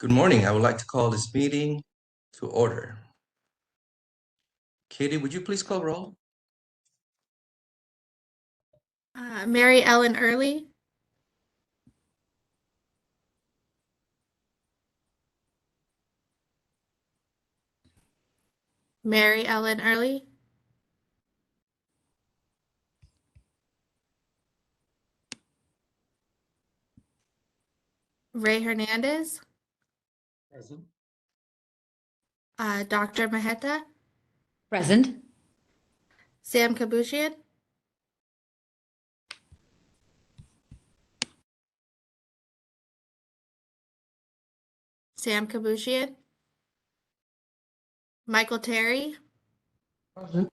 Good morning. I would like to call this meeting to order. Katie, would you please call roll? Mary Ellen Early. Mary Ellen Early. Ray Hernandez. Present. Dr. Maheta. Present. Sam Kabushian. Sam Kabushian. Michael Terry. Present.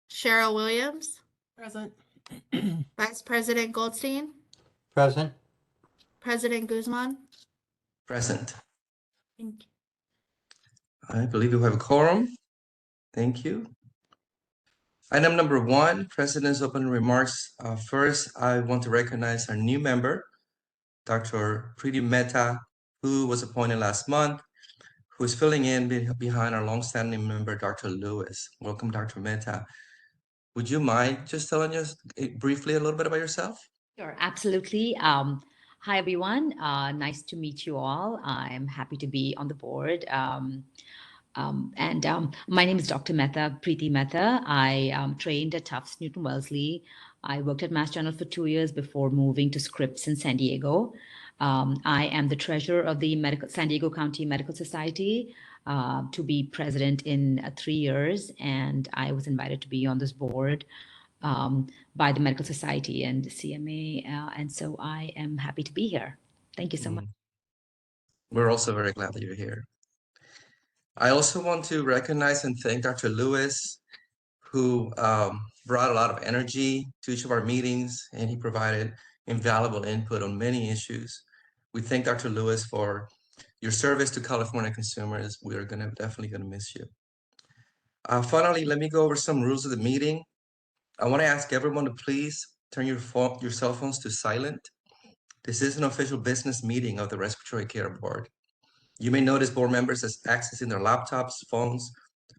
Cheryl Williams. Present. Vice President Goldstein. Present. President Guzman. Present. Thank you. I believe we have a quorum. Thank you. Item number 1, President's opening remarks. First, I want to recognize our new member, Dr. Preeti Mehta, who was appointed last month, who is filling in behind our longstanding member, Dr. Lewis. Welcome, Dr. Mehta. Would you mind just telling us briefly a little bit about yourself? Sure, absolutely. Hi, everyone. Nice to meet you all. I'm happy to be on the board. My name is Dr. Mehta, Preeti Mehta. I trained at Tufts Newton Wellesley. I worked at Mass General for 2 years before moving to Scripps in San Diego. I am the treasurer of the San Diego County Medical Society, to be president in 3 years, and I was invited to be on this board by the Medical Society and CMA, and so I am happy to be here. Thank you so much. We're also very glad that you're here. I also want to recognize and thank Dr. Lewis, who brought a lot of energy to each of our meetings, and he provided invaluable input on many issues. We thank Dr. Lewis for your service to California consumers. We are definitely gonna miss you. Finally, let me go over some rules of the meeting. I want to ask everyone to please turn your cell phones to silent. This is an official business meeting of the Respiratory Care Board. You may notice board members as accessing their laptops, phones,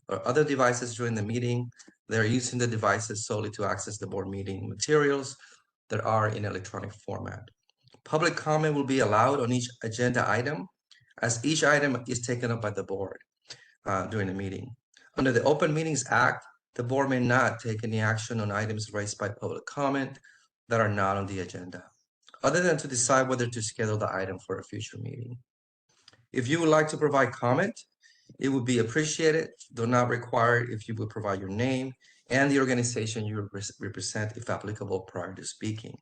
or other devices during the meeting. They're using the devices solely to access the board meeting materials that are in electronic format. Public comment will be allowed on each agenda item, as each item is taken up by the board during the meeting. Under the Open Meetings Act, the board may not take any action on items raised by public comment that are not on the agenda, other than to decide whether to schedule the item for a future meeting. If you would like to provide comment, it would be appreciated, though not required, if you would provide your name and the organization you represent, if applicable, prior to speaking.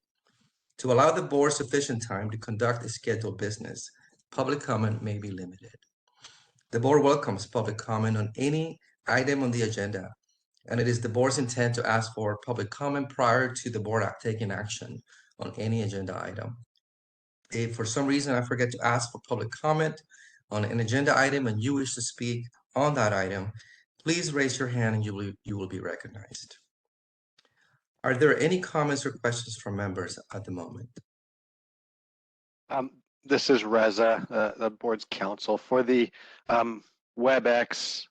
To allow the board sufficient time to conduct a scheduled business, public comment may be limited. The board welcomes public comment on any item on the agenda, and it is the board's intent to ask for public comment prior to the board taking action on any agenda item. If for some reason I forget to ask for public comment on an agenda item and you wish to speak on that item, please raise your hand and you will be recognized. Are there any comments or questions from members at the moment? This is Reza, the board's counsel. For the WebEx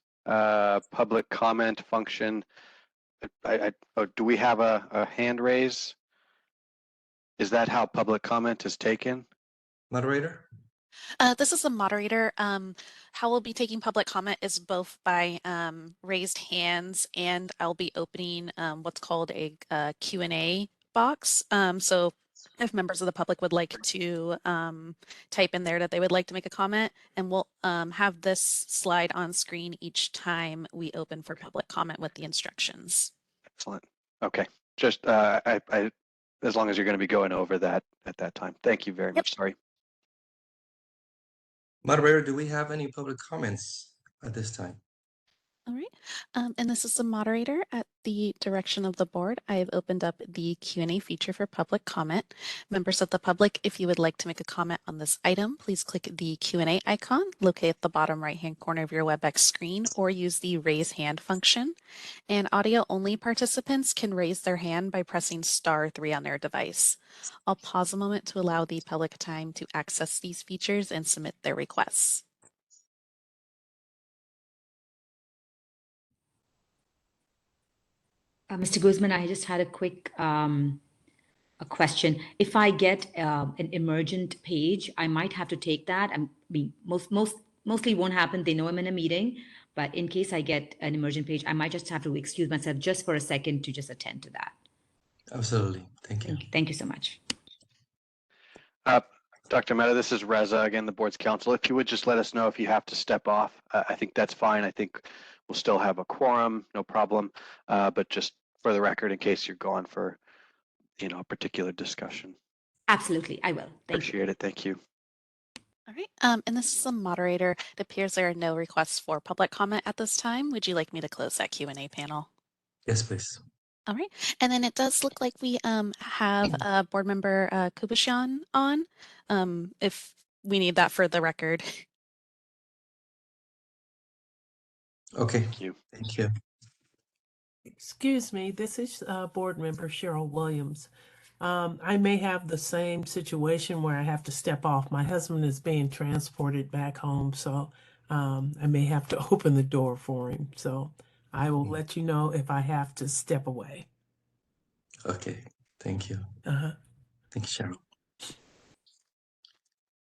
public comment function, do we have a hand raise? Is that how public comment is taken? Moderator? This is the moderator. How we'll be taking public comment is both by raised hands, and I'll be opening what's called a Q&A box. So if members of the public would like to type in there that they would like to make a comment, and we'll have this slide on screen each time we open for public comment with the instructions. Excellent. Okay. Just as long as you're going to be going over that at that time. Thank you very much. Sorry. Moderator, do we have any public comments at this time? All right, and this is the moderator. At the direction of the board, I have opened up the Q&A feature for public comment. Members of the public, if you would like to make a comment on this item, please click the Q&A icon located at the bottom right-hand corner of your WebEx screen or use the raise hand function. And audio-only participants can raise their hand by pressing *3 on their device. I'll pause a moment to allow the public time to access these features and submit their requests. Mr. Guzman, I just had a quick a question. If I get an emergent page, I might have to take that. I mean, mostly won't happen. They know I'm in a meeting, but in case I get an emergent page, I might just have to excuse myself just for a second to just attend to that. Absolutely. Thank you. Thank you so much. Dr. Mehta, this is Reza, again, the board's counsel. If you would just let us know if you have to step off, I think that's fine. I think we'll still have a quorum, no problem. But just for the record, in case you're gone for, a particular discussion. Absolutely, I will. Thank you. Appreciate it. Thank you. All right, and this is the moderator. It appears there are no requests for public comment at this time. Would you like me to close that Q&A panel? Yes, please. All right, and then it does look like we have board member Kubushian on, if we need that for the record. Okay. Thank you. Thank you. Excuse me, this is board member Cheryl Williams. I may have the same situation where I have to step off. My husband is being transported back home, so I may have to open the door for him. So I will let you know if I have to step away. Okay. Thank you. Uh-huh. Thank you, Cheryl.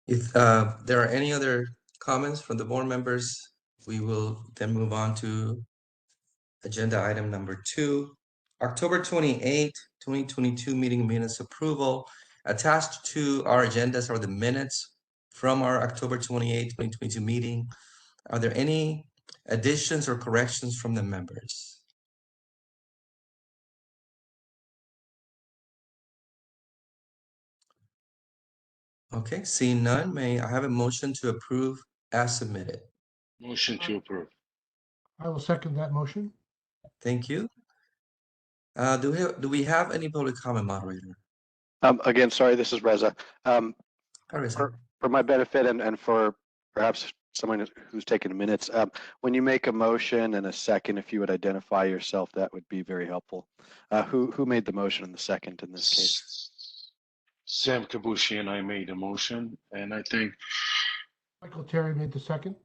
If there are any other comments from the board members, we will then move on to agenda item number 2, October 28, 2022 meeting minutes approval. Attached to our agendas are the minutes from our October 28, 2022 meeting. Are there any additions or corrections from the members? Okay, seeing none, may I have a motion to approve as submitted? Motion to approve. I will second that motion. Thank you. Do we have any public comment, moderator? Again, sorry, this is Reza. All right, sir. For my benefit and for perhaps someone who's taken minutes, when you make a motion and a second, if you would identify yourself, that would be very helpful. Who made the motion in the second in this case? Sam Kabushi and I made a motion, and I think Michael Terry made the second.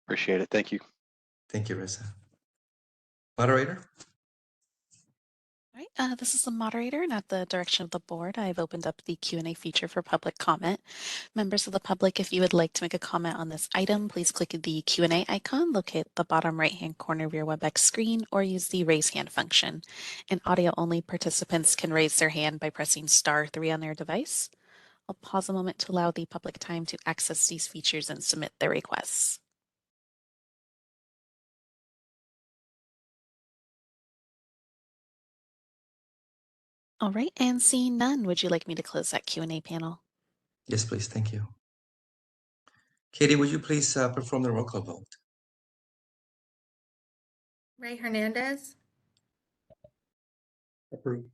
Appreciate it. Thank you. Thank you, Reza. Moderator? All right, this is the moderator, and at the direction of the board, I've opened up the Q&A feature for public comment. Members of the public, if you would like to make a comment on this item, please click the Q&A icon located at the bottom right-hand corner of your WebEx screen or use the raise hand function. And audio-only participants can raise their hand by pressing *3 on their device. I'll pause a moment to allow the public time to access these features and submit their requests. All right, and seeing none, would you like me to close that Q&A panel? Yes, please. Thank you. Katie, would you please perform the roll call vote? Ray Hernandez, Approved.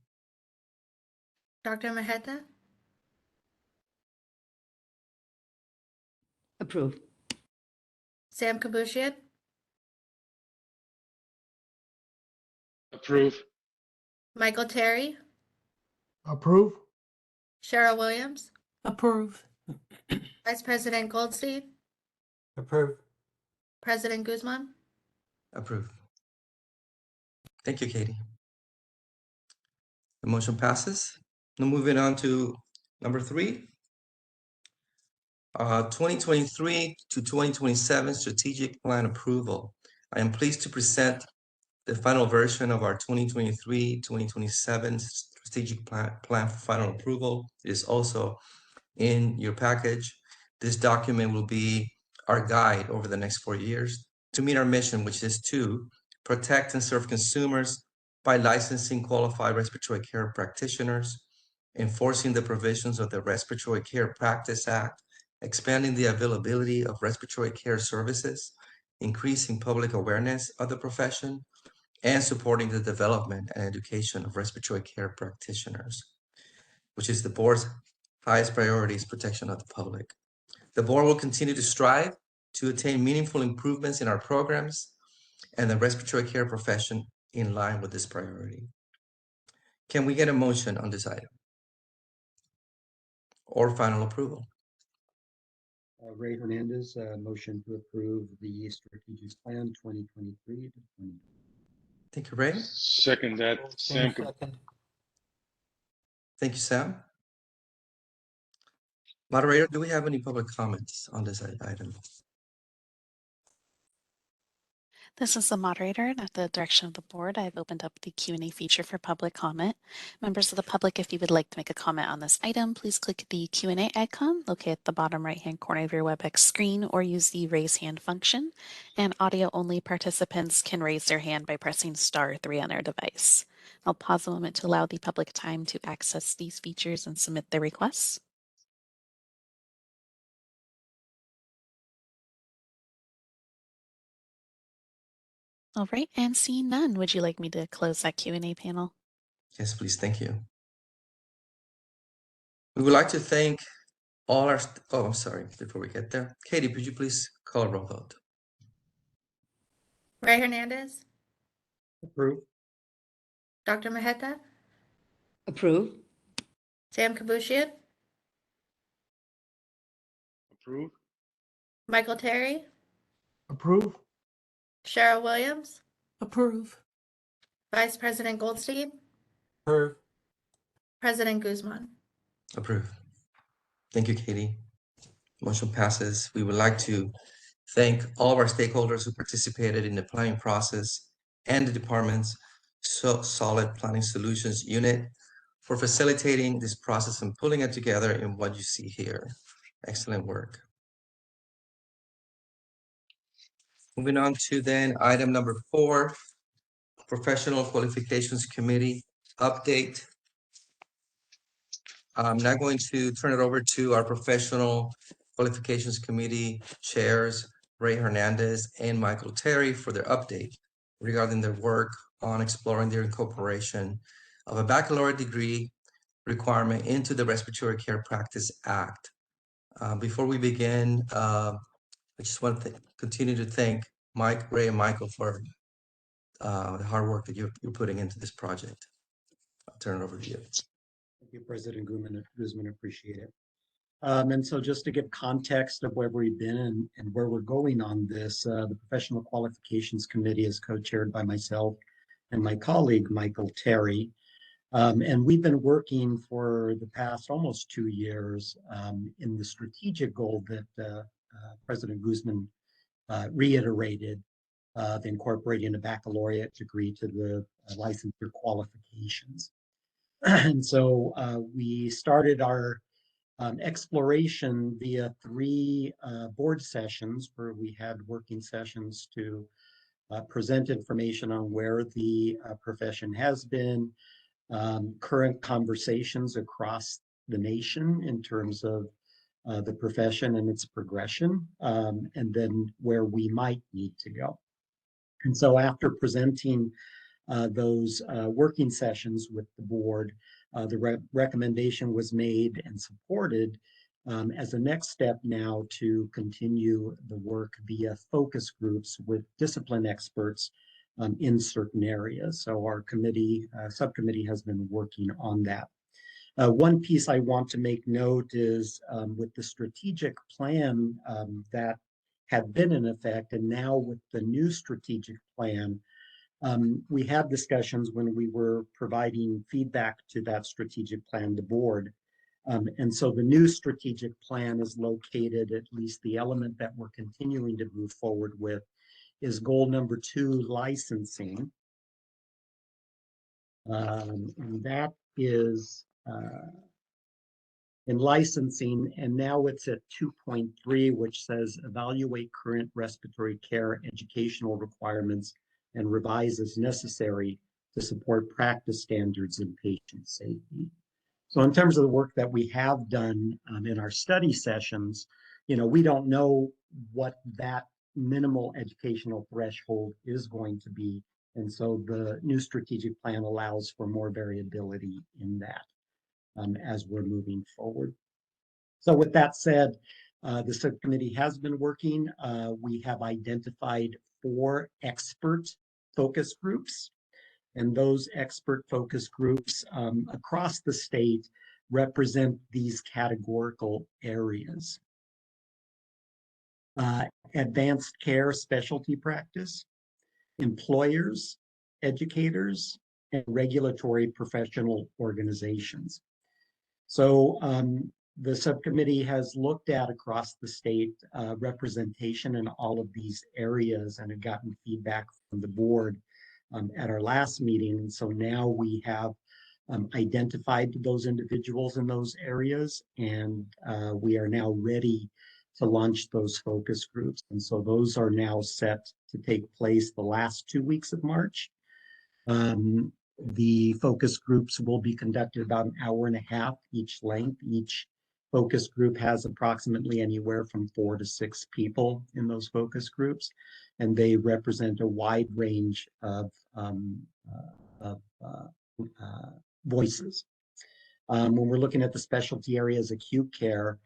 Dr. Mehta, Approved. Sam Kabushian, approve. Michael Terry, Approve. Cheryl Williams, Approve. Vice President Goldstein, Approve. President Guzman. Approved. Thank you, Katie. The motion passes. Now moving on to number 3. 2023 to 2027 strategic plan approval. I am pleased to present the final version of our 2023-2027 strategic plan for final approval. It is also in your package. This document will be our guide over the next 4 years to meet our mission, which is to protect and serve consumers by licensing qualified respiratory care practitioners, enforcing the provisions of the Respiratory Care Practice Act, expanding the availability of respiratory care services, increasing public awareness of the profession, and supporting the development and education of respiratory care practitioners, which is the board's highest priority is protection of the public. The board will continue to strive to attain meaningful improvements in our programs and the respiratory care profession in line with this priority. Can we get a motion on this item? Or final approval? Ray Hernandez, motion to approve the strategic plan 2023 to 20. Thank you, Ray. Second that, Sam. Second. Thank you, Sam. Moderator, do we have any public comments on this item? This is the moderator, and at the direction of the board, I've opened up the Q&A feature for public comment. Members of the public, if you would like to make a comment on this item, please click the Q&A icon located at the bottom right-hand corner of your WebEx screen or use the raise hand function. And audio-only participants can raise their hand by pressing *3 on their device. I'll pause a moment to allow the public time to access these features and submit their requests. All right, and seeing none, would you like me to close that Q&A panel? Yes, please. Thank you. We would like to thank all our, oh, I'm sorry, before we get there. Katie, could you please call a roll vote? Ray Hernandez, Approve. Dr. Mehta, Approve. Sam Kabushian, Approve. Michael Terry, Approve. Cheryl Williams, Approve. Vice President Goldstein, Approve. President Guzman. Approve. Thank you, Katie. Motion passes. We would like to thank all of our stakeholders who participated in the planning process and the department's Solid Planning Solutions unit for facilitating this process and pulling it together in what you see here. Excellent work. Moving on to then item number 4, Professional Qualifications Committee update. I'm now going to turn it over to our Professional Qualifications Committee chairs, Ray Hernandez and Michael Terry, for their update regarding their work on exploring their incorporation of a baccalaureate degree requirement into the Respiratory Care Practice Act. Before we begin, I just want to continue to thank Mike, Ray, and Michael for the hard work that you're putting into this project. I'll turn it over to you. Thank you, President Guzman, appreciate it. And so just to give context of where we've been and where we're going on this, the Professional Qualifications Committee is co-chaired by myself and my colleague, Michael Terry. And we've been working for the past almost 2 years in the strategic goal that President Guzman reiterated of incorporating a baccalaureate degree to the licensure qualifications. And so we started our exploration via 3 board sessions where we had working sessions to present information on where the profession has been, current conversations across the nation in terms of the profession and its progression, and then where we might need to go. And so after presenting those working sessions with the board, the recommendation was made and supported as a next step now to continue the work via focus groups with discipline experts in certain areas. So our committee, subcommittee has been working on that. One piece I want to make note is with the strategic plan that had been in effect, and now with the new strategic plan, we had discussions when we were providing feedback to that strategic plan, the board. And so the new strategic plan is located, at least the element that we're continuing to move forward with, is goal number 2, licensing. And that is in licensing, and now it's at 2.3, which says evaluate current respiratory care educational requirements and revise as necessary to support practice standards and patient safety. So in terms of the work that we have done in our study sessions, you know, we don't know what that minimal educational threshold is going to be. And so the new strategic plan allows for more variability in that as we're moving forward. So with that said, the subcommittee has been working. We have identified 4 expert focus groups, and those expert focus groups across the state represent these categorical areas. Advanced care specialty practice, employers, educators, and regulatory professional organizations. So the subcommittee has looked at across the state representation in all of these areas and have gotten feedback from the board at our last meeting. And so now we have identified those individuals in those areas, and we are now ready to launch those focus groups. And so those are now set to take place the last 2 weeks of March. The focus groups will be conducted about 1.5 hours each length. Each focus group has approximately anywhere from 4 to 6 people in those focus groups, and they represent a wide range of voices. When we're looking at the specialty areas, acute care,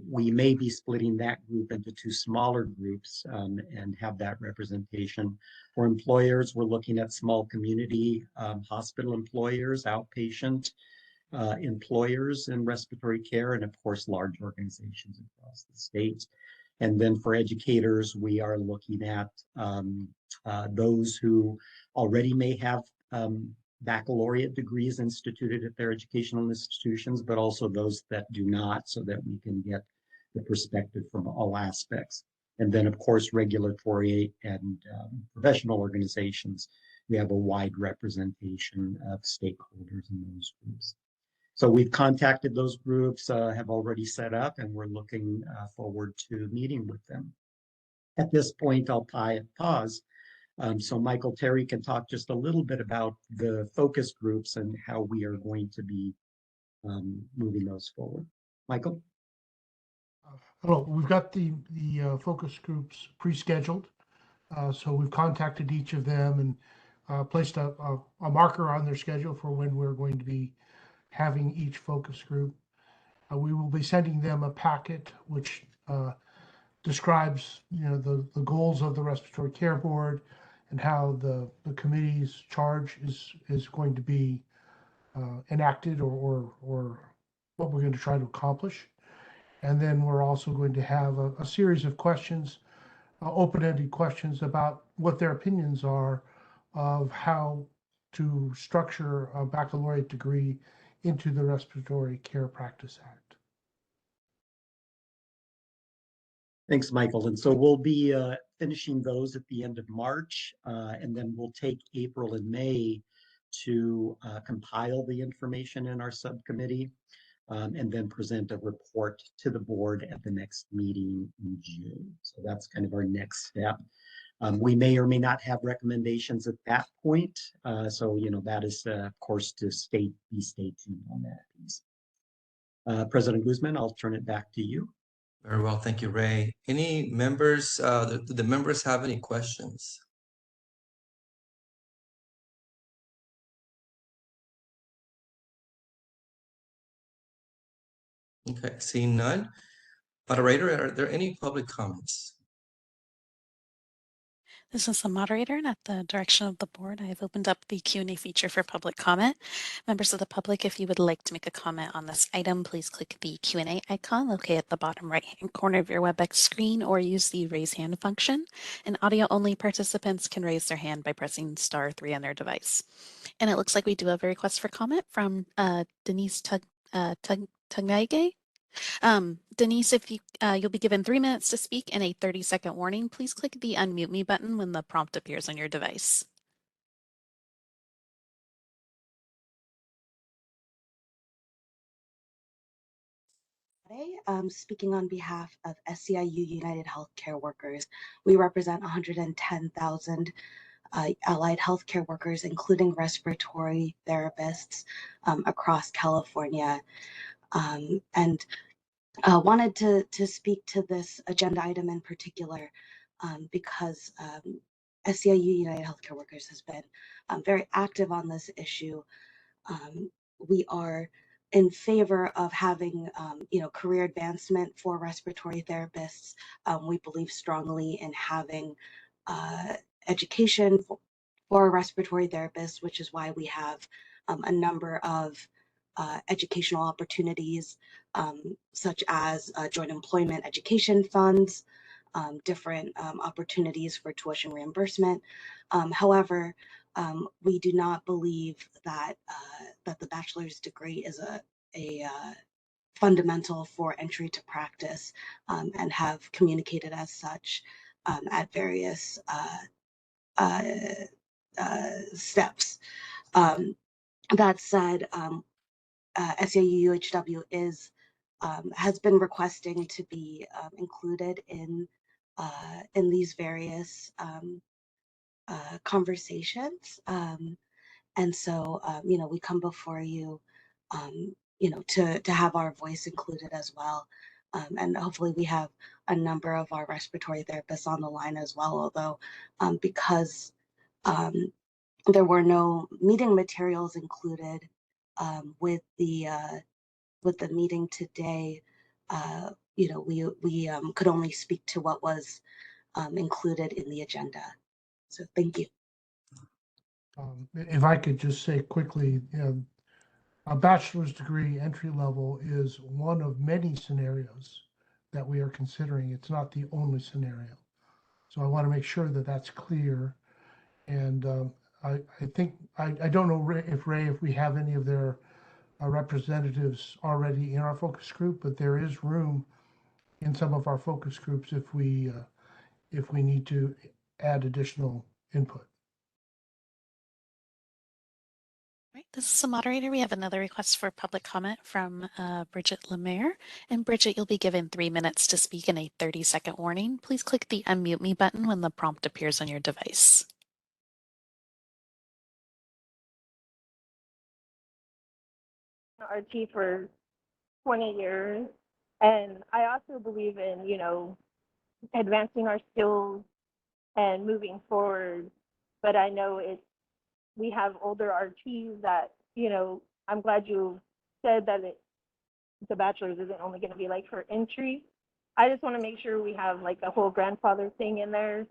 we may be splitting that group into 2 smaller groups and have that representation. For employers, we're looking at small community hospital employers, outpatient employers in respiratory care, and of course, large organizations across the state. And then for educators, we are looking at those who already may have baccalaureate degrees instituted at their educational institutions, but also those that do not, so that we can get the perspective from all aspects. And then, of course, regulatory and professional organizations. We have a wide representation of stakeholders in those groups. So we've contacted those groups, have already set up, and we're looking forward to meeting with them. At this point, I'll pause. So Michael Terry can talk just a little bit about the focus groups and how we are going to be moving those forward. Michael? Hello, we've got the focus groups pre-scheduled. So we've contacted each of them and placed a marker on their schedule for when we're going to be having each focus group. We will be sending them a packet which describes, the goals of the Respiratory Care Board and how the committee's charge is going to be enacted or what we're going to try to accomplish. And then we're also going to have a series of questions, open-ended questions about what their opinions are of how to structure a baccalaureate degree into the Respiratory Care Practice Act. Thanks, Michael. And so we'll be finishing those at the end of March, and then we'll take April and May to compile the information in our subcommittee, and then present a report to the board at the next meeting in June. So that's kind of our next step. We may or may not have recommendations at that point. So, that is, of course, to stay tuned on that piece. President Guzman, I'll turn it back to you. Very well, thank you, Ray. Any members, do the members have any questions? Okay, seeing none. Moderator, are there any public comments? This is the moderator, and at the direction of the board, I have opened up the Q&A feature for public comment. Members of the public, if you would like to make a comment on this item, please click the Q&A icon located at the bottom right-hand corner of your WebEx screen, or use the raise hand function. And audio-only participants can raise their hand by pressing *3 on their device. And it looks like we do have a request for comment from Denise Tugnaige. Denise, if you'll be given 3 minutes to speak and a 30-second warning. Please click the unmute me button when the prompt appears on your device. Today, speaking on behalf of SEIU United Healthcare Workers. We represent 110,000 allied healthcare workers, including respiratory therapists across California, and wanted to speak to this agenda item in particular because SEIU United Healthcare Workers has been very active on this issue. We are in favor of having, career advancement for respiratory therapists. We believe strongly in having education for respiratory therapists, which is why we have a number of educational opportunities, such as joint employment education funds, different opportunities for tuition reimbursement. However, we do not believe that that the bachelor's degree is a fundamental for entry to practice, and have communicated as such at various steps. That said, SEIU UHW has been requesting to be included in these various conversations. And so, we come before you, to have our voice included as well. And hopefully we have a number of our respiratory therapists on the line as well, although because there were no meeting materials included with the meeting today, we could only speak to what was included in the agenda. So thank you. If I could just say quickly, a bachelor's degree entry level is one of many scenarios that we are considering. It's not the only scenario. So I want to make sure that that's clear. And I think, I don't know if we have any of their representatives already in our focus group, but there is room in some of our focus groups if we need to add additional input. Right, this is the moderator. We have another request for public comment from Bridget Lemaire. And Bridget, you'll be given 3 minutes to speak in a 30-second warning. Please click the unmute me button when the prompt appears on your device. RT for 20 years, and I also believe in, advancing our skills and moving forward. But I know we have older RTs that, I'm glad you said that the bachelor's isn't only going to be like for entry. I just want to make sure we have like a whole grandfather thing in there,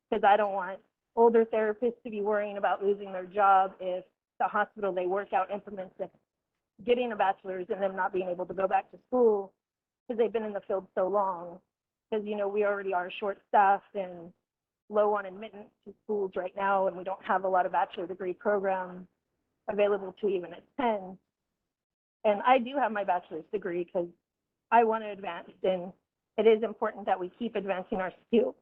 because I don't want older therapists to be worrying about losing their job if the hospital they work out implements it, getting a bachelor's and them not being able to go back to school because they've been in the field so long. Because, we already are short-staffed and low on admittance to schools right now, and we don't have a lot of bachelor degree programs available to even attend. And I do have my bachelor's degree because I want to advance, and it is important that we keep advancing our skills.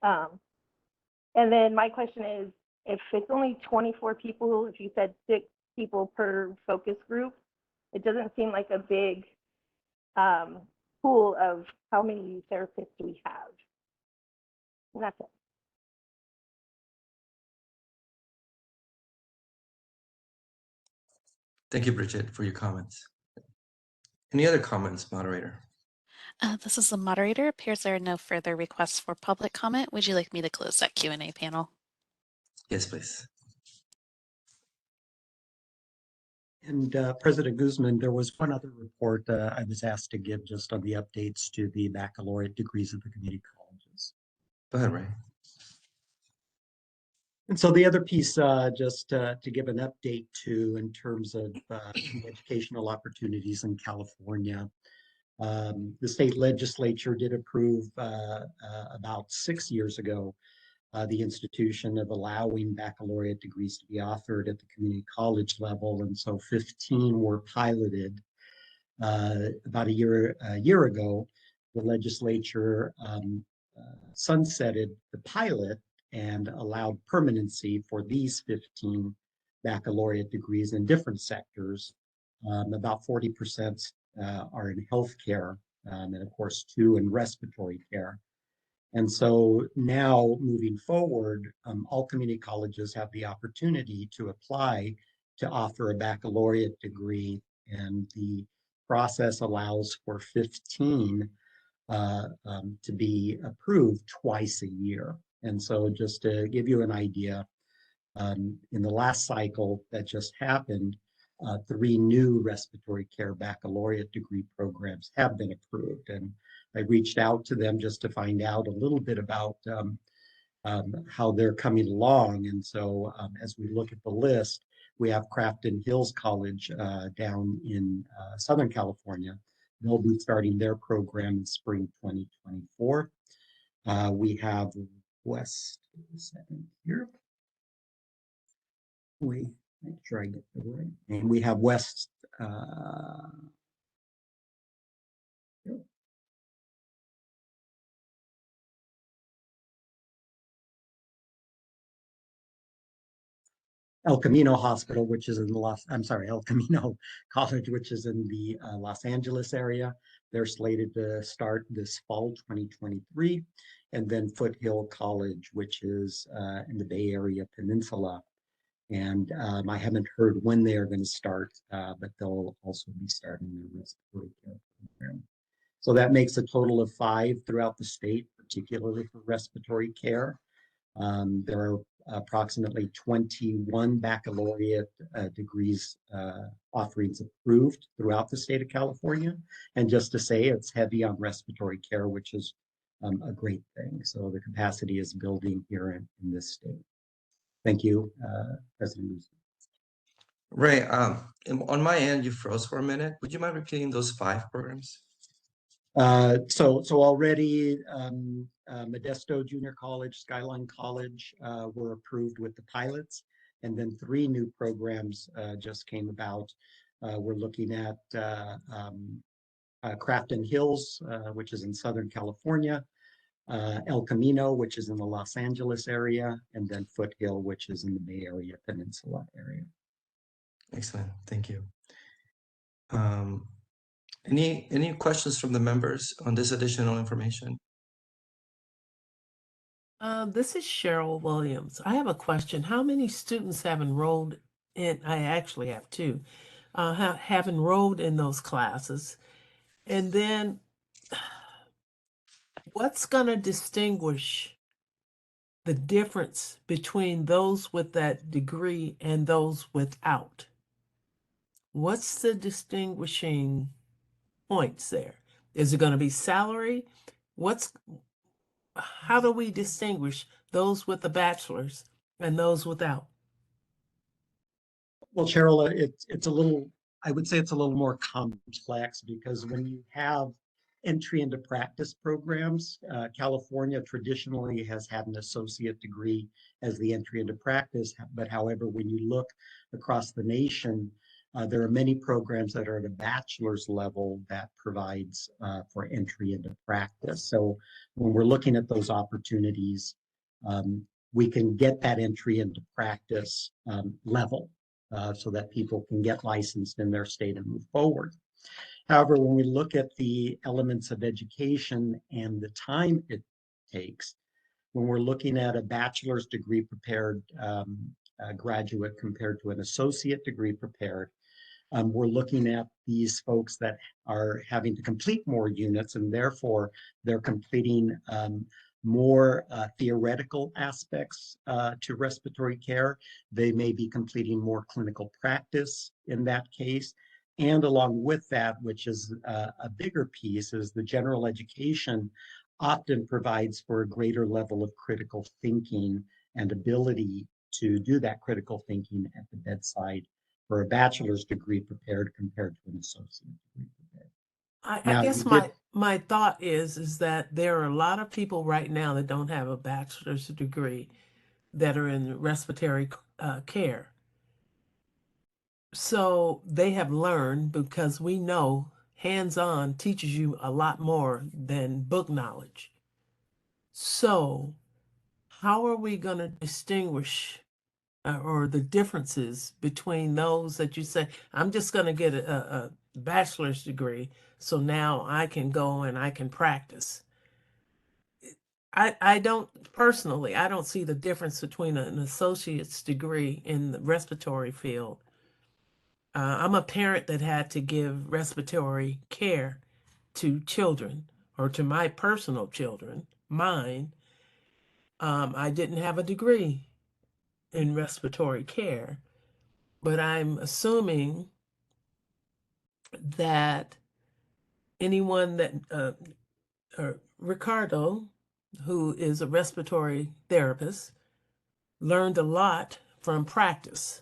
And then my question is, if it's only 24 people, if you said 6 people per focus group, it doesn't seem like a big pool of how many therapists we have. And that's it. Thank you, Bridget, for your comments. Any other comments, moderator? This is the moderator. Appears there are no further requests for public comment. Would you like me to close that Q&A panel? Yes, please. And President Guzman, there was one other report I was asked to give just on the updates to the baccalaureate degrees of the community colleges. Go ahead, Ray. And so the other piece, just to give an update to in terms of educational opportunities in California. The state legislature did approve about 6 years ago the institution of allowing baccalaureate degrees to be offered at the community college level. And so 15 were piloted. About a year ago, the legislature sunsetted the pilot and allowed permanency for these 15 baccalaureate degrees in different sectors. About 40% are in healthcare, and of course 2 in respiratory care. And so now moving forward, all community colleges have the opportunity to apply to offer a baccalaureate degree, and the process allows for 15 to be approved twice a year. And so just to give you an idea, in the last cycle that just happened, 3 new respiratory care baccalaureate degree programs have been approved. And I reached out to them just to find out a little bit about how they're coming along. And so as we look at the list, we have Crafton Hills College down in Southern California. They'll be starting their program in spring 2024. We have West, here. We make sure I get the right name. We have West. El Camino Hospital, which is in El Camino College, which is in the Los Angeles area. They're slated to start this fall 2023. And then Foothill College, which is in the Bay Area Peninsula. And I haven't heard when they are going to start, but they'll also be starting their respiratory care program. So that makes a total of 5 throughout the state, particularly for respiratory care. There are approximately 21 baccalaureate degrees offerings approved throughout the state of California. And just to say, it's heavy on respiratory care, which is a great thing. So the capacity is building here in this state. Thank you, President Lewis. Ray, on my end, you froze for a minute. Would you mind repeating those 5 programs? So already Modesto Junior College, Skyline College were approved with the pilots, and then 3 new programs just came about. We're looking at Crafton Hills, which is in Southern California, El Camino, which is in the Los Angeles area, and then Foothill, which is in the Bay Area Peninsula area. Excellent, thank you. Any questions from the members on this additional information? This is Cheryl Williams. I have a question. How many students have enrolled in, I actually have 2, have enrolled in those classes? And then what's going to distinguish the difference between those with that degree and those without? What's the distinguishing points there? Is it going to be salary? How do we distinguish those with the bachelor's and those without? Well, Cheryl, it's a little, I would say it's a little more complex, because when you have entry into practice programs, California traditionally has had an associate degree as the entry into practice. But however, when you look across the nation, there are many programs that are at a bachelor's level that provides for entry into practice. So when we're looking at those opportunities, we can get that entry into practice level so that people can get licensed in their state and move forward. However, when we look at the elements of education and the time it takes, when we're looking at a bachelor's degree prepared graduate compared to an associate degree prepared, we're looking at these folks that are having to complete more units, and therefore they're completing more theoretical aspects to respiratory care. They may be completing more clinical practice in that case. And along with that, which is a bigger piece, is the general education often provides for a greater level of critical thinking and ability to do that critical thinking at the bedside for a bachelor's degree prepared compared to an associate degree prepared. I guess my thought is that there are a lot of people right now that don't have a bachelor's degree that are in respiratory care. So they have learned, because we know hands-on teaches you a lot more than book knowledge. So how are we going to distinguish or the differences between those that you say, I'm just going to get a bachelor's degree, so now I can go and I can practice? I don't personally, I don't see the difference between an associate's degree in the respiratory field. I'm a parent that had to give respiratory care to children or to my personal children, mine, I didn't have a degree in respiratory care, but I'm assuming that anyone that, Ricardo, who is a respiratory therapist, learned a lot from practice,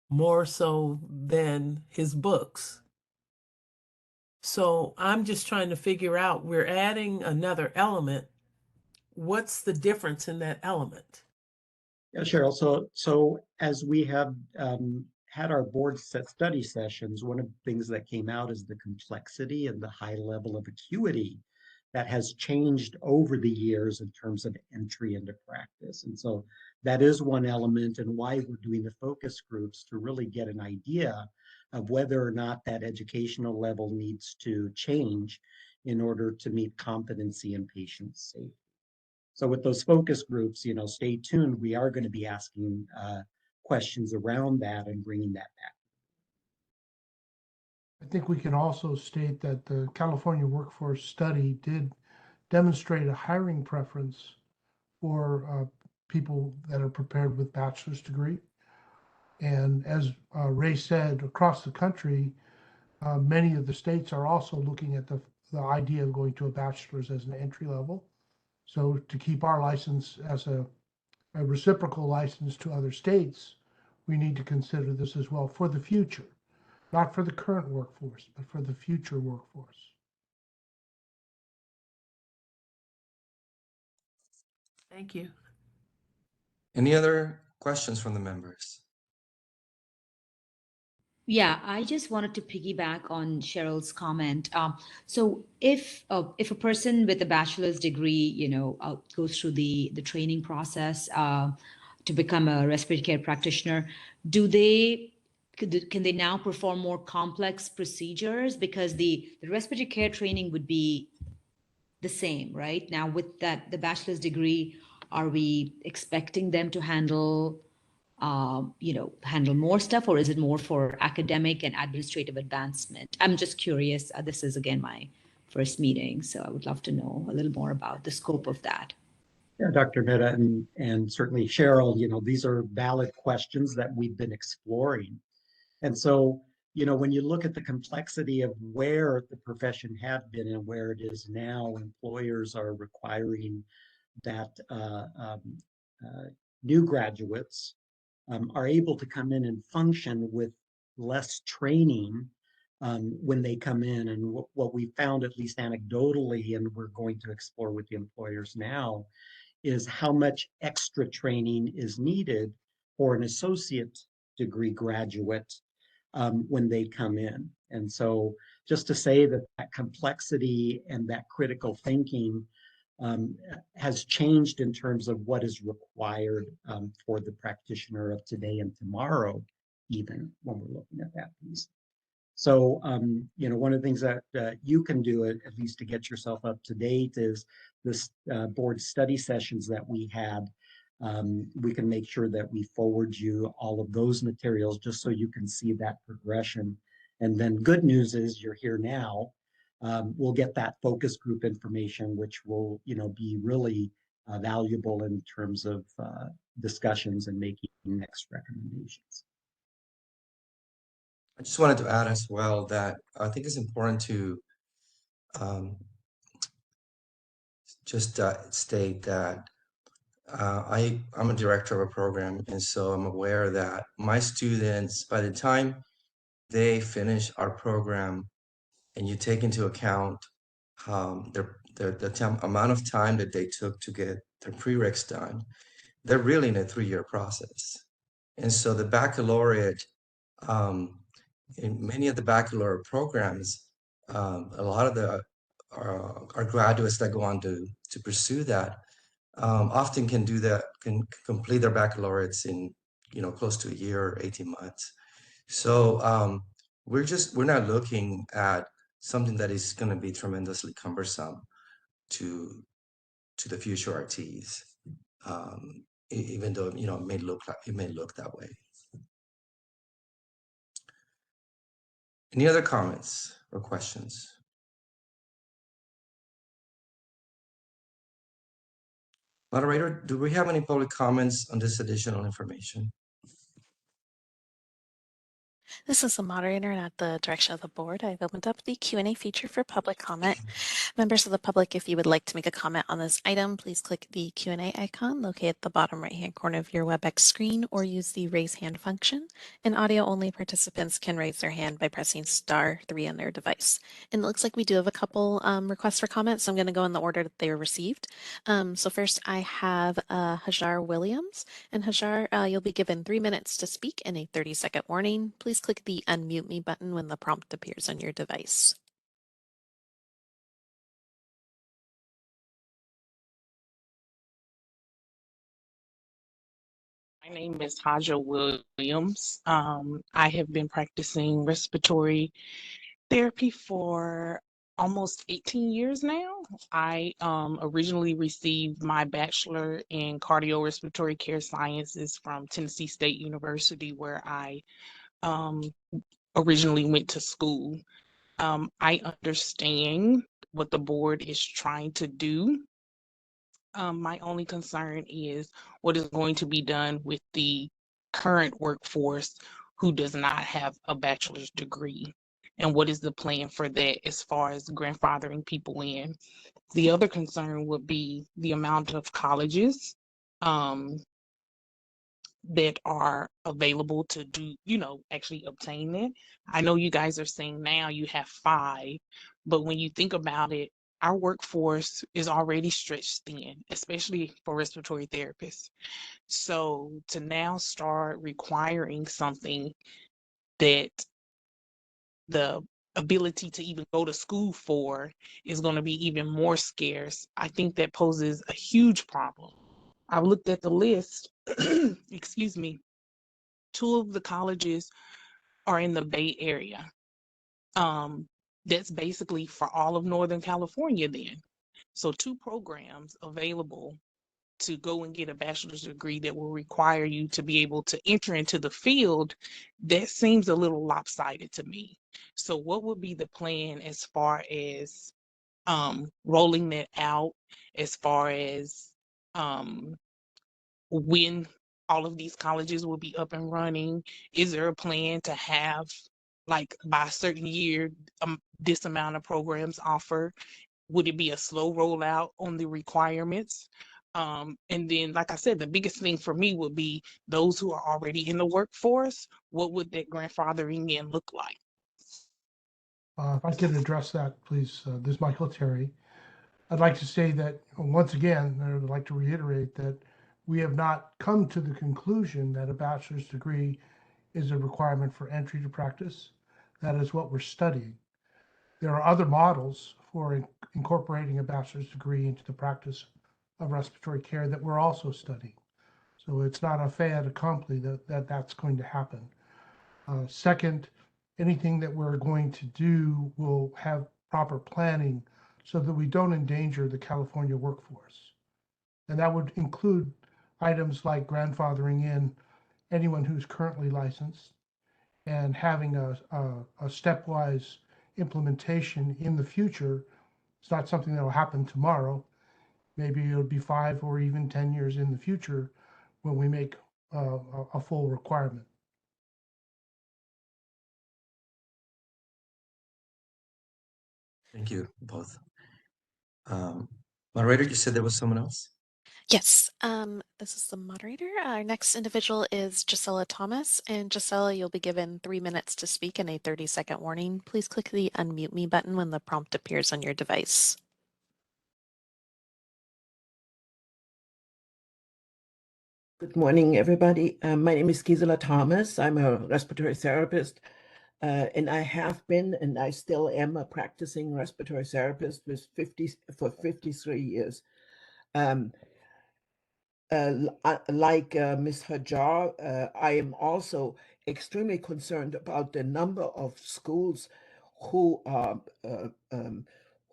more so than his books. So I'm just trying to figure out, we're adding another element. What's the difference in that element? Yeah, Cheryl. So as we have had our board set study sessions, one of the things that came out is the complexity and the high level of acuity that has changed over the years in terms of entry into practice. And so that is one element and why we're doing the focus groups, to really get an idea of whether or not that educational level needs to change in order to meet competency and patient safety. So with those focus groups, stay tuned. We are going to be asking questions around that and bringing that back. I think we can also state that the California workforce study did demonstrate a hiring preference for people that are prepared with bachelor's degree. And as Ray said, across the country, many of the states are also looking at the idea of going to a bachelor's as an entry level. So to keep our license as a reciprocal license to other states, we need to consider this as well for the future, not for the current workforce, but for the future workforce. Thank you. Any other questions from the members? Yeah, I just wanted to piggyback on Cheryl's comment. So if a person with a bachelor's degree, goes through the training process to become a respiratory care practitioner, can they now perform more complex procedures? Because the respiratory care training would be the same, right? Now with the bachelor's degree, are we expecting them to handle more stuff, or is it more for academic and administrative advancement? I'm just curious. This is again my first meeting, so I would love to know a little more about the scope of that. Yeah, Dr. Mehta and certainly Cheryl, these are valid questions that we've been exploring. And so, when you look at the complexity of where the profession had been and where it is now, employers are requiring that new graduates are able to come in and function with less training when they come in. And what we found, at least anecdotally, and we're going to explore with the employers now, is how much extra training is needed for an associate degree graduate when they come in. And so just to say that complexity and that critical thinking has changed in terms of what is required for the practitioner of today and tomorrow, even when we're looking at that piece. So, one of the things that you can do, at least to get yourself up to date, is this board study sessions that we had. We can make sure that we forward you all of those materials just so you can see that progression. And then good news is you're here now. We'll get that focus group information, which will, be really valuable in terms of discussions and making next recommendations. I just wanted to add as well that I think it's important to just state that I'm a director of a program, and so I'm aware that my students, by the time they finish our program, and you take into account the amount of time that they took to get their prereqs done, they're really in a 3-year process. And so the baccalaureate, in many of the baccalaureate programs, a lot of our graduates that go on to pursue that often can complete their baccalaureates in close to a year or 18 months. So we're not looking at something that is going to be tremendously cumbersome to the future RTs, even though it may look that way. Any other comments or questions? Moderator, do we have any public comments on this additional information? This is the moderator, and at the direction of the board, I've opened up the Q&A feature for public comment. Members of the public, if you would like to make a comment on this item, please click the Q&A icon located at the bottom right-hand corner of your WebEx screen or use the raise hand function. And audio-only participants can raise their hand by pressing *3 on their device. And it looks like we do have a couple requests for comments, so I'm going to go in the order that they were received. So first I have Hajar Williams. And Hajar, you'll be given 3 minutes to speak and a 30-second warning. Please click the unmute me button when the prompt appears on your device. My name is Haja Williams. I have been practicing respiratory therapy for almost 18 years now. I originally received my bachelor in cardiorespiratory care sciences from Tennessee State University, where I originally went to school. I understand what the board is trying to do. My only concern is what is going to be done with the current workforce who does not have a bachelor's degree, and what is the plan for that as far as grandfathering people in. The other concern would be the amount of colleges that are available to do, actually obtain it. I know you guys are saying now you have 5, but when you think about it, our workforce is already stretched thin, especially for respiratory therapists. So to now start requiring something that the ability to even go to school for is going to be even more scarce, I think that poses a huge problem. I've looked at the list, excuse me, 2 of the colleges are in the Bay Area. That's basically for all of Northern California then. So 2 programs available to go and get a bachelor's degree that will require you to be able to enter into the field, that seems a little lopsided to me. So what would be the plan as far as rolling that out, as far as when all of these colleges will be up and running? Is there a plan to have, like, by a certain year, this amount of programs offered? Would it be a slow rollout on the requirements? And then, like I said, the biggest thing for me would be those who are already in the workforce. What would that grandfathering in look like? If I could address that, please. This is Michael Terry. I'd like to say that, once again, I would like to reiterate that we have not come to the conclusion that a bachelor's degree is a requirement for entry to practice. That is what we're studying. There are other models for incorporating a bachelor's degree into the practice of respiratory care that we're also studying. So it's not a fait accompli that that's going to happen. Second, anything that we're going to do will have proper planning so that we don't endanger the California workforce. And that would include items like grandfathering in anyone who's currently licensed and having a stepwise implementation in the future. It's not something that will happen tomorrow. Maybe it'll be 5 or even 10 years in the future when we make a full requirement. Thank you both. Moderator, you said there was someone else? Yes, this is the moderator. Our next individual is Gisela Thomas. And Gisela, you'll be given 3 minutes to speak and a 30-second warning. Please click the unmute me button when the prompt appears on your device. Good morning, everybody. My name is Gisela Thomas. I'm a respiratory therapist, and I have been, and I still am, a practicing respiratory therapist for 53 years. Like Ms. Hajar, I am also extremely concerned about the number of schools who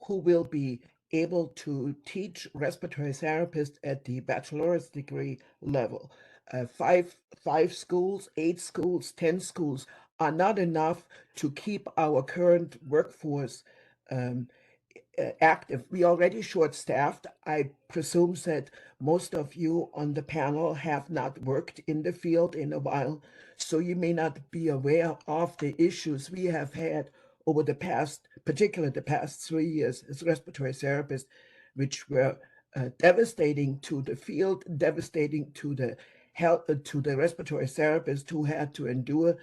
will be able to teach respiratory therapists at the bachelor's degree level. 5 schools, 8 schools, 10 schools are not enough to keep our current workforce active. We already short-staffed. I presume that most of you on the panel have not worked in the field in a while, so you may not be aware of the issues we have had over the past, particularly the past 3 years as respiratory therapists, which were devastating to the field, devastating to the health, to the respiratory therapists who had to endure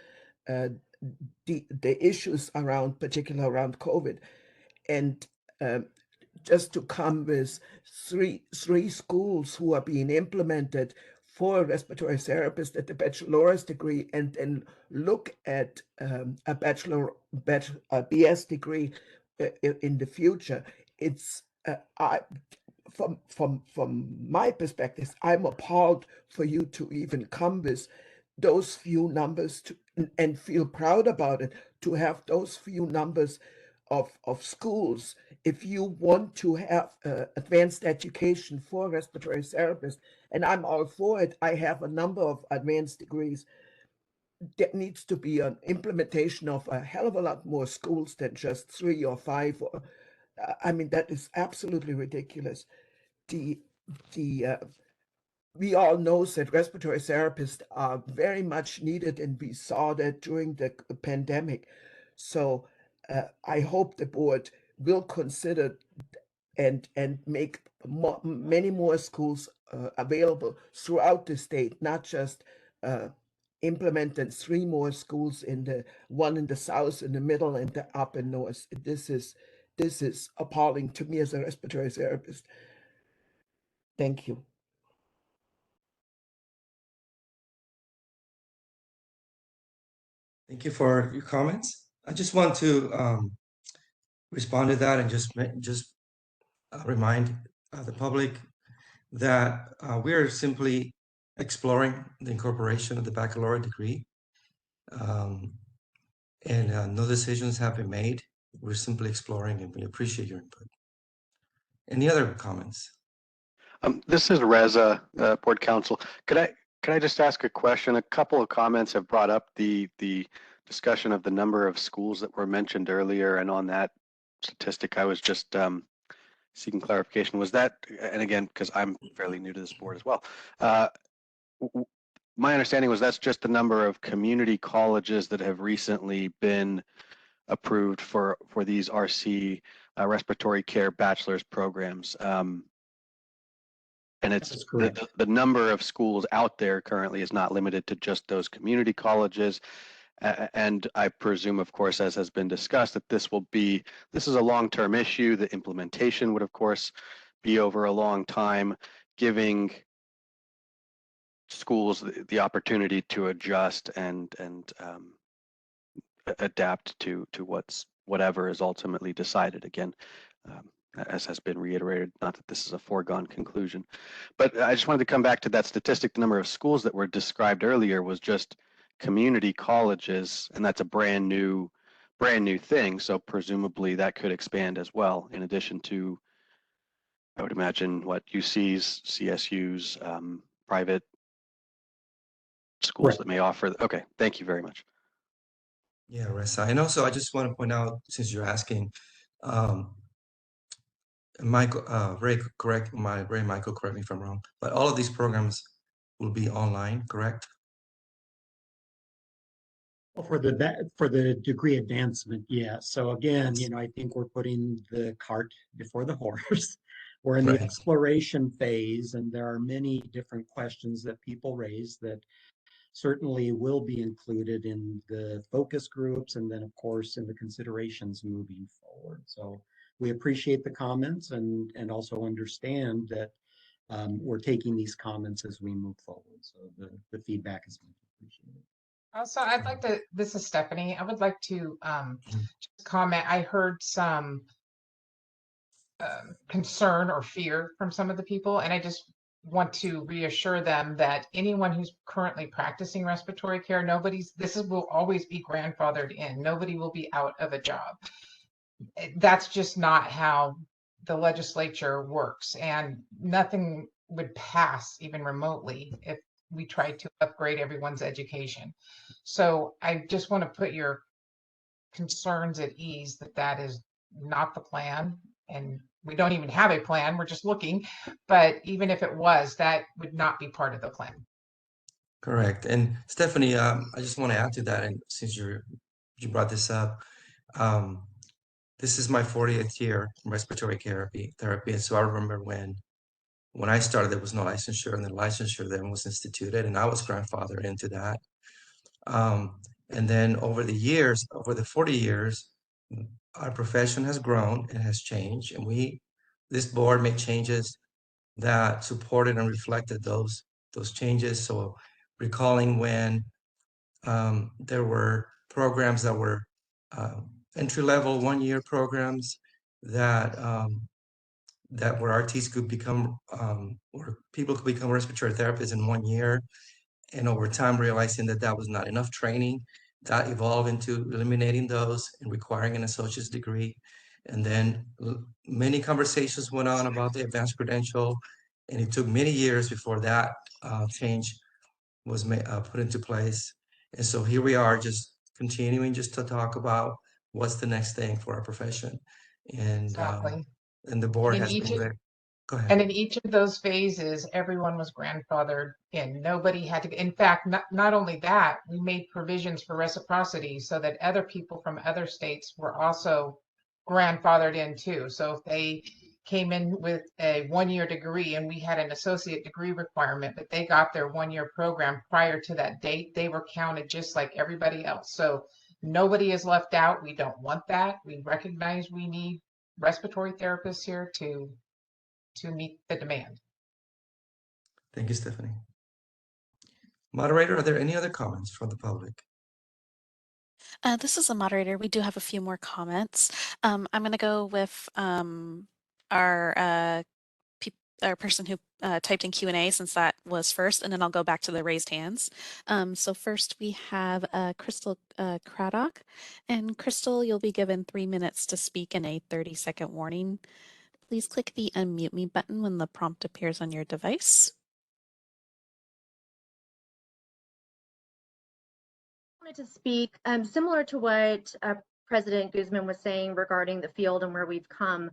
the issues around, particularly around COVID. And just to come with three schools who are being implemented for respiratory therapists at the bachelor's degree, and then look at a BS degree in the future. It's from my perspective, I'm appalled for you to even come with those few numbers and feel proud about it, to have those few numbers of schools. If you want to have advanced education for respiratory therapists, and I'm all for it, I have a number of advanced degrees. There needs to be an implementation of a hell of a lot more schools than just 3 or 5. I mean, that is absolutely ridiculous. We all know that respiratory therapists are very much needed, and we saw that during the pandemic. So I hope the board will consider and make many more schools available throughout the state, not just implemented 3 more schools one in the south, in the middle, and the up and north. This is appalling to me as a respiratory therapist. Thank you. Thank you for your comments. I just want to respond to that and just remind the public that we are simply exploring the incorporation of the baccalaureate degree, and no decisions have been made. We're simply exploring, and we appreciate your input. Any other comments? This is Reza, Board Counsel. Could I just ask a question? A couple of comments have brought up the discussion of the number of schools that were mentioned earlier, and on that statistic, I was just seeking clarification. Was that, and again, because I'm fairly new to this board as well, my understanding was that's just the number of community colleges that have recently been approved for these RC respiratory care bachelor's programs. And it's the number of schools out there currently is not limited to just those community colleges. And I presume, of course, as has been discussed, that this is a long-term issue. The implementation would, of course, be over a long time, giving schools the opportunity to adjust and adapt to whatever is ultimately decided. Again, as has been reiterated, not that this is a foregone conclusion, but I just wanted to come back to that statistic. The number of schools that were described earlier was just community colleges, and that's a brand new thing. So presumably that could expand as well, in addition to, I would imagine, what UCs, CSUs, private schools that may offer. Okay, thank you very much. Yeah, Ressa. And also, I just want to point out, since you're asking, Michael, Ray, correct Michael, correct me if I'm wrong, but all of these programs will be online, correct? Well, for the degree advancement, yeah. So again, I think we're putting the cart before the horse. We're in the exploration phase, and there are many different questions that people raise that certainly will be included in the focus groups, and then of course in the considerations moving forward. So we appreciate the comments and also understand that we're taking these comments as we move forward. So the feedback is much appreciated. Also, I'd like to, this is Stephanie, I would like to just comment. I heard some concern or fear from some of the people, and I just want to reassure them that anyone who's currently practicing respiratory care, will always be grandfathered in. Nobody will be out of a job. That's just not how the legislature works, and nothing would pass even remotely if we tried to upgrade everyone's education. So I just want to put your concerns at ease that is not the plan. And we don't even have a plan, we're just looking. But even if it was, that would not be part of the plan. Correct. And Stephanie, I just want to add to that, and since you brought this up, um, this is my 40th year in respiratory therapy, and so I remember when I started, there was no licensure, and the licensure then was instituted, and I was grandfathered into that. And then over the years, over the 40 years, our profession has grown and has changed, and this board made changes that supported and reflected those changes. So recalling when there were programs that were entry-level one-year programs that where RTs could become or people could become respiratory therapists in 1 year, and over time realizing that that was not enough training, that evolved into eliminating those and requiring an associate's degree. And then many conversations went on about the advanced credential, and it took many years before that change was put into place. And so here we are, just continuing just to talk about what's the next thing for our profession. And Exactly. and the board In has each been very, go ahead. And in each of those phases, everyone was grandfathered in. Nobody had to, in fact, not only that, we made provisions for reciprocity so that other people from other states were also grandfathered in too. So if they came in with a one-year degree and we had an associate degree requirement, but they got their one-year program prior to that date, they were counted just like everybody else. So nobody is left out. We don't want that. We recognize we need respiratory therapists here to meet the demand. Thank you, Stephanie. Moderator, are there any other comments from the public? This is a moderator. We do have a few more comments. I'm going to go with our person who typed in Q&A, since that was first, and then I'll go back to the raised hands. So first we have Crystal Craddock. And Crystal, you'll be given 3 minutes to speak and a 30-second warning. Please click the unmute me button when the prompt appears on your device. Wanted to speak similar to what President Guzman was saying regarding the field and where we've come.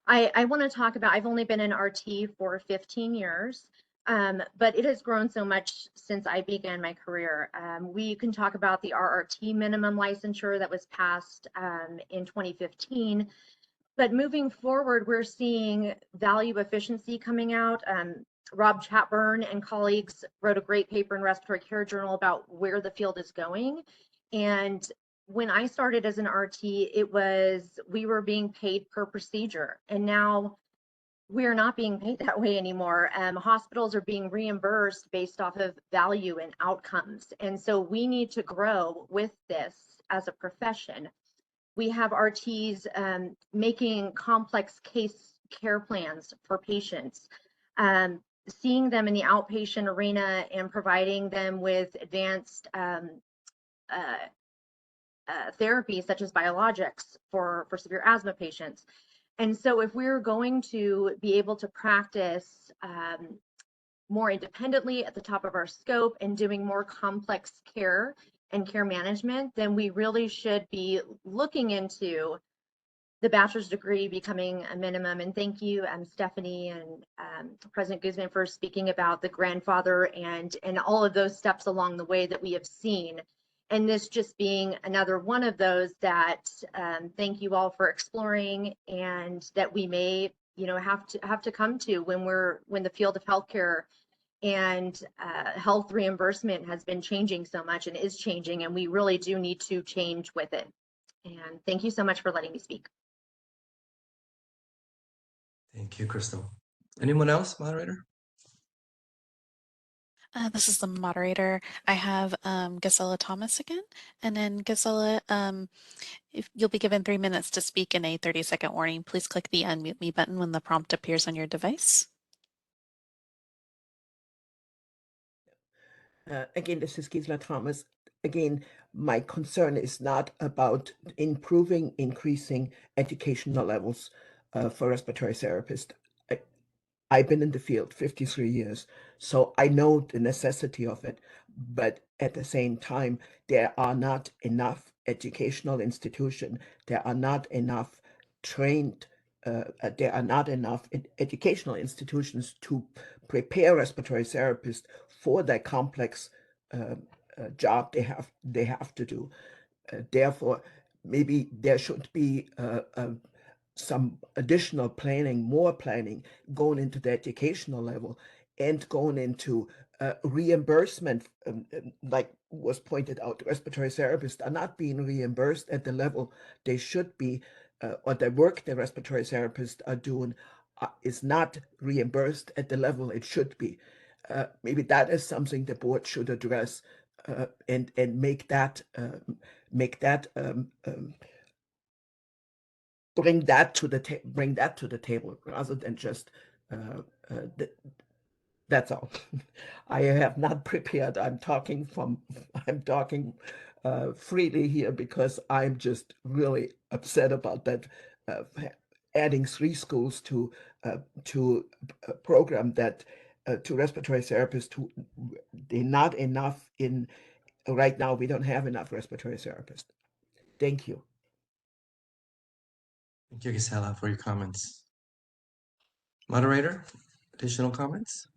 I want to talk about, I've only been in RT for 15 years, but it has grown so much since I began my career. We can talk about the RRT minimum licensure that was passed in 2015. But moving forward, we're seeing value efficiency coming out. Rob Chatburn and colleagues wrote a great paper in Respiratory Care Journal about where the field is going. And when I started as an RT, we were being paid per procedure. And now we're not being paid that way anymore. Hospitals are being reimbursed based off of value and outcomes. And so we need to grow with this as a profession. We have RTs making complex case care plans for patients, seeing them in the outpatient arena and providing them with advanced therapies such as biologics for severe asthma patients. And so if we're going to be able to practice more independently at the top of our scope and doing more complex care and care management, then we really should be looking into the bachelor's degree becoming a minimum. And thank you, Stephanie and President Guzman, for speaking about the grandfather and all of those steps along the way that we have seen. And this just being another one of those that thank you all for exploring, and that we may, have to come to when the field of healthcare and health reimbursement has been changing so much and is changing, and we really do need to change with it. And thank you so much for letting me speak. Thank you, Crystal. Anyone else, moderator? This is the moderator. I have Gisela Thomas again. And then Gisela, if you'll be given 3 minutes to speak and a 30-second warning, please click the unmute me button when the prompt appears on your device. Again, this is Gisela Thomas. Again, my concern is not about increasing educational levels for respiratory therapists. I've been in the field 53 years, so I know the necessity of it. But at the same time, there are not enough educational institutions. There are not enough trained there are not enough educational institutions to prepare respiratory therapists for that complex job they have to do. Therefore, maybe there should be some additional planning, more planning going into the educational level and going into reimbursement. Like was pointed out, respiratory therapists are not being reimbursed at the level they should be, or the work the respiratory therapists are doing is not reimbursed at the level it should be. Maybe that is something the board should address, and make that bring that to the table rather than just that's all. I have not prepared. I'm talking freely here because I'm just really upset about that, adding 3 schools to a program that to respiratory therapists who they're not enough in right now. We don't have enough respiratory therapists. Thank you. Thank you, Gisela, for your comments. Moderator, additional comments?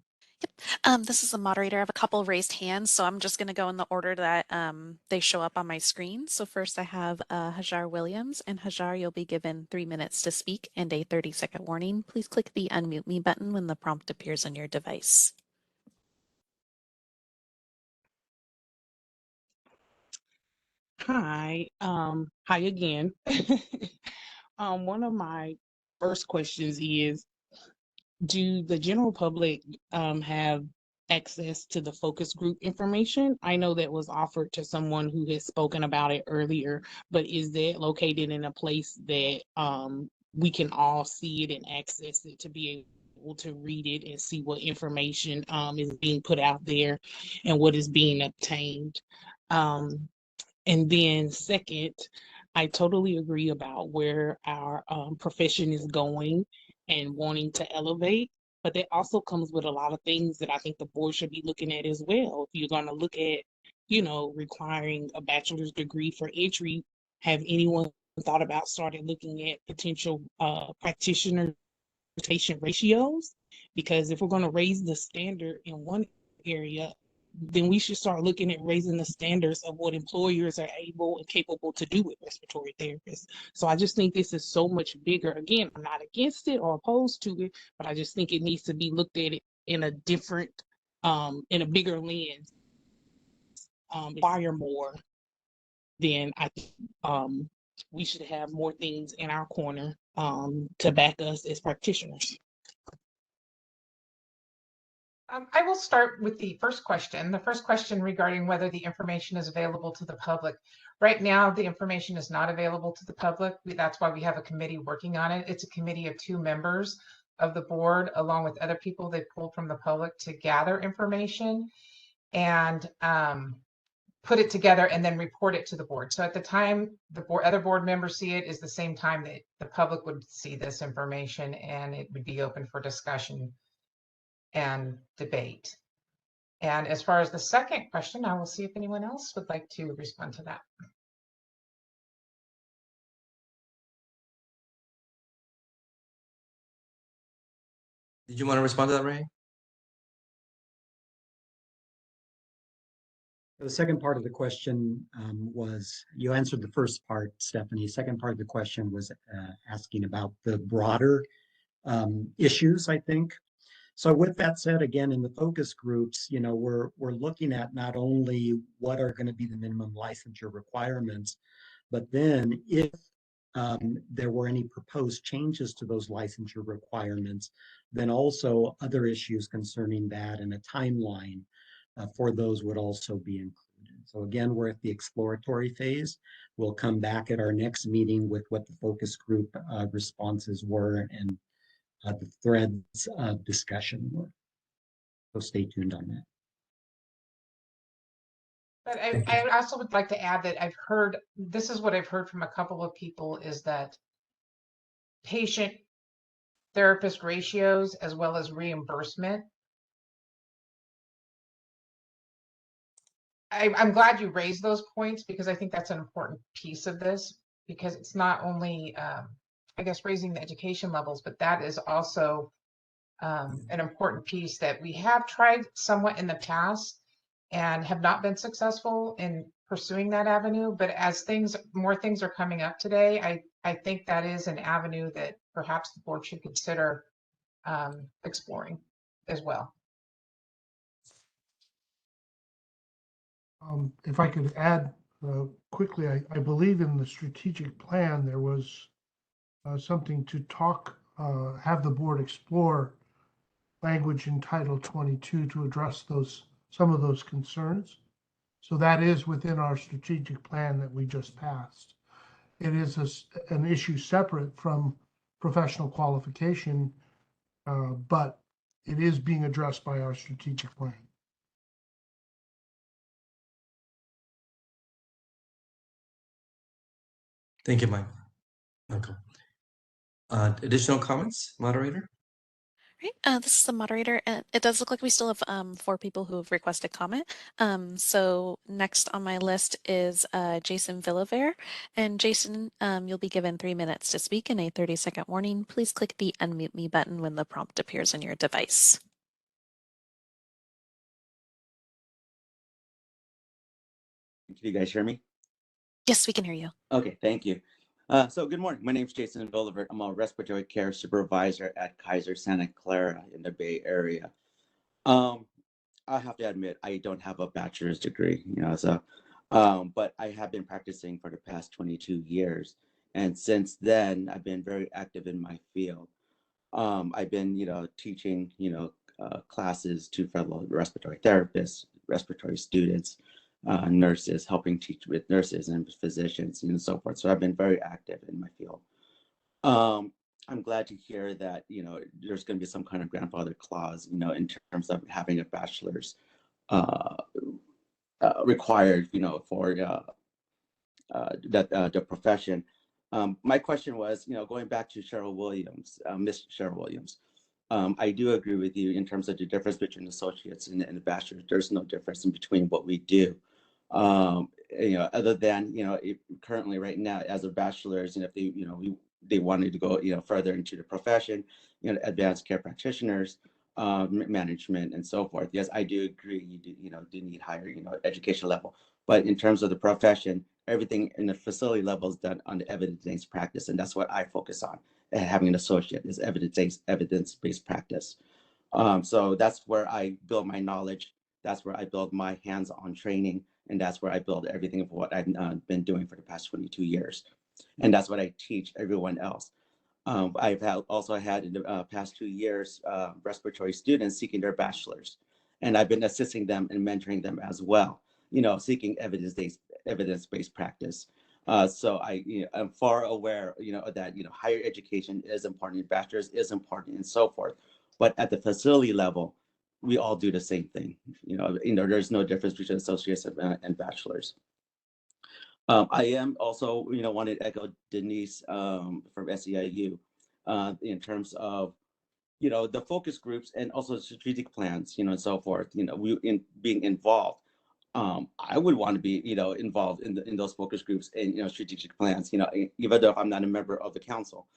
This is the moderator. I have a couple raised hands, so I'm just going to go in the order that they show up on my screen. So first I have Hajar Williams, and Hajar, you'll be given 3 minutes to speak and a 30-second warning. Please click the unmute me button when the prompt appears on your device. Hi, hi again. One of my first questions is, do the general public have access to the focus group information? I know that was offered to someone who has spoken about it earlier, but is that located in a place that we can all see it and access it to be able to read it and see what information is being put out there and what is being obtained? And then second, I totally agree about where our profession is going and wanting to elevate, but that also comes with a lot of things that I think the board should be looking at as well. If you're going to look at, requiring a bachelor's degree for entry, have anyone thought about starting looking at potential practitioner patient ratios? Because if we're going to raise the standard in one area, then we should start looking at raising the standards of what employers are able and capable to do with respiratory therapists. So I just think this is so much bigger. Again, I'm not against it or opposed to it, but I just think it needs to be looked at it in a different, in a bigger lens, require more. Then I think we should have more things in our corner to back us as practitioners. I will start with the first question. The first question regarding whether the information is available to the public. Right now, the information is not available to the public. That's why we have a committee working on it. It's a committee of 2 members of the board, along with other people they pulled from the public to gather information and put it together and then report it to the board. So at the time the other board members see it is the same time that the public would see this information, and it would be open for discussion and debate. And as far as the second question, I will see if anyone else would like to respond to that. Did you want to respond to that, Ray? The second part of the question was, you answered the first part, Stephanie. Second part of the question was asking about the broader issues, I think. So with that said, again, in the focus groups, we're looking at not only what are going to be the minimum licensure requirements, but then if there were any proposed changes to those licensure requirements, then also other issues concerning that and a timeline for those would also be included. So again, we're at the exploratory phase. We'll come back at our next meeting with what the focus group responses were and the threads of discussion were. So stay tuned on that. But I also would like to add that this is what I've heard from a couple of people, is that patient therapist ratios as well as reimbursement. I'm glad you raised those points, because I think that's an important piece of this, because it's not only I guess, raising the education levels, but that is also an important piece that we have tried somewhat in the past and have not been successful in pursuing that avenue. But as more things are coming up today, I think that is an avenue that perhaps the board should consider exploring as well. If I could add quickly, I believe in the strategic plan, there was something to have the board explore language in Title 22 to address some of those concerns. So that is within our strategic plan that we just passed. It is an issue separate from professional qualification, but it is being addressed by our strategic plan. Thank you, Mike. Michael. Additional comments, moderator? Right, this is the moderator, and it does look like we still have 4 people who have requested comment. So next on my list is Jason Villaver. And Jason, you'll be given 3 minutes to speak and a 30-second warning. Please click the unmute me button when the prompt appears on your device. Can you guys hear me? Yes, we can hear you. Okay, thank you. So good morning. My name is Jason Villaver. I'm a respiratory care supervisor at Kaiser Santa Clara in the Bay Area. I have to admit, I don't have a bachelor's degree, but I have been practicing for the past 22 years. And since then, I've been very active in my field. I've been, teaching, classes to fellow respiratory therapists, respiratory students, nurses, helping teach with nurses and physicians and so forth. So I've been very active in my field. I'm glad to hear that, there's going to be some kind of grandfather clause, in terms of having a bachelor's required, for the profession. My question was, going back to Cheryl Williams, Miss Cheryl Williams, I do agree with you in terms of the difference between associates and the bachelor's. There's no difference in between what we do. Other than, currently right now as a bachelor's, and if they, they wanted to go, further into the profession, advanced care practitioners, management and so forth. Yes, I do agree. You do need higher, education level. But in terms of the profession, everything in the facility level is done on the evidence-based practice, and that's what I focus on. Having an associate is evidence-based practice. So that's where I build my knowledge. That's where I build my hands-on training, and that's where I build everything of what I've been doing for the past 22 years. And that's what I teach everyone else. I've also had in the past 2 years respiratory students seeking their bachelor's, and I've been assisting them and mentoring them as well. Seeking evidence-based practice. So I'm far aware, that higher education is important, bachelor's is important, and so forth. But at the facility level, we all do the same thing. There's no difference between associates and bachelor's. I am also, wanted to echo Denise from SEIU in terms of, the focus groups and also strategic plans, and so forth. Being involved. I would want to be, involved in those focus groups and strategic plans. Even though I'm not a member of the council.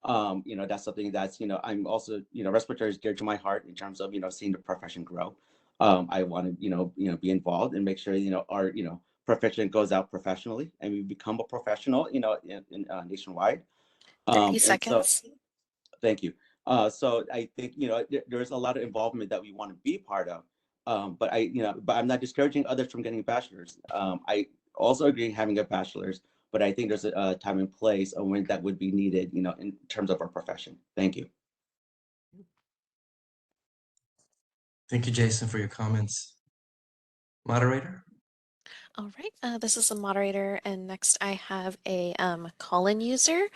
That's something that's, I'm also, respiratory is dear to my heart in terms of, seeing the profession grow. I want to, be involved and make sure, our, profession goes out professionally and we become a professional, nationwide. 30 seconds. Thank you. So I think, there's a lot of involvement that we want to be part of. But I'm not discouraging others from getting a bachelor's. I also agree having a bachelor's, but I think there's a time and place of when that would be needed, in terms of our profession. Thank you. Thank you, Jason, for your comments. Moderator? All right, this is the moderator, and next I have a call-in user,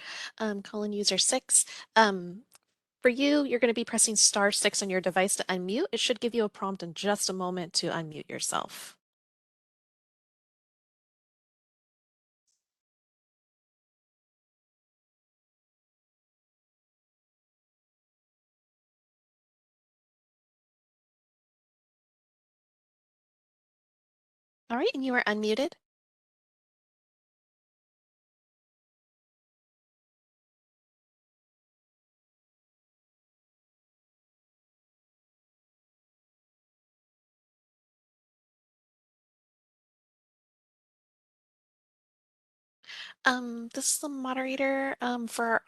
call-in user 6. For you, you're going to be pressing *6 on your device to unmute. It should give you a prompt in just a moment to unmute yourself. All right, and you are unmuted. This is the moderator for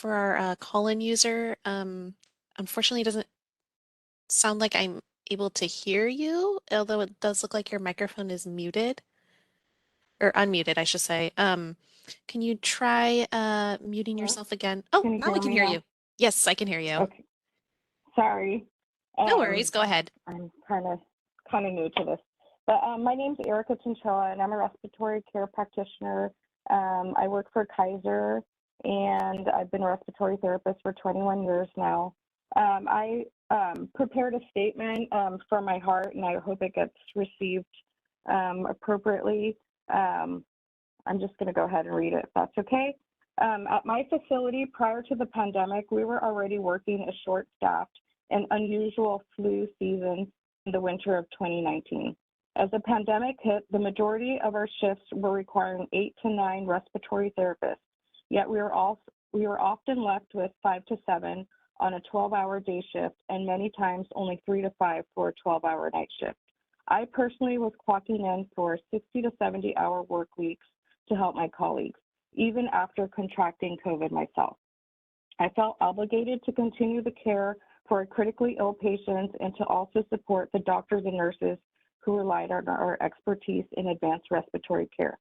our call-in user. Unfortunately, it doesn't sound like I'm able to hear you, although it does look like your microphone is muted or unmuted, I should say. Can you try muting Hello? yourself again? Oh, Can you now hear we can me hear now? you. Yes, I can hear you. Okay, sorry. No worries. Go ahead. I'm kind of new to this, but my name's Erica Chinchilla, and I'm a respiratory care practitioner. I work for Kaiser, and I've been a respiratory therapist for 21 years now. I prepared a statement from my heart, and I hope it gets received appropriately. I'm just going to go ahead and read it, if that's okay. At my facility, prior to the pandemic, we were already working a short-staffed and unusual flu season in the winter of 2019. As the pandemic hit, the majority of our shifts were requiring 8 to 9 respiratory therapists, yet we were often left with 5 to 7 on a 12-hour day shift, and many times only 3 to 5 for a 12-hour night shift. I personally was clocking in for 60 to 70-hour work weeks to help my colleagues, even after contracting COVID myself. I felt obligated to continue the care for our critically ill patients and to also support the doctors and nurses who relied on our expertise in advanced respiratory care.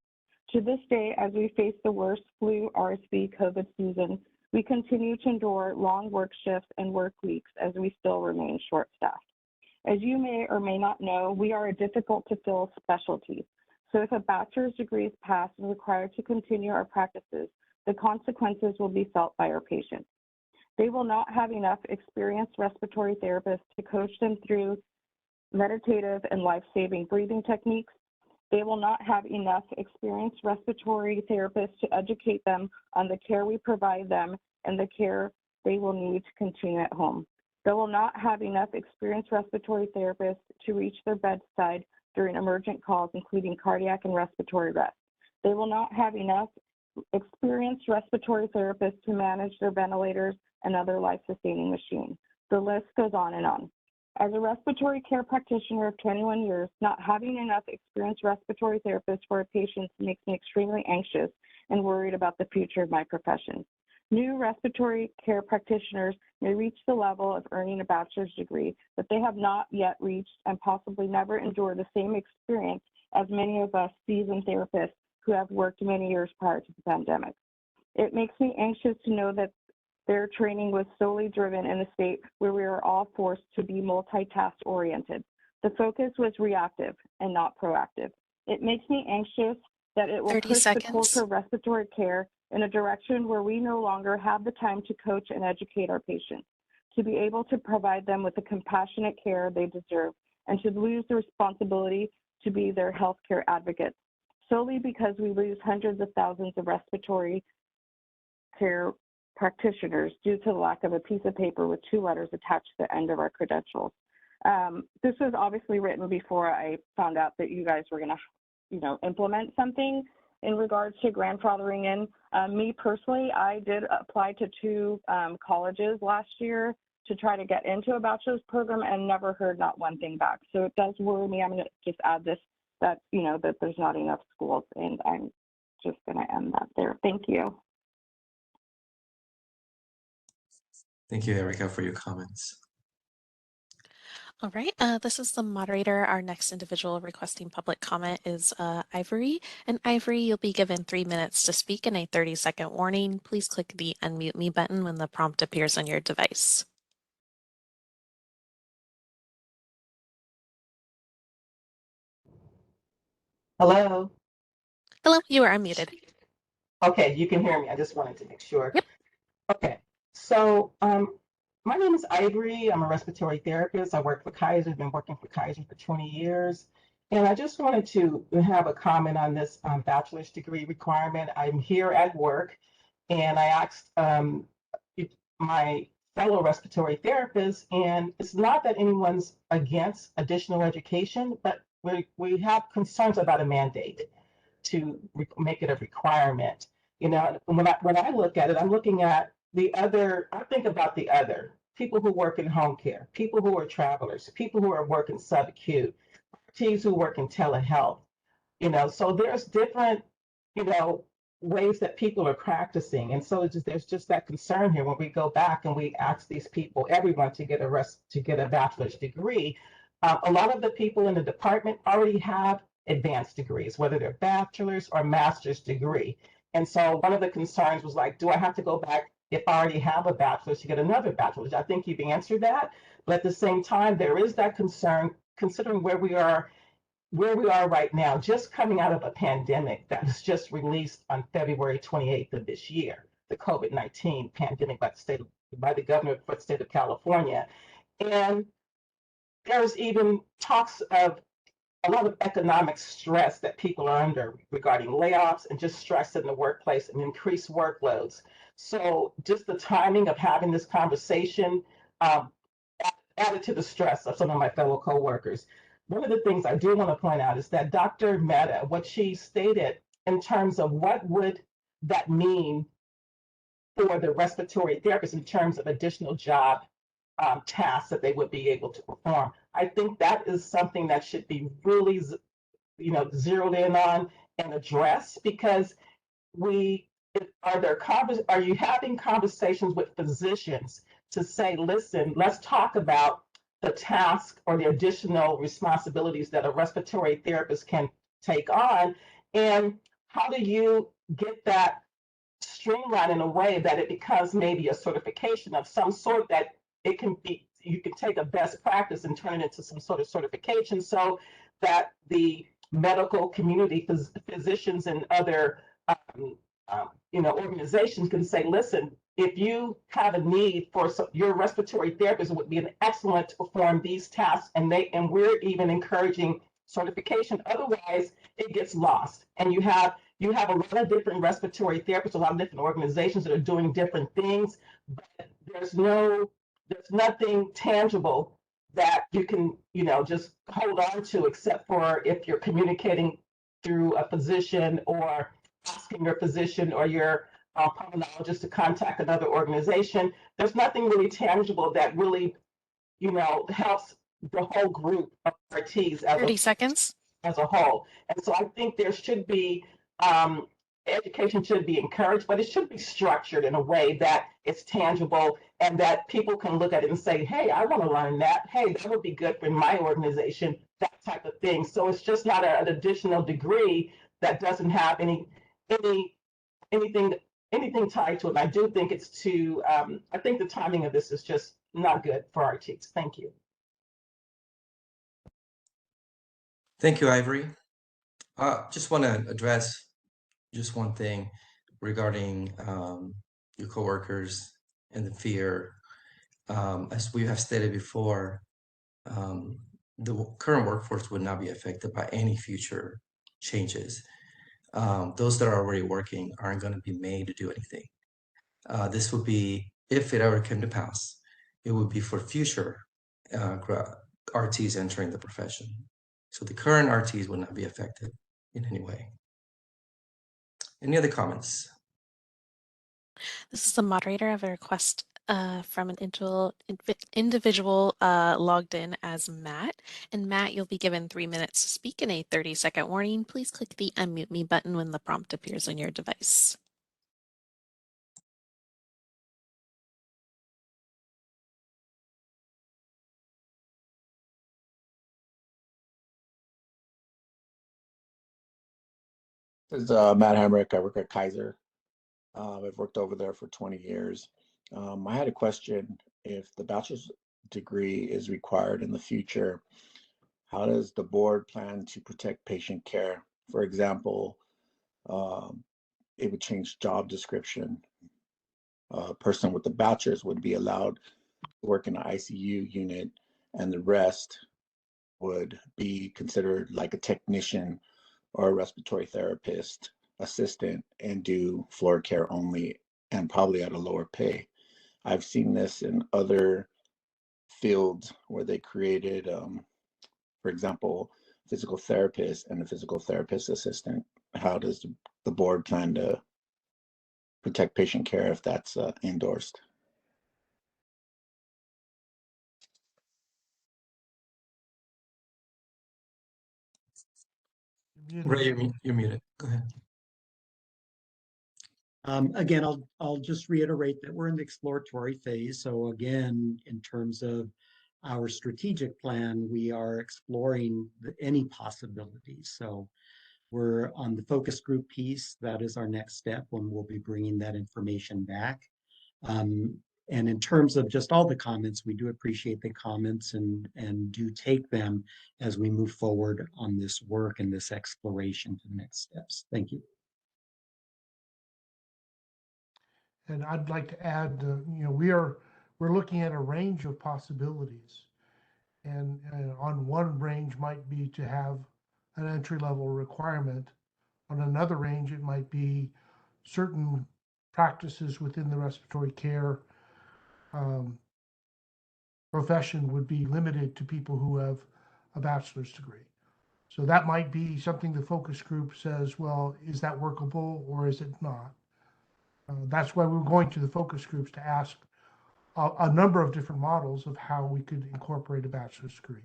To this day, as we face the worst flu, RSV, COVID season, we continue to endure long work shifts and work weeks as we still remain short-staffed. As you may or may not know, we are a difficult to fill specialty. So if a bachelor's degree is passed and required to continue our practices, the consequences will be felt by our patients. They will not have enough experienced respiratory therapists to coach them through meditative and life-saving breathing techniques. They will not have enough experienced respiratory therapists to educate them on the care we provide them and the care they will need to continue at home. They will not have enough experienced respiratory therapists to reach their bedside during emergent calls, including cardiac and respiratory rest. They will not have enough experienced respiratory therapists to manage their ventilators and other life-sustaining machines. The list goes on and on. As a respiratory care practitioner of 21 years, not having enough experienced respiratory therapists for our patients makes me extremely anxious and worried about the future of my profession. New respiratory care practitioners may reach the level of earning a bachelor's degree, but they have not yet reached and possibly never endured the same experience as many of us seasoned therapists who have worked many years prior to the pandemic. It makes me anxious to know that their training was solely driven in a state where we were all forced to be multitask oriented. The focus was reactive and not proactive. It makes me anxious that it will 30 push the seconds. culture of respiratory care in a direction where we no longer have the time to coach and educate our patients, to be able to provide them with the compassionate care they deserve, and to lose the responsibility to be their healthcare advocates, solely because we lose hundreds of thousands of respiratory care practitioners due to the lack of a piece of paper with 2 letters attached to the end of our credentials. This was obviously written before I found out that you guys were going to, implement something in regards to grandfathering in. Me personally, I did apply to 2 colleges last year to try to get into a bachelor's program and never heard not one thing back. So it does worry me. I'm going to just add this, that there's not enough schools, and I'm just going to end that there. Thank you. Thank you, Erica, for your comments. All right, this is the moderator. Our next individual requesting public comment is Ivory. And Ivory, you'll be given 3 minutes to speak and a 30-second warning. Please click the unmute me button when the prompt appears on your device. Hello. Hello, you are unmuted. Okay, you can hear me. I just wanted to make sure. Yep. Okay, so my name is Ivory. I'm a respiratory therapist. I work for Kaiser. I've been working for Kaiser for 20 years. And I just wanted to have a comment on this bachelor's degree requirement. I'm here at work, and I asked my fellow respiratory therapists, and it's not that anyone's against additional education, but we have concerns about a mandate to make it a requirement. When I look at it, I'm looking at the other, I think about the other people who work in home care, people who are travelers, people who are working subacute, teams who work in telehealth, so there's different, ways that people are practicing. And so there's just that concern here when we go back and we ask these people, everyone, to get a bachelor's degree. A lot of the people in the department already have advanced degrees, whether they're bachelor's or master's degree. And so one of the concerns was like, do I have to go back if I already have a bachelor's to get another bachelor's? I think you've answered that. But at the same time, there is that concern considering where we are right now, just coming out of a pandemic that was just released on February 28th of this year, the COVID-19 pandemic by the governor for the state of California. And there's even talks of a lot of economic stress that people are under regarding layoffs and just stress in the workplace and increased workloads. So just the timing of having this conversation um, added to the stress of some of my fellow coworkers. One of the things I do want to point out is that Dr. Mehta, what she stated in terms of what would that mean for the respiratory therapist in terms of additional job tasks that they would be able to perform. I think that is something that should be really, zeroed in on and addressed, because are you having conversations with physicians to say, listen, let's talk about the task or the additional responsibilities that a respiratory therapist can take on, and how do you get that streamlined in a way that it becomes maybe a certification of some sort, that you can take a best practice and turn it into some sort of certification, so that the medical community, physicians and other organizations can say, listen, if you have a need for your respiratory therapist would be an excellent to perform these tasks, and we're even encouraging certification. Otherwise, it gets lost, and you have a lot of different respiratory therapists, a lot of different organizations that are doing different things, but there's nothing tangible that you can, just hold on to, except for if you're communicating through a physician or asking your physician or your pulmonologist to contact another organization. There's nothing really tangible that really, helps the whole group of RTs 30 seconds. as a whole. And so I think there should be, education should be encouraged, but it should be structured in a way that it's tangible and that people can look at it and say, hey, I want to learn that. Hey, that would be good for my organization, that type of thing. So it's just not an additional degree that doesn't have anything tied to it. And I do think I think the timing of this is just not good for our teams. Thank you. Thank you, Ivory. Just want to address just one thing regarding your coworkers and the fear. As we have stated before, the current workforce would not be affected by any future changes. Those that are already working aren't going to be made to do anything. This would be, if it ever came to pass, it would be for future RTs entering the profession. So the current RTs will not be affected in any way. Any other comments? This is the moderator. I have a request from an individual logged in as Matt. And Matt, you'll be given 3 minutes to speak in a 30-second warning. Please click the unmute me button when the prompt appears on your device. This is Matt Hamrick. I work at Kaiser. I've worked over there for 20 years. I had a question. If the bachelor's degree is required in the future, how does the board plan to protect patient care? For example, it would change job description. A person with the bachelor's would be allowed to work in an ICU unit, and the rest would be considered like a technician or a respiratory therapist assistant and do floor care only, and probably at a lower pay. I've seen this in other fields where they created, for example, physical therapist and a physical therapist assistant. How does the board plan to protect patient care if that's endorsed? Ray, you're muted. Go ahead. Again, I'll just reiterate that we're in the exploratory phase. So again, in terms of our strategic plan, we are exploring any possibilities. So we're on the focus group piece. That is our next step when we'll be bringing that information back. And in terms of just all the comments, we do appreciate the comments and do take them as we move forward on this work and this exploration to the next steps. Thank you. And I'd like to add, we're looking at a range of possibilities. And on one range might be to have an entry-level requirement. On another range, it might be certain practices within the respiratory care profession would be limited to people who have a bachelor's degree. So that might be something the focus group says, well, is that workable or is it not? That's why we're going to the focus groups to ask a number of different models of how we could incorporate a bachelor's degree.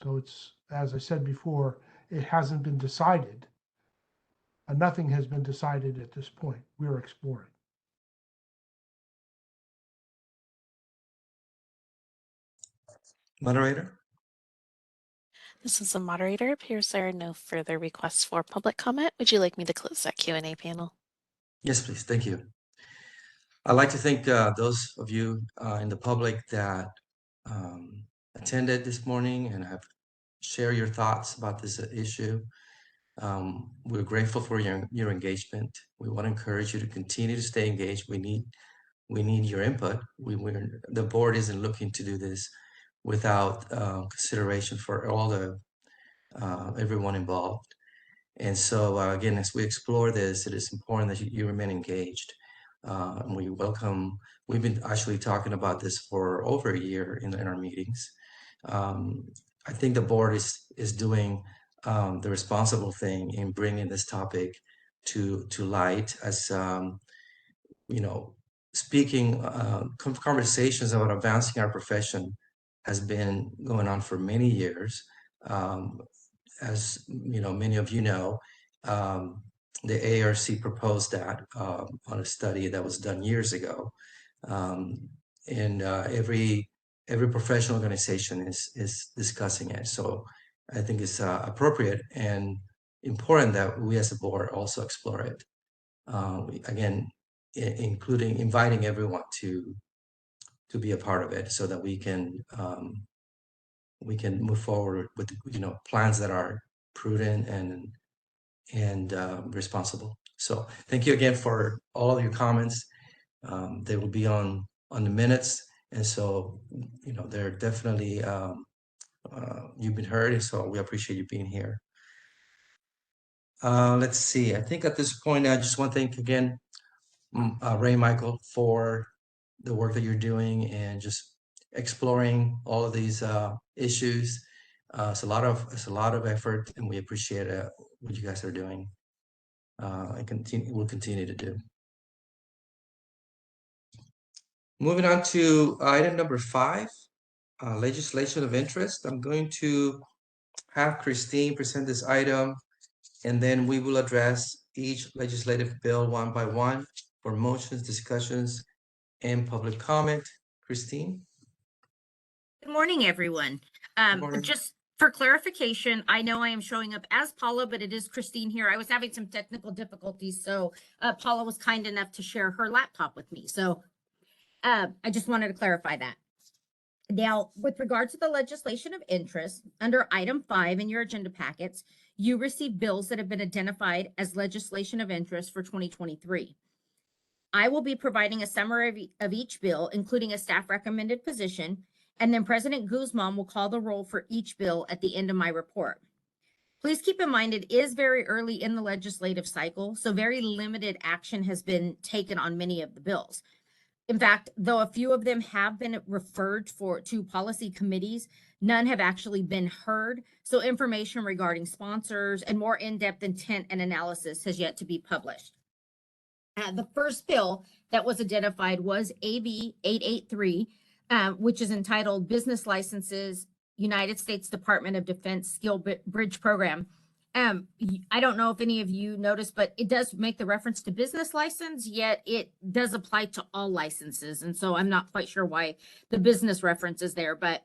So it's, as I said before, it hasn't been decided. Nothing has been decided at this point. We're exploring. Moderator? This is the moderator. Appears there are no further requests for public comment. Would you like me to close that Q&A panel? Yes, please. Thank you. I'd like to thank those of you in the public that attended this morning and have shared your thoughts about this issue. We're grateful for your engagement. We want to encourage you to continue to stay engaged. We need your input. The board isn't looking to do this without consideration for all the everyone involved. And so again, as we explore this, it is important that you remain engaged. And we've been actually talking about this for over a year in our meetings. I think the board is doing the responsible thing in bringing this topic to light as, speaking, conversations about advancing our profession has been going on for many years. As many of you know, the ARC proposed that on a study that was done years ago, and every professional organization is discussing it. So I think it's appropriate and important that we as a board also explore it. Again, including inviting everyone to be a part of it, so that we can move forward with plans that are prudent and responsible. So thank you again for all of your comments. They will be on the minutes, and so they're definitely you've been heard, and so we appreciate you being here. Let's see. I think at this point, I just want to thank again Ray Michael for the work that you're doing and just exploring all of these issues. It's a lot of effort, and we appreciate what you guys are doing. We'll continue to do. Moving on to item number 5, legislation of interest. I'm going to have Christine present this item, and then we will address each legislative bill one by one for motions, discussions, and public comment. Christine? Good morning, everyone. morning. Just for clarification, I know I am showing up as Paula, but it is Christine here. I was having some technical difficulties, so Paula was kind enough to share her laptop with me. So I just wanted to clarify that. Now, with regard to the legislation of interest, under item 5 in your agenda packets, you receive bills that have been identified as legislation of interest for 2023. I will be providing a summary of each bill, including a staff recommended position, and then President Guzman will call the roll for each bill at the end of my report. Please keep in mind it is very early in the legislative cycle, so very limited action has been taken on many of the bills. In fact, though a few of them have been referred to policy committees, none have actually been heard, so information regarding sponsors and more in-depth intent and analysis has yet to be published. The first bill that was identified was AB 883, which is entitled Business Licenses, United States Department of Defense Skill Bridge Program. I don't know if any of you noticed, but it does make the reference to business license, yet it does apply to all licenses. And so I'm not quite sure why the business reference is there, but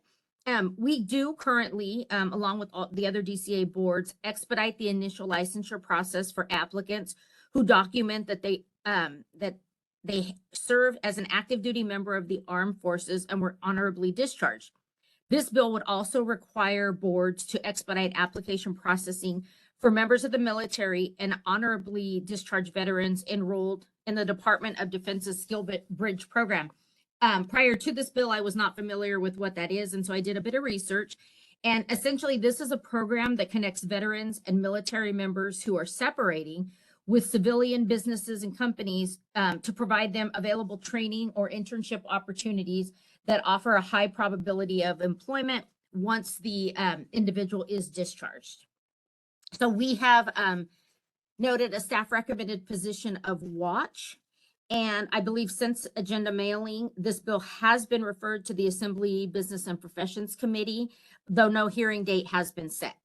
we do currently, along with all the other DCA boards, expedite the initial licensure process for applicants who document that they serve as an active duty member of the armed forces and were honorably discharged. This bill would also require boards to expedite application processing for members of the military and honorably discharged veterans enrolled in the Department of Defense's Skill Bridge program. Prior to this bill, I was not familiar with what that is, and so I did a bit of research. And essentially, this is a program that connects veterans and military members who are separating with civilian businesses and companies to provide them available training or internship opportunities that offer a high probability of employment once the individual is discharged. So we have noted a staff recommended position of watch. And I believe since agenda mailing, this bill has been referred to the Assembly Business and Professions Committee, though no hearing date has been set.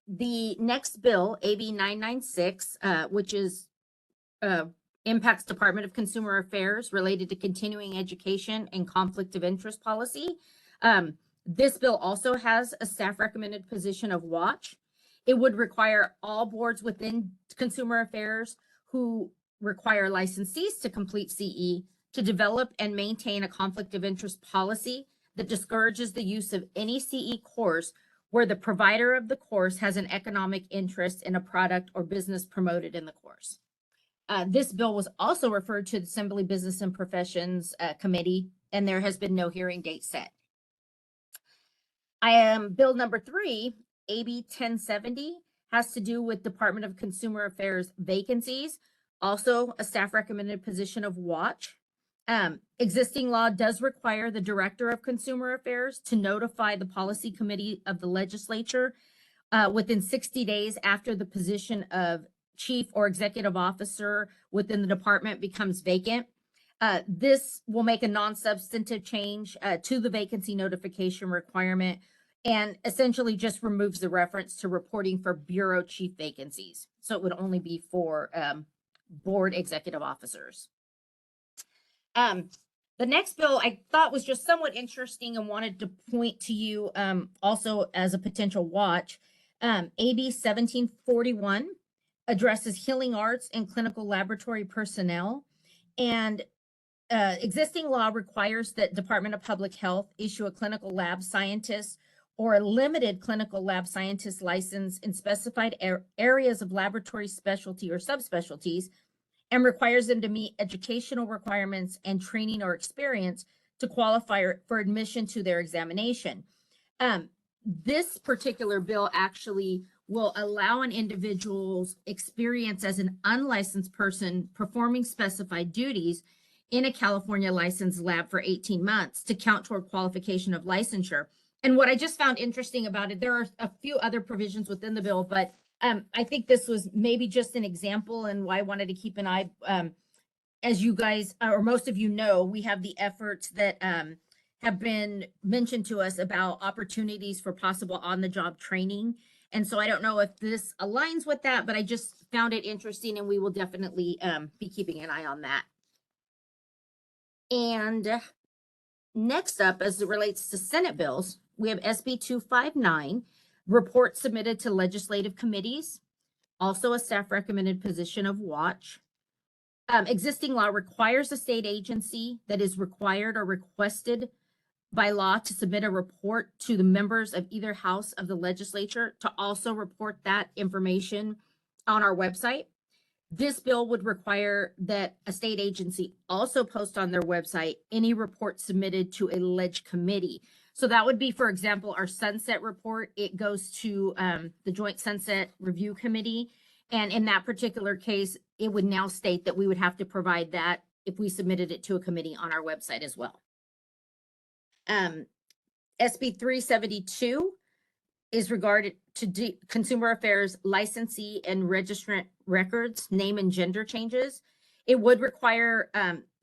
The next bill, AB 996, which is impacts Department of Consumer Affairs related to continuing education and conflict of interest policy. This bill also has a staff recommended position of watch. It would require all boards within Consumer Affairs who require licensees to complete CE to develop and maintain a conflict of interest policy that discourages the use of any CE course where the provider of the course has an economic interest in a product or business promoted in the course. This bill was also referred to the Assembly Business and Professions Committee, and there has been no hearing date set. Bill number 3, AB 1070, has to do with Department of Consumer Affairs vacancies, also a staff recommended position of watch. Existing law does require the Director of Consumer Affairs to notify the Policy Committee of the Legislature within 60 days after the position of chief or executive officer within the department becomes vacant. This will make a non-substantive change to the vacancy notification requirement and essentially just removes the reference to reporting for bureau chief vacancies. So it would only be for board executive officers. The next bill I thought was just somewhat interesting and wanted to point to you also as a potential watch. AB 1741 addresses healing arts and clinical laboratory personnel. And existing law requires that Department of Public Health issue a clinical lab scientist or a limited clinical lab scientist license in specified areas of laboratory specialty or subspecialties, and requires them to meet educational requirements and training or experience to qualify for admission to their examination. This particular bill actually will allow an individual's experience as an unlicensed person performing specified duties in a California licensed lab for 18 months to count toward qualification of licensure. And what I just found interesting about it, there are a few other provisions within the bill, but I think this was maybe just an example and why I wanted to keep an eye. As you guys, or most of you know, we have the efforts that have been mentioned to us about opportunities for possible on-the-job training. And so I don't know if this aligns with that, but I just found it interesting and we will definitely be keeping an eye on that. And next up, as it relates to Senate bills, we have SB 259, report submitted to legislative committees, also a staff recommended position of watch. Existing law requires a state agency that is required or requested by law to submit a report to the members of either house of the legislature to also report that information on our website. This bill would require that a state agency also post on their website any report submitted to a ledge committee. So that would be, for example, our sunset report. It goes to the Joint Sunset Review Committee. And in that particular case, it would now state that we would have to provide that if we submitted it to a committee on our website as well. SB 372 is regarded to Consumer Affairs licensee and registrant records, name and gender changes. It would require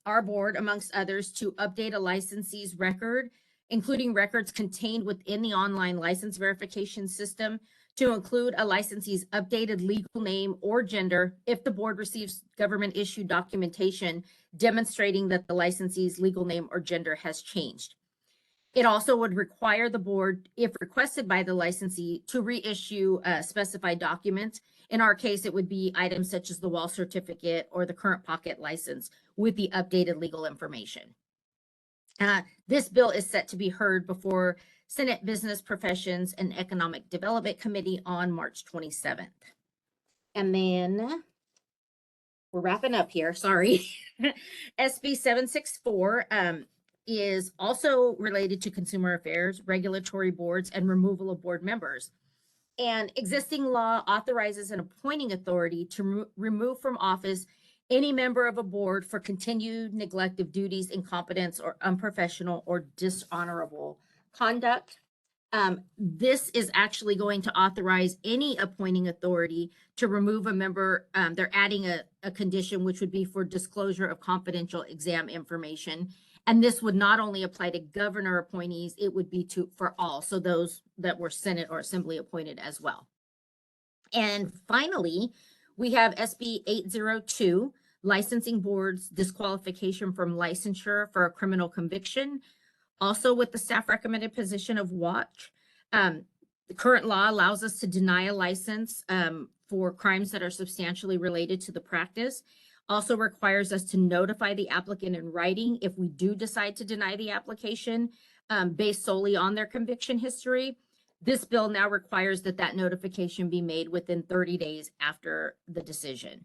our board, amongst others, to update a licensee's record, including records contained within the online license verification system, to include a licensee's updated legal name or gender if the board receives government issued documentation demonstrating that the licensee's legal name or gender has changed. It also would require the board, if requested by the licensee, to reissue specified documents. In our case, it would be items such as the wall certificate or the current pocket license with the updated legal information. This bill is set to be heard before Senate Business Professions and Economic Development Committee on March 27th. And then we're wrapping up here, sorry. SB 764 is also related to consumer affairs, regulatory boards, and removal of board members. And existing law authorizes an appointing authority to remove from office any member of a board for continued neglect of duties, incompetence, or unprofessional or dishonorable conduct. This is actually going to authorize any appointing authority to remove a member. They're adding a condition which would be for disclosure of confidential exam information. And this would not only apply to governor appointees, it would be for all. So those that were Senate or Assembly appointed as well. And finally, we have SB 802, licensing boards disqualification from licensure for a criminal conviction. Also with the staff recommended position of watch. The current law allows us to deny a license for crimes that are substantially related to the practice. Also requires us to notify the applicant in writing if we do decide to deny the application based solely on their conviction history. This bill now requires that notification be made within 30 days after the decision.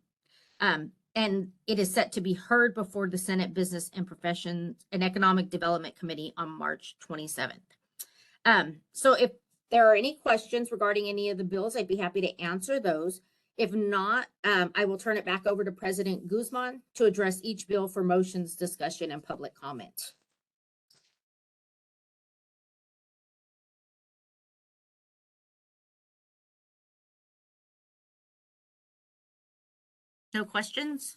And it is set to be heard before the Senate Business and Professions and Economic Development Committee on March 27th. So if there are any questions regarding any of the bills, I'd be happy to answer those. If not, I will turn it back over to President Guzman to address each bill for motions, discussion, and public comment. No questions?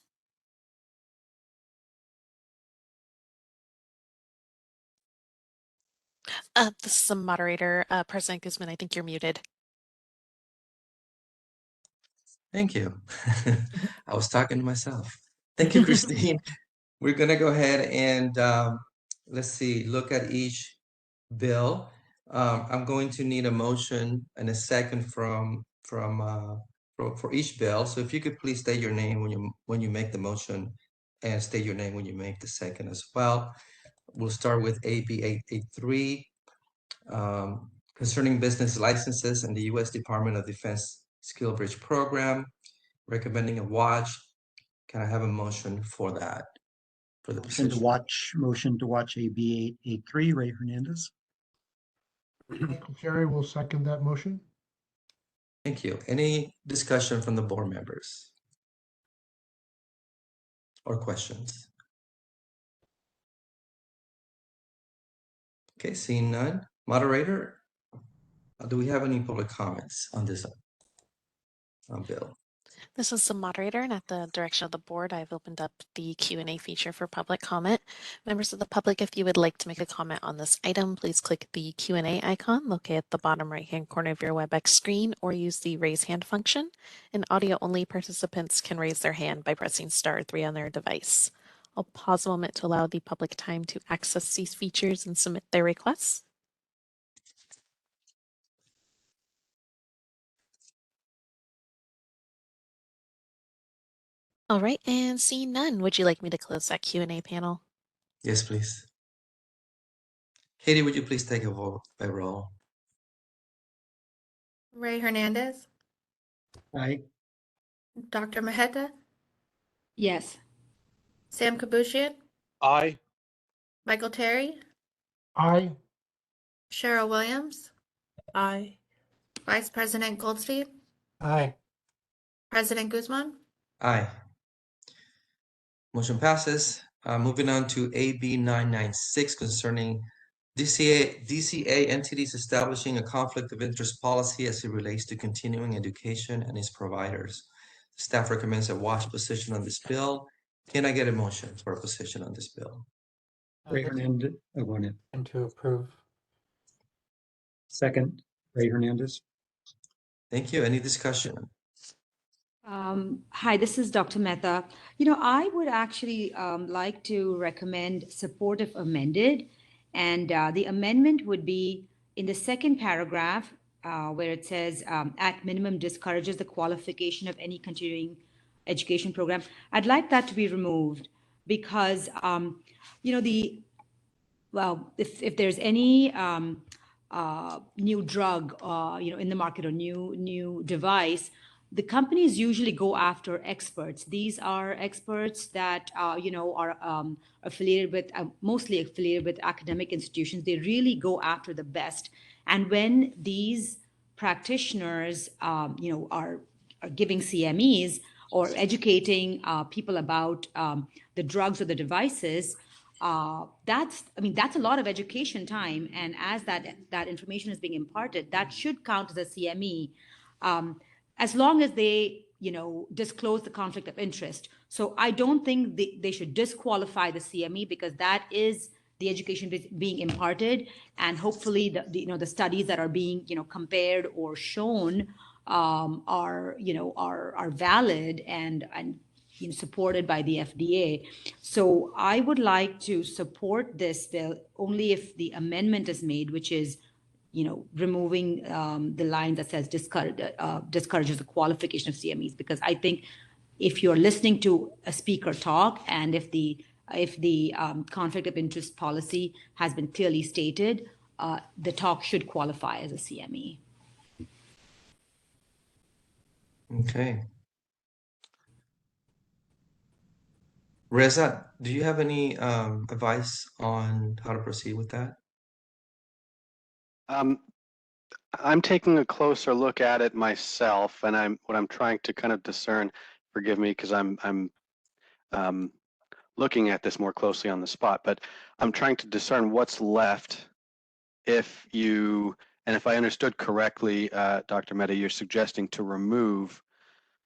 This is the moderator, President Guzman. I think you're muted. Thank you. I was talking to myself. Thank you, Christine. We're going to go ahead and let's see, look at each bill. I'm going to need a motion and a second for each bill. So if you could please state your name when you make the motion and state your name when you make the second as well. We'll start with AB 883 concerning business licenses and the U.S. Department of Defense Skill Bridge Program, recommending a watch. Can I have a motion for that? For the Motion to position? watch AB 883, Ray Hernandez. Michael Terry will second that motion. Thank you. Any discussion from the board members or questions? Okay, seeing none. Moderator, do we have any public comments on this bill? This is the moderator, and at the direction of the board, I've opened up the Q&A feature for public comment. Members of the public, if you would like to make a comment on this item, please click the Q&A icon located at the bottom right-hand corner of your WebEx screen or use the raise hand function. And audio-only participants can raise their hand by pressing *3 on their device. I'll pause a moment to allow the public time to access these features and submit their requests. All right, and seeing none, would you like me to close that Q&A panel? Yes, please. Katie, would you please take a vote by roll? Ray Hernandez, Aye. Dr. Maheta, Yes. Sam Kabushian, Aye. Michael Terry, Aye. Cheryl Williams, Aye. Vice President Goldstein, Aye. President Guzman. Aye. Motion passes. Moving on to AB 996 concerning DCA entities establishing a conflict of interest policy as it relates to continuing education and its providers. Staff recommends a watch position on this bill. Can I get a motion for a position on this bill? Ray Hernandez. Go ahead. And to approve. Second, Ray Hernandez. Thank you. Any discussion? Hi, this is Dr. Mehta. I would actually like to recommend support if amended. And the amendment would be in the second paragraph where it says at minimum discourages the qualification of any continuing education program. I'd like that to be removed because, if there's any new drug, in the market or new device, the companies usually go after experts. These are experts that are affiliated with, mostly affiliated with academic institutions. They really go after the best. And when these practitioners, are giving CMEs or educating people about the drugs or the devices, that's a lot of education time. And as that information is being imparted, that should count as a CME, as long as they disclose the conflict of interest. So I don't think they should disqualify the CME, because that is the education being imparted, and hopefully the studies that are being compared or shown are valid and supported by the FDA. So I would like to support this bill only if the amendment is made, which is removing the line that says discourages the qualification of CMEs, because I think if you're listening to a speaker talk, and if the conflict of interest policy has been clearly stated, the talk should qualify as a CME. Okay. Reza, do you have any advice on how to proceed with that? I'm taking a closer look at it myself, and what I'm trying to kind of discern. Forgive me, because I'm looking at this more closely on the spot, but I'm trying to discern what's left if I understood correctly, Dr. Mehta, you're suggesting to remove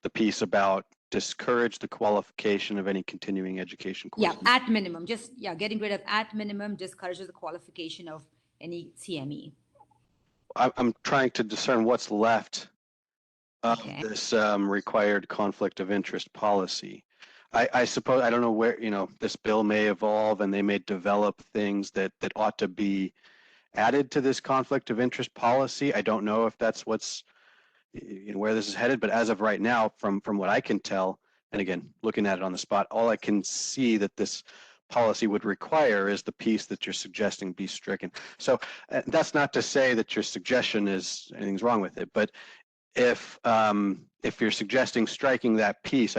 the piece about discourage the qualification of any continuing education course. Yeah, at minimum, getting rid of at minimum discourages the qualification of any CME. I'm trying to discern what's left of this required conflict of interest policy. I suppose, I don't know where, this bill may evolve and they may develop things that ought to be added to this conflict of interest policy. I don't know if that's where this is headed, but as of right now, from what I can tell, and again, looking at it on the spot, all I can see that this policy would require is the piece that you're suggesting be stricken. So that's not to say that your suggestion is anything's wrong with it, but if you're suggesting striking that piece,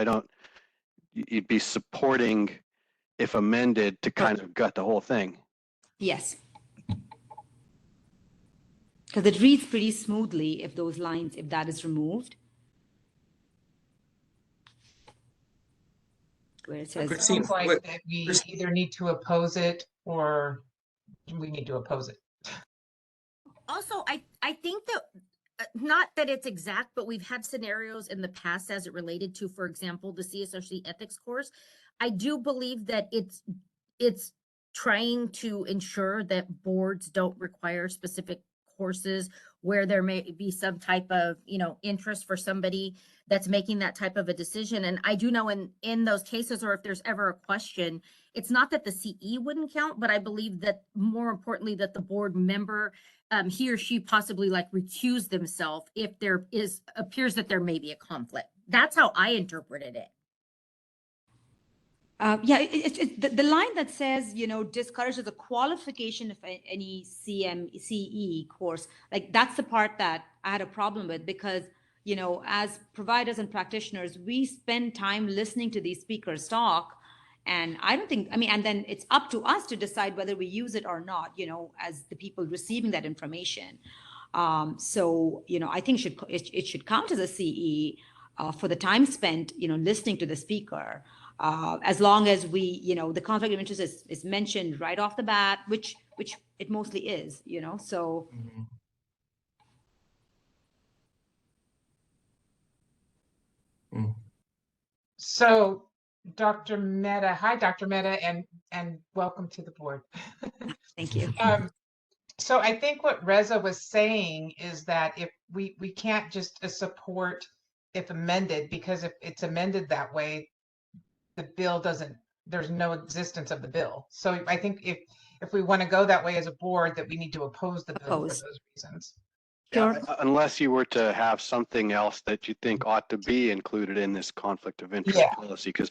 you'd be supporting, if amended, to kind of gut the whole thing. Yes. Because it reads pretty smoothly if that is removed. Where it says, It sounds like that we either need to oppose it or we need to oppose it. Also, I think that not that it's exact, but we've had scenarios in the past as it related to, for example, the CSRC ethics course. I do believe that it's trying to ensure that boards don't require specific courses where there may be some type of interest for somebody that's making that type of a decision. And I do know in those cases, or if there's ever a question, it's not that the CE wouldn't count, but I believe that more importantly that the board member, he or she possibly recuse themselves if there appears that there may be a conflict. That's how I interpreted it. The line that says, discourages the qualification of any CE course, that's the part that I had a problem with, because, as providers and practitioners, we spend time listening to these speakers talk. And I don't think, and then it's up to us to decide whether we use it or not, as the people receiving that information. So, I think it should count as a CE for the time spent, listening to the speaker. As long as the conflict of interest is mentioned right off the bat, which it mostly is, so. Mm-hmm. Mm. So Dr. Mehta, hi, Dr. Mehta, and welcome to the board. Thank you. So I think what Reza was saying is that if we can't just support if amended, because if it's amended that way, the bill doesn't, there's no existence of the bill. So I think if we want to go that way as a board, that we need to oppose the bill for Oppose. those reasons. Sure. Unless you were to have something else that you think ought to be included in this conflict of interest policy, because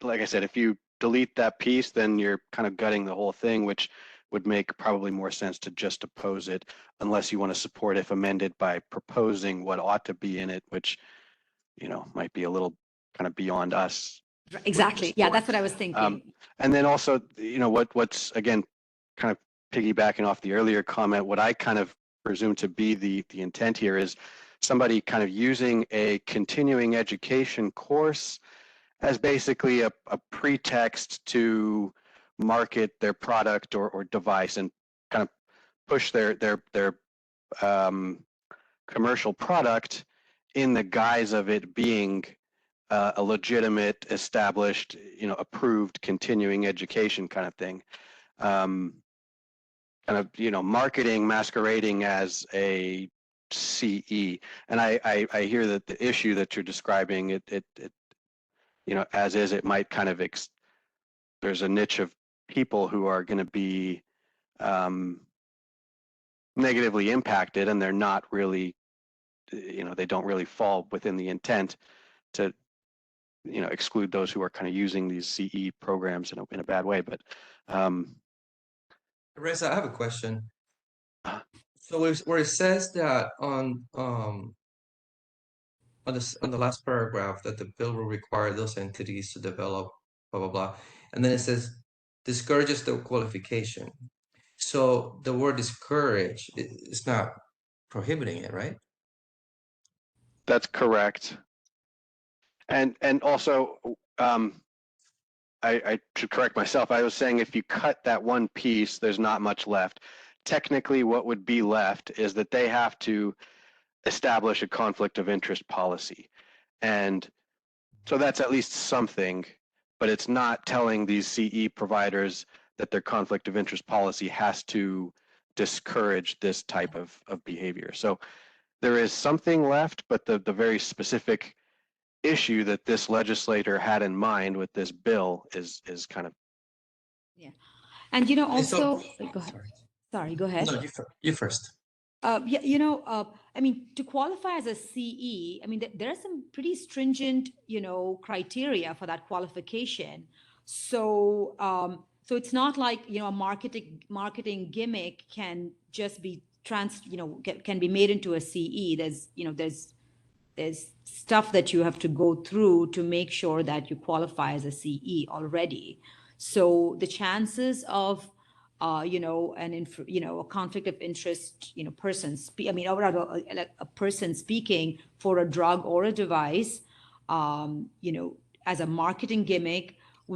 like I said, if you delete that piece, then you're kind of gutting the whole thing, which would make probably more sense to just oppose it, unless you want to support if amended by proposing what ought to be in it, which, you know, might be a little kind of beyond us. Exactly. Yeah, that's what I was thinking. And then also, you know, what's again, kind of piggybacking off the earlier comment, what I kind of presume to be the intent here is somebody kind of using a continuing education course as basically a pretext to market their product or device and kind of push their commercial product in the guise of it being a legitimate, established, you know, approved continuing education kind of thing. Kind of, you know, marketing masquerading as a CE. And I hear that the issue that you're describing, it you know, as is, it might kind of, there's a niche of people who are going to be negatively impacted, and they're not really, you know, they don't really fall within the intent to, you know, exclude those who are kind of using these CE programs in a bad way. But Reza, I have a question. So where it says that on the last paragraph that the bill will require those entities to develop blah blah blah, and then it says discourages the qualification. So the word discourage is not prohibiting it, right? that's correct. And also, I should correct myself. I was saying if you cut that one piece, there's not much left. Technically, what would be left is that they have to establish a conflict of interest policy. And so that's at least something, but it's not telling these CE providers that their conflict of interest policy has to discourage this type of behavior. So there is something left, but the very specific issue that this legislator had in mind with this bill is kind of. Yeah. And, you know, And so- also, go ahead. Sorry, go ahead. No, you first. Yeah, you know, I mean, to qualify as a CE, I mean, there are some pretty stringent, you know, criteria for that qualification. So, so it's not like, you know, a marketing gimmick can just be can be made into a CE. There's, you know, there's stuff that you have to go through to make sure that you qualify as a CE already. So the chances of you know, a conflict of interest, you know, or rather a person speaking for a drug or a device, you know, as a marketing gimmick,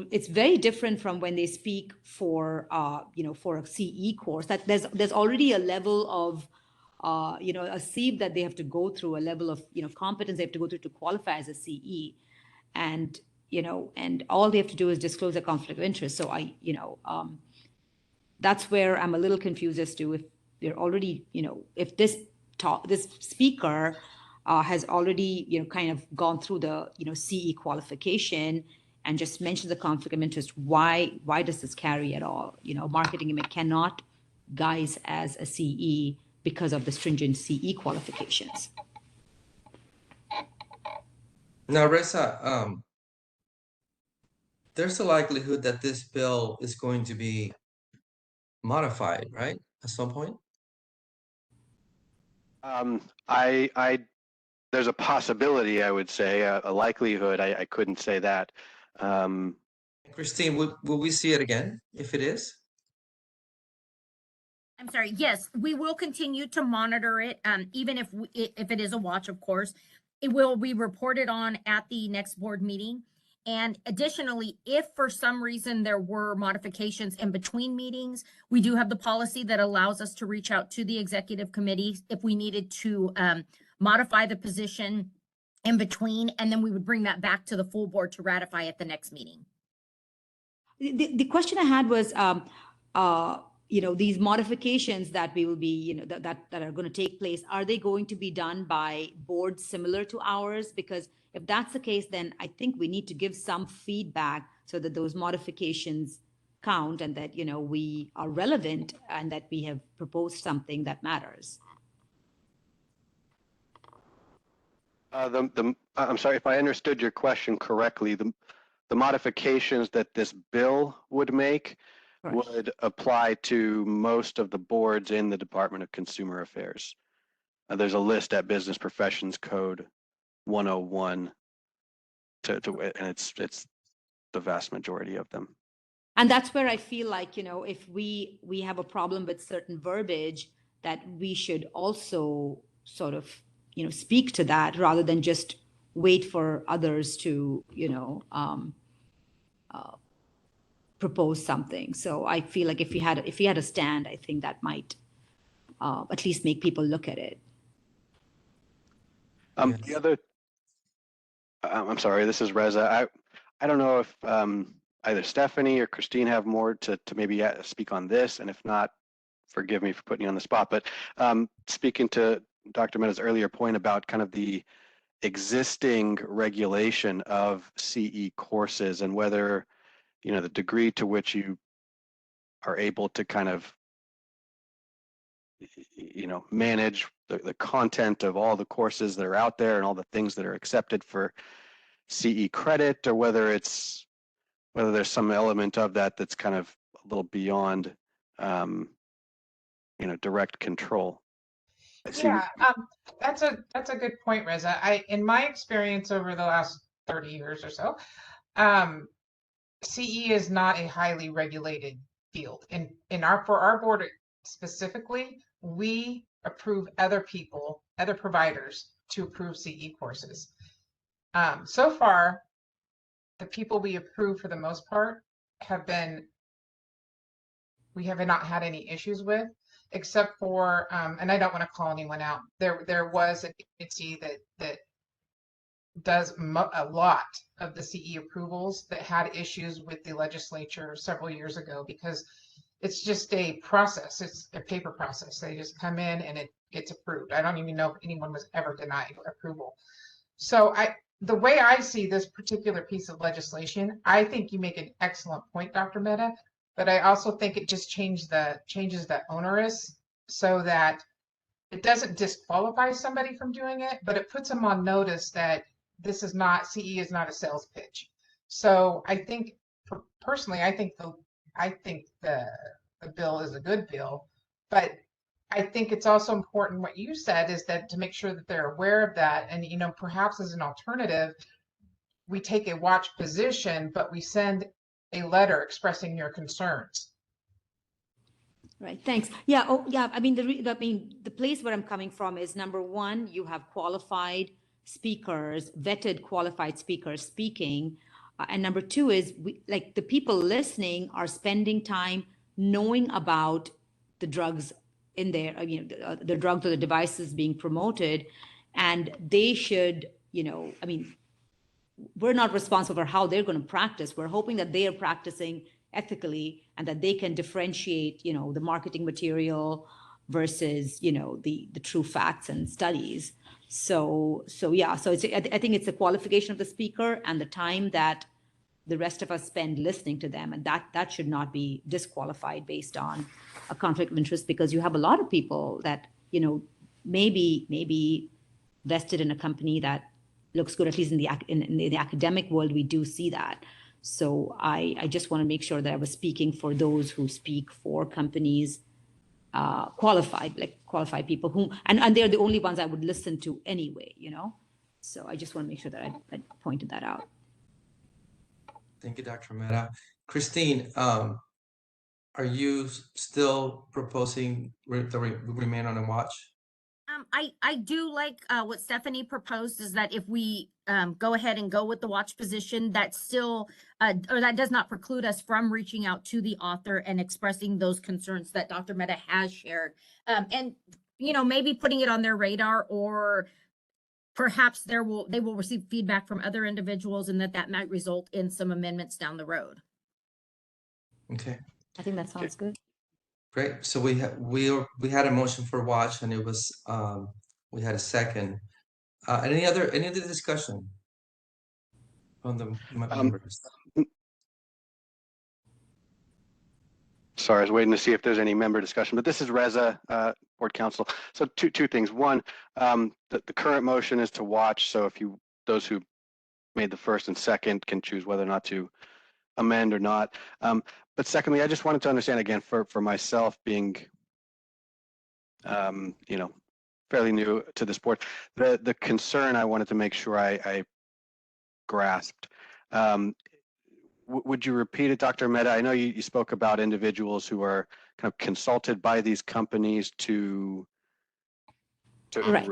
it's very different from when they speak for, you know, for a CE course. That there's already a level of, you know, a sieve that they have to go through, a level of, you know, competence they have to go through to qualify as a CE, and you know, and all they have to do is disclose a conflict of interest. So that's where I'm a little confused as to if they're already, you know, if this speaker has already, you know, kind of gone through the, you know, CE qualification and just mentions the conflict of interest, why does this carry at all? You know, marketing gimmick cannot guise as a CE because of the stringent CE qualifications. Now, Reza, there's a likelihood that this bill is going to be modified, right, at some point? There's a possibility, I would say, a likelihood. I couldn't say that. Christine, will we see it again if it is? I'm sorry. Yes, we will continue to monitor it, even if it is a watch, of course. It will be reported on at the next board meeting. And additionally, if for some reason there were modifications in between meetings, we do have the policy that allows us to reach out to the executive committee if we needed to modify the position in between, and then we would bring that back to the full board to ratify at the next meeting. The question I had was, these modifications that we will be, that are going to take place, are they going to be done by boards similar to ours? Because if that's the case, then I think we need to give some feedback so that those modifications count and that, we are relevant and that we have proposed something that matters. I'm sorry if I understood your question correctly. The modifications that this bill would make would apply to most of the boards in the Department of Consumer Affairs. There's a list at Business Professions Code 101 and it's the vast majority of them. And that's where I feel like, if we have a problem with certain verbiage, that we should also sort of, speak to that rather than just wait for others to, propose something. So I feel like if we had a stand, I think that might at least make people look at it. The other, I'm sorry, this is Reza. I don't know if either Stephanie or Christine have more to maybe speak on this, and if not, forgive me for putting you on the spot. But speaking to Dr. Mehta's earlier point about kind of the existing regulation of CE courses and whether, the degree to which you are able to kind of, manage the content of all the courses that are out there and all the things that are accepted for CE credit, or whether there's some element of that that's kind of a little beyond, direct control. Yeah, that's a good point, Reza. In my experience over the last 30 years or so, CE is not a highly regulated field. For our board specifically, we approve other providers to approve CE courses. So far, the people we approve for the most part we have not had any issues with, except for, and I don't want to call anyone out. There was an agency that does a lot of the CE approvals that had issues with the legislature several years ago because it's just a process. It's a paper process. They just come in and it gets approved. I don't even know if anyone was ever denied approval. So the way I see this particular piece of legislation, I think you make an excellent point, Dr. Mehta, but I also think it just changes the onerous so that it doesn't disqualify somebody from doing it, but it puts them on notice that CE is not a sales pitch. So I think, personally, I think the bill is a good bill, but I think it's also important what you said is that to make sure that they're aware of that, and perhaps as an alternative, we take a watch position, but we send a letter expressing your concerns. Right. Thanks. Yeah. Oh, yeah. I mean, the place where I'm coming from is, number one, you have qualified speakers, vetted qualified speakers speaking, and number two is the people listening are spending time knowing about the drugs in there, the drugs or the devices being promoted, and they should, we're not responsible for how they're going to practice. We're hoping that they are practicing ethically and that they can differentiate, the marketing material versus, the true facts and studies. So yeah, so I think it's the qualification of the speaker and the time that the rest of us spend listening to them, and that should not be disqualified based on a conflict of interest, because you have a lot of people that maybe vested in a company that looks good. At least in the academic world, we do see that. So I just want to make sure that I was speaking for those who speak for companies, qualified people who, and they're the only ones I would listen to anyway, So I just want to make sure that I pointed that out. Thank you, Dr. Mehta. Christine, are you still proposing the remain on a watch? I do like what Stephanie proposed, is that if we go ahead and go with the watch position, that still, or that does not preclude us from reaching out to the author and expressing those concerns that Dr. Mehta has shared. And, maybe putting it on their radar, or perhaps they will receive feedback from other individuals, and that might result in some amendments down the road. Okay. I think that sounds good. Great. So we had a motion for watch, and it was we had a second. Any other discussion from the members? Sorry, I was waiting to see if there's any member discussion, but this is Reza, Board Counsel. So two things. One, the current motion is to watch. So if those who made the first and second can choose whether or not to amend or not. But secondly, I just wanted to understand again for myself being, fairly new to this board, the concern I wanted to make sure I grasped. Would you repeat it, Dr. Mehta? I know you spoke about individuals who are kind of consulted by these companies to Right.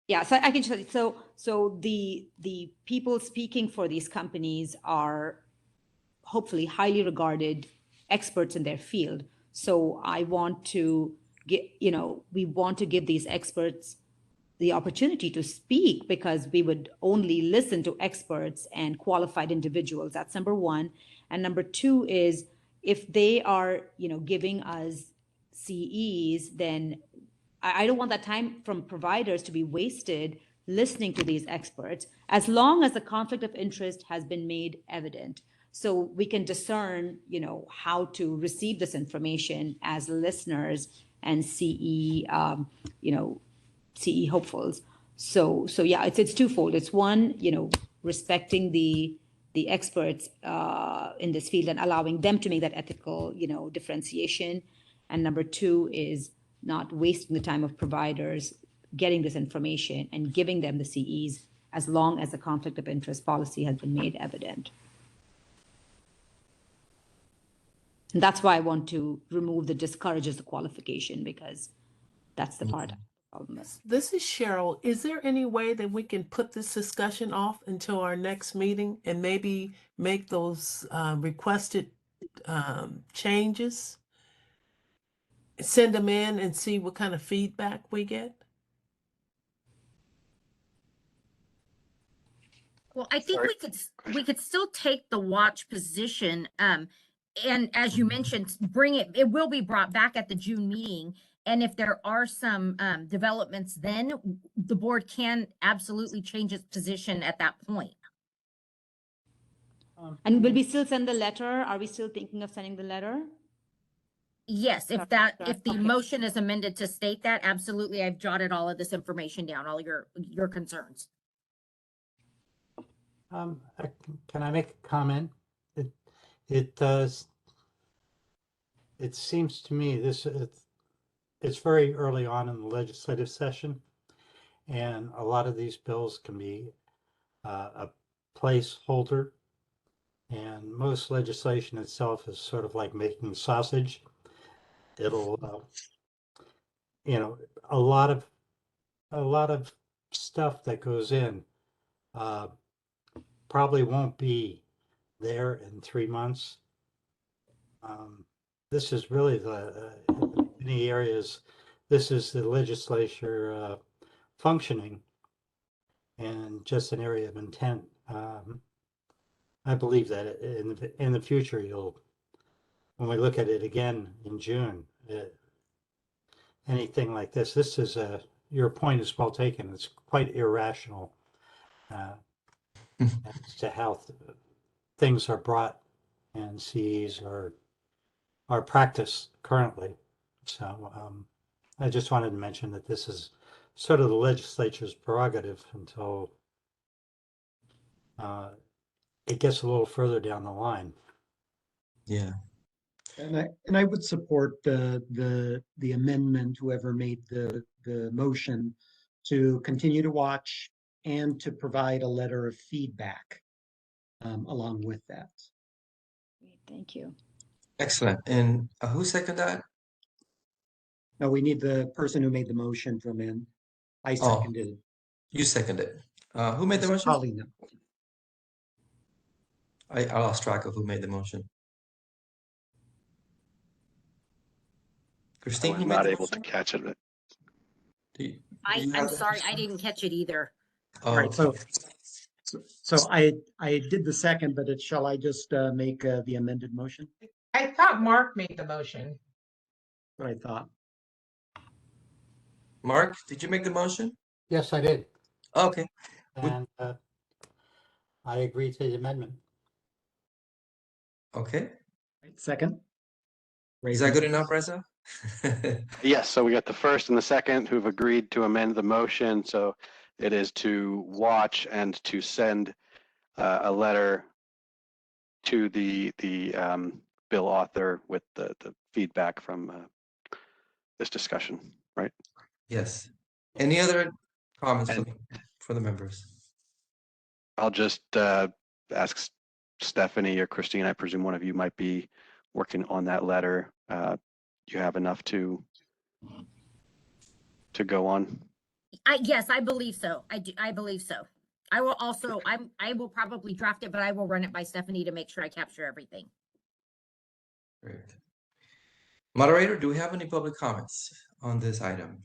Yeah, so I can tell you. So the people speaking for these companies are hopefully highly regarded experts in their field. So I want to get, we want to give these experts the opportunity to speak, because we would only listen to experts and qualified individuals. That's number one. And number two is, if they are, giving us CEs, then I don't want that time from providers to be wasted listening to these experts, as long as the conflict of interest has been made evident. So we can discern, how to receive this information as listeners and CE, CE hopefuls. So yeah, it's twofold. It's one, respecting the experts in this field and allowing them to make that ethical, differentiation. And number two is not wasting the time of providers getting this information and giving them the CEs, as long as the conflict of interest policy has been made evident. And that's why I want to remove the discourages the qualification, because that's the part. This is Cheryl. Is there any way that we can put this discussion off until our next meeting and maybe make those requested changes? Send them in and see what kind of feedback we get? Well, I think we could still take the watch position. And as you mentioned, it will be brought back at the June meeting. And if there are some developments, then the board can absolutely change its position at that point. And will we still send the letter? Are we still thinking of sending the letter? Yes, if the motion is amended to state that, absolutely. I've jotted all of this information down, all your concerns. Can I make a comment? It does. It seems to me it's very early on in the legislative session, and a lot of these bills can be a placeholder, and most legislation itself is sort of like making sausage. It'll, a lot of stuff that goes in probably won't be there in 3 months. This is really in many areas, this is the legislature functioning, and just an area of intent. I believe that in the future, when we look at it again in June, anything like this is your point is well taken. It's quite irrational as to how things are brought and CEs are practiced currently. So I just wanted to mention that this is sort of the legislature's prerogative until it gets a little further down the line. Yeah. And I would support the amendment, whoever made the motion, to continue to watch and to provide a letter of feedback along with that. Thank you. Excellent. And who seconded that? No, we need the person who made the motion from in. I seconded. You seconded. Who made the motion? Paulina. I lost track of who made the motion. Christine, I was who made not the able motion? to catch it. I'm sorry, I didn't catch it either. Right. So I did the second, but shall I just make the amended motion? I thought Mark made the motion. what I thought. Mark, did you make the motion? Yes, I did. Okay. And I agree to the amendment. Okay. Second. Is that good enough, Reza? Yes, so we got the first and the second who've agreed to amend the motion. So it is to watch and to send a letter to the bill author with the feedback from this discussion, right? Yes. Any other comments for the members? I'll just ask Stephanie or Christine, I presume one of you might be working on that letter. You have enough to go on? Yes, I believe so. I believe so. I will also, I will probably draft it, but I will run it by Stephanie to make sure I capture everything. Great. Moderator, do we have any public comments on this item?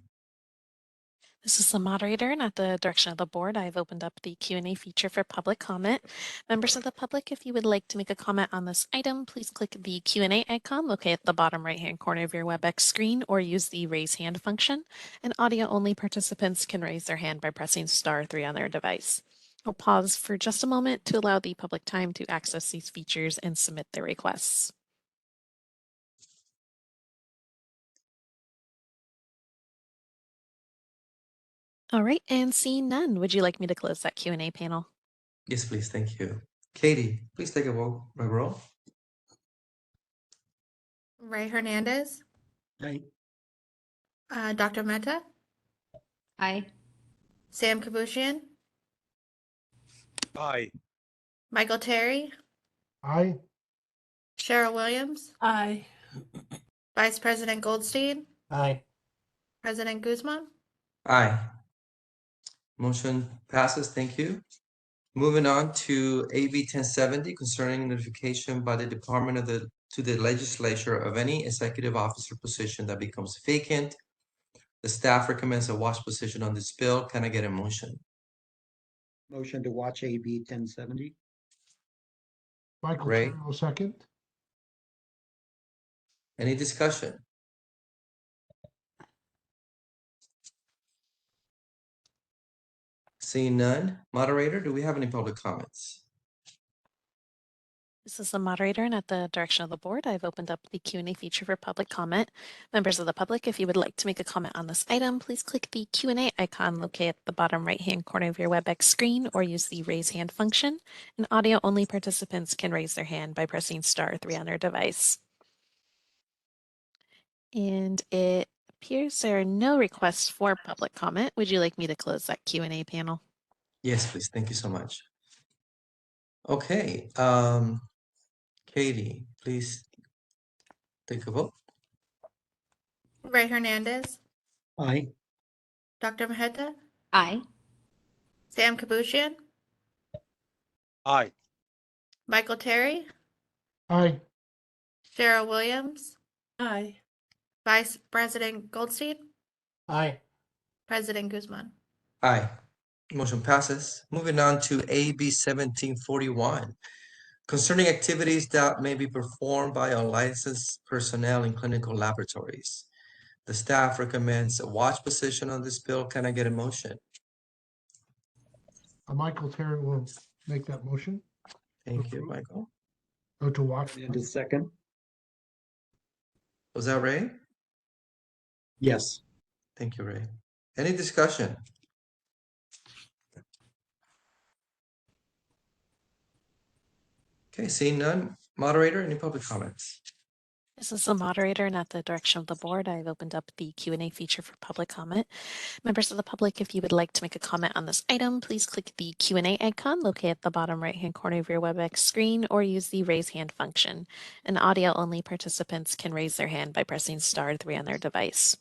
This is the moderator, and at the direction of the board, I've opened up the Q&A feature for public comment. Members of the public, if you would like to make a comment on this item, please click the Q&A icon located at the bottom right-hand corner of your WebEx screen or use the raise hand function. And audio-only participants can raise their hand by pressing *3 on their device. I'll pause for just a moment to allow the public time to access these features and submit their requests. All right, and seeing none, would you like me to close that Q&A panel? Yes, please. Thank you. Katie, please take a roll. Ray Hernandez, Aye. Dr. Mehta, Aye. Sam Kabushian, Aye. Michael Terry, Aye. Cheryl Williams, Aye. Vice President Goldstein, Aye. President Guzman. Aye. Motion passes. Thank you. Moving on to AB 1070 concerning notification by the Department to the legislature of any executive officer position that becomes vacant. The staff recommends a watch position on this bill. Can I get a motion? Motion to watch AB 1070. Michael Ray? Terry will second. Any discussion? Seeing none, moderator, do we have any public comments? This is the moderator, and at the direction of the board, I've opened up the Q&A feature for public comment. Members of the public, if you would like to make a comment on this item, please click the Q&A icon located at the bottom right-hand corner of your WebEx screen or use the raise hand function. And audio-only participants can raise their hand by pressing *3 on their device. And it appears there are no requests for public comment. Would you like me to close that Q&A panel? Yes, please. Thank you so much. Okay. Katie, please take a vote. Ray Hernandez, Aye. Dr. Mehta, Aye. Sam Kabushian, Aye. Michael Terry, Aye. Cheryl Williams, Aye. Vice President Goldstein, Aye. President Guzman. Aye. Motion passes. Moving on to AB 1741 concerning activities that may be performed by unlicensed personnel in clinical laboratories. The staff recommends a watch position on this bill. Can I get a motion? Michael Terry will make that motion. Thank you, Michael. Go to watch. And a second. Was that Ray? Yes. Thank you, Ray. Any discussion? Okay, seeing none. Moderator, any public comments? This is the moderator, and at the direction of the board, I've opened up the Q&A feature for public comment. Members of the public, if you would like to make a comment on this item, please click the Q&A icon located at the bottom right-hand corner of your WebEx screen or use the raise hand function. And audio-only participants can raise their hand by pressing *3 on their device.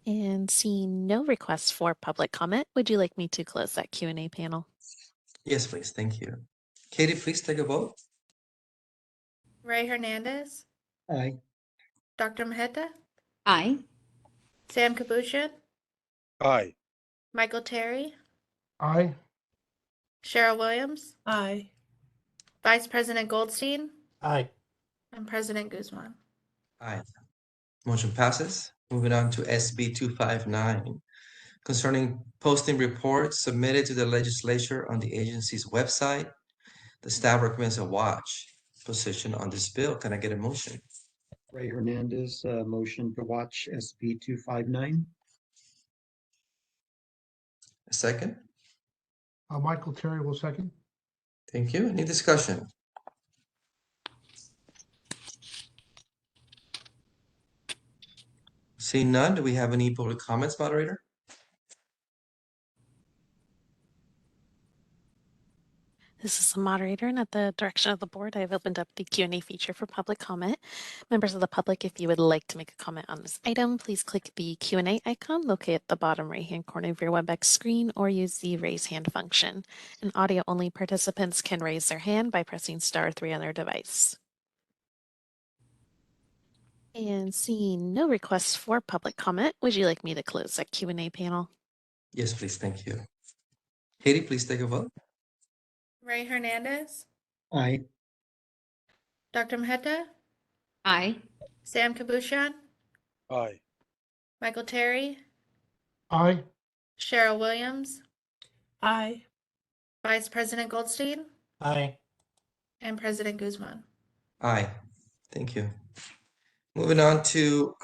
And seeing no requests for public comment, would you like me to close that Q&A panel? Yes, please. Thank you. Katie, please take a vote. Ray Hernandez, Aye. Dr. Mehta, Aye. Sam Kabushian, Aye. Michael Terry, Aye. Cheryl Williams, Aye. Vice President Goldstein, Aye. and President Guzman. Aye. Motion passes. Moving on to SB 259, concerning posting reports submitted to the legislature on the agency's website. The staff recommends a watch position on this bill. Can I get a motion? Ray Hernandez, motion to watch SB 259. A second? Michael Terry will second. Thank you. Any discussion? Seeing none, do we have any public comments, moderator? This is the moderator, and at the direction of the board, I've opened up the Q&A feature for public comment. Members of the public, if you would like to make a comment on this item, please click the Q&A icon located at the bottom right-hand corner of your WebEx screen or use the raise hand function. And audio-only participants can raise their hand by pressing *3 on their device. And seeing no requests for public comment, would you like me to close that Q&A panel? Yes, please. Thank you. Katie, please take a vote. Ray Hernandez, Aye. Dr. Mehta, Aye. Sam Kabushan, Aye. Michael Terry, Aye. Cheryl Williams, Aye. Vice President Goldstein, Aye. and President Guzman. Aye. Thank you. Moving on to,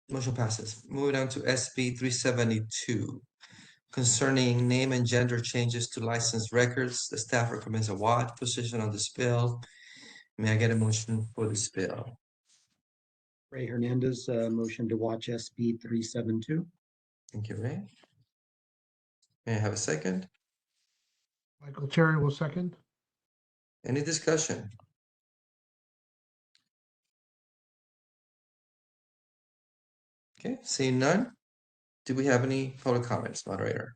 motion passes. Moving on to SB 372, concerning name and gender changes to license records. The staff recommends a watch position on this bill. May I get a motion for this bill? Ray Hernandez, motion to watch SB 372. Thank you, Ray. May I have a second? Michael Terry will second. Any discussion? Okay, seeing none. Do we have any public comments, moderator?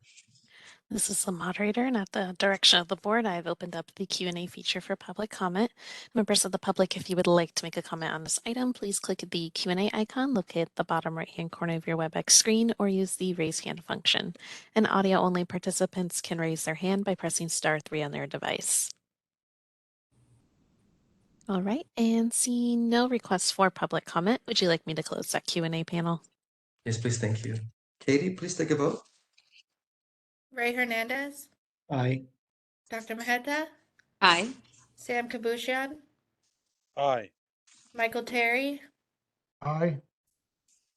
This is the moderator, and at the direction of the board, I've opened up the Q&A feature for public comment. Members of the public, if you would like to make a comment on this item, please click the Q&A icon located at the bottom right-hand corner of your WebEx screen or use the raise hand function. And audio-only participants can raise their hand by pressing *3 on their device. All right, and seeing no requests for public comment, would you like me to close that Q&A panel? Yes, please. Thank you. Katie, please take a vote. Ray Hernandez, Aye. Dr. Mehta, Aye. Sam Kabushan, Aye. Michael Terry, Aye.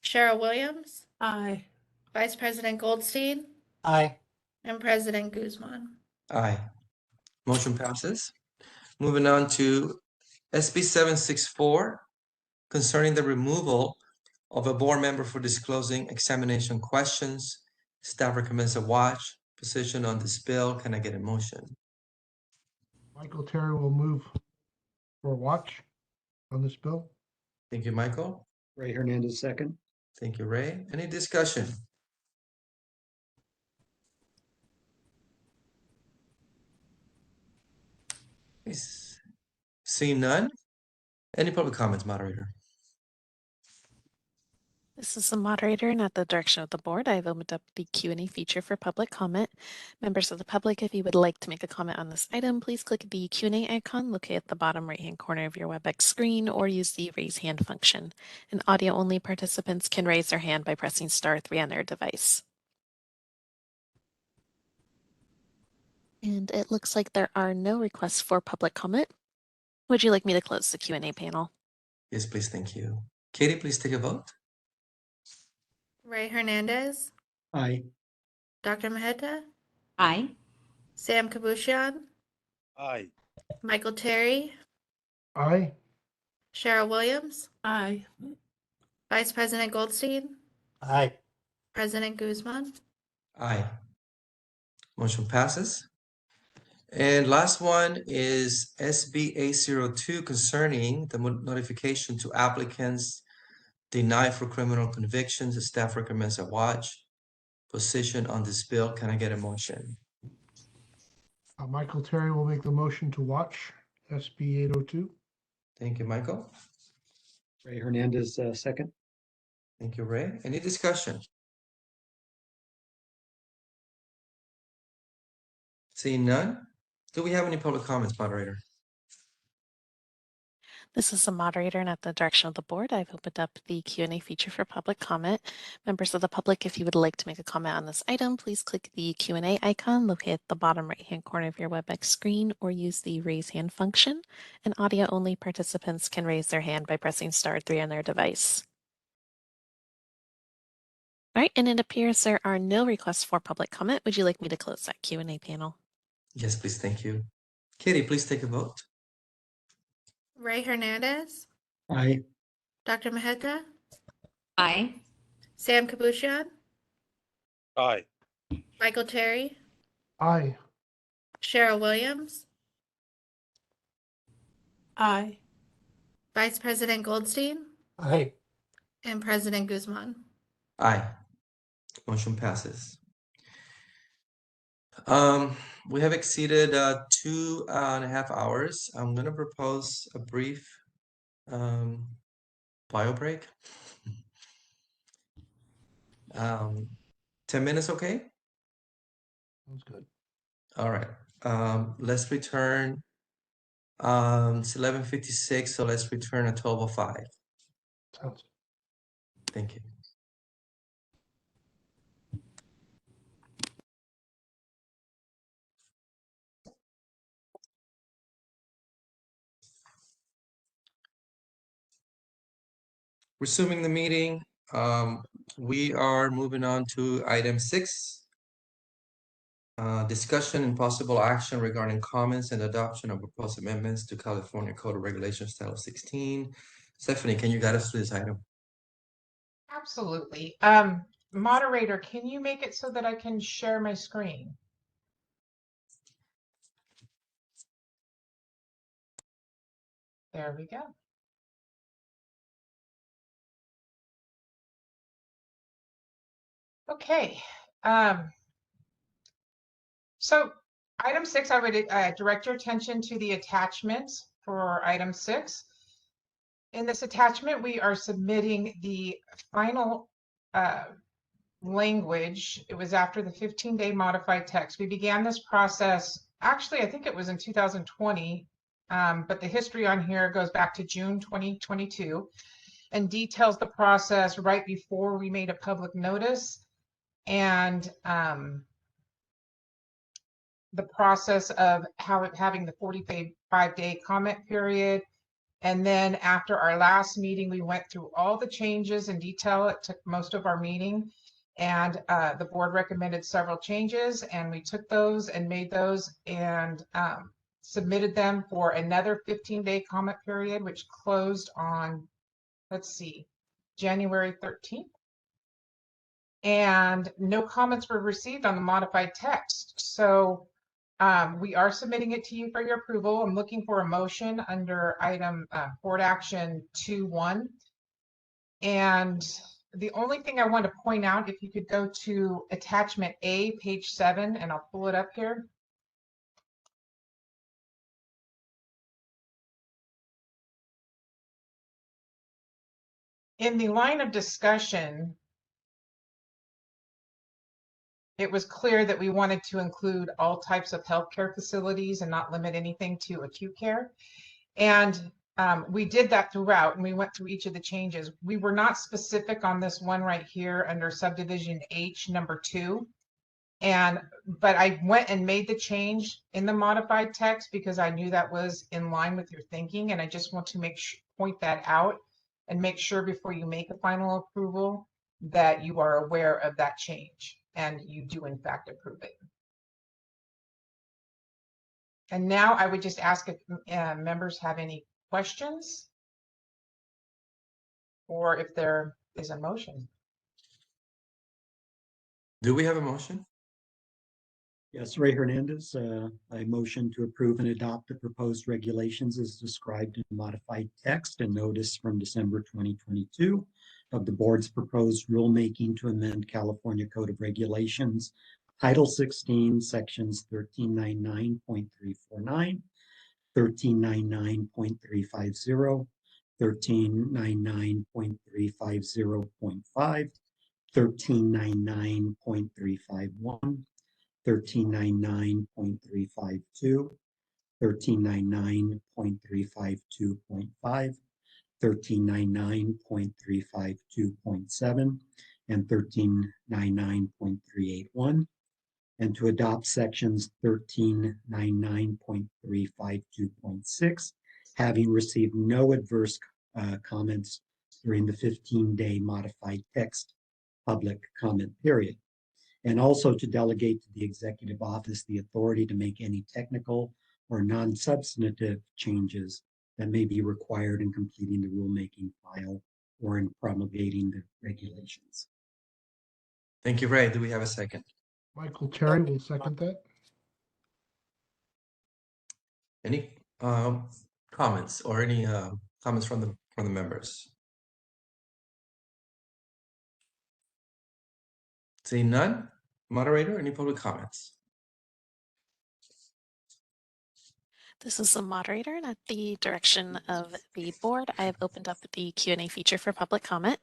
Cheryl Williams, Aye. Vice President Goldstein, Aye. and President Guzman. Aye. Motion passes. Moving on to SB 764, concerning the removal of a board member for disclosing examination questions. Staff recommends a watch position on this bill. Can I get a motion? Michael Terry will move for a watch on this bill. Thank you, Michael. Ray Hernandez, second. Thank you, Ray. Any discussion? Seeing none. Any public comments, moderator? This is the moderator, and at the direction of the board, I've opened up the Q&A feature for public comment. Members of the public, if you would like to make a comment on this item, please click the Q&A icon located at the bottom right-hand corner of your WebEx screen or use the raise hand function. And audio-only participants can raise their hand by pressing *3 on their device. And it looks like there are no requests for public comment. Would you like me to close the Q&A panel? Yes, please. Thank you. Katie, please take a vote. Ray Hernandez, Aye. Dr. Mehta, Aye. Sam Kabushan, Aye. Michael Terry, Aye. Cheryl Williams, Aye. Vice President Goldstein, Aye. President Guzman. Aye. Motion passes. And last one is SB 802, concerning the notification to applicants denied for criminal convictions. The staff recommends a watch position on this bill. Can I get a motion? Michael Terry will make the motion to watch SB 802. Thank you, Michael. Ray Hernandez, second. Thank you, Ray. Any discussion? Seeing none, do we have any public comments, moderator? This is the moderator, and at the direction of the board, I've opened up the Q&A feature for public comment. Members of the public, if you would like to make a comment on this item, please click the Q&A icon located at the bottom right-hand corner of your WebEx screen or use the raise hand function. And audio-only participants can raise their hand by pressing *3 on their device. All right, and it appears there are no requests for public comment. Would you like me to close that Q&A panel? Yes, please. Thank you. Katie, please take a vote. Ray Hernandez, Aye. Dr. Mehta, Aye. Sam Kabushian, Aye. Michael Terry, Aye. Cheryl Williams, Aye. Vice President Goldstein, Aye. and President Guzman. Aye. Motion passes. We have exceeded 2.5 hours. I'm going to propose a brief bio break. 10 minutes, okay? Sounds good. All right. Let's return. It's 11:56, so let's return at 12:05. Sounds. Thank you. Resuming the meeting, we are moving on to item 6. Discussion and possible action regarding comments and adoption of proposed amendments to California Code of Regulations Title 16. Stephanie, can you guide us through this item? Absolutely. Moderator, can you make it so that I can share my screen? There we go. Okay. So item 6, I would direct your attention to the attachment for item 6. In this attachment, we are submitting the final language. It was after the 15-day modified text. We began this process, actually, I think it was in 2020, but the history on here goes back to June 2022 and details the process right before we made a public notice and the process of having the 45-day comment period. And then after our last meeting, we went through all the changes in detail. It took most of our meeting, and the board recommended several changes, and we took those and made those and submitted them for another 15-day comment period, which closed on, let's see, January 13th. And no comments were received on the modified text. So we are submitting it to you for your approval. I'm looking for a motion under item board action 2.1. And the only thing I want to point out, if you could go to attachment A, page 7, and I'll pull it up here. In the line of discussion, it was clear that we wanted to include all types of healthcare facilities and not limit anything to acute care. And we did that throughout, and we went through each of the changes. We were not specific on this one right here under subdivision H number 2. But I went and made the change in the modified text because I knew that was in line with your thinking. And I just want to point that out and make sure before you make a final approval that you are aware of that change and you do in fact approve it. And now I would just ask if members have any questions or if there is a motion. Do we have a motion? Yes, Ray Hernandez, I motion to approve and adopt the proposed regulations as described in modified text and notice from December 2022 of the board's proposed rulemaking to amend California Code of Regulations, Title 16, Sections 1399.349, 1399.350, 1399.350.5, 1399.351, 1399.352, 1399.352.5, 1399.352.7, and 1399.381, and to adopt sections 1399.352.6, having received no adverse comments during the 15-day modified text public comment period. And also to delegate to the executive office the authority to make any technical or non-substantive changes that may be required in completing the rulemaking file or in promulgating the regulations. Thank you, Ray. Do we have a second? Michael Terry will second that. Any comments or any comments from the members? Seeing none, moderator, any public comments? This is the moderator, and at the direction of the board, I have opened up the Q&A feature for public comment.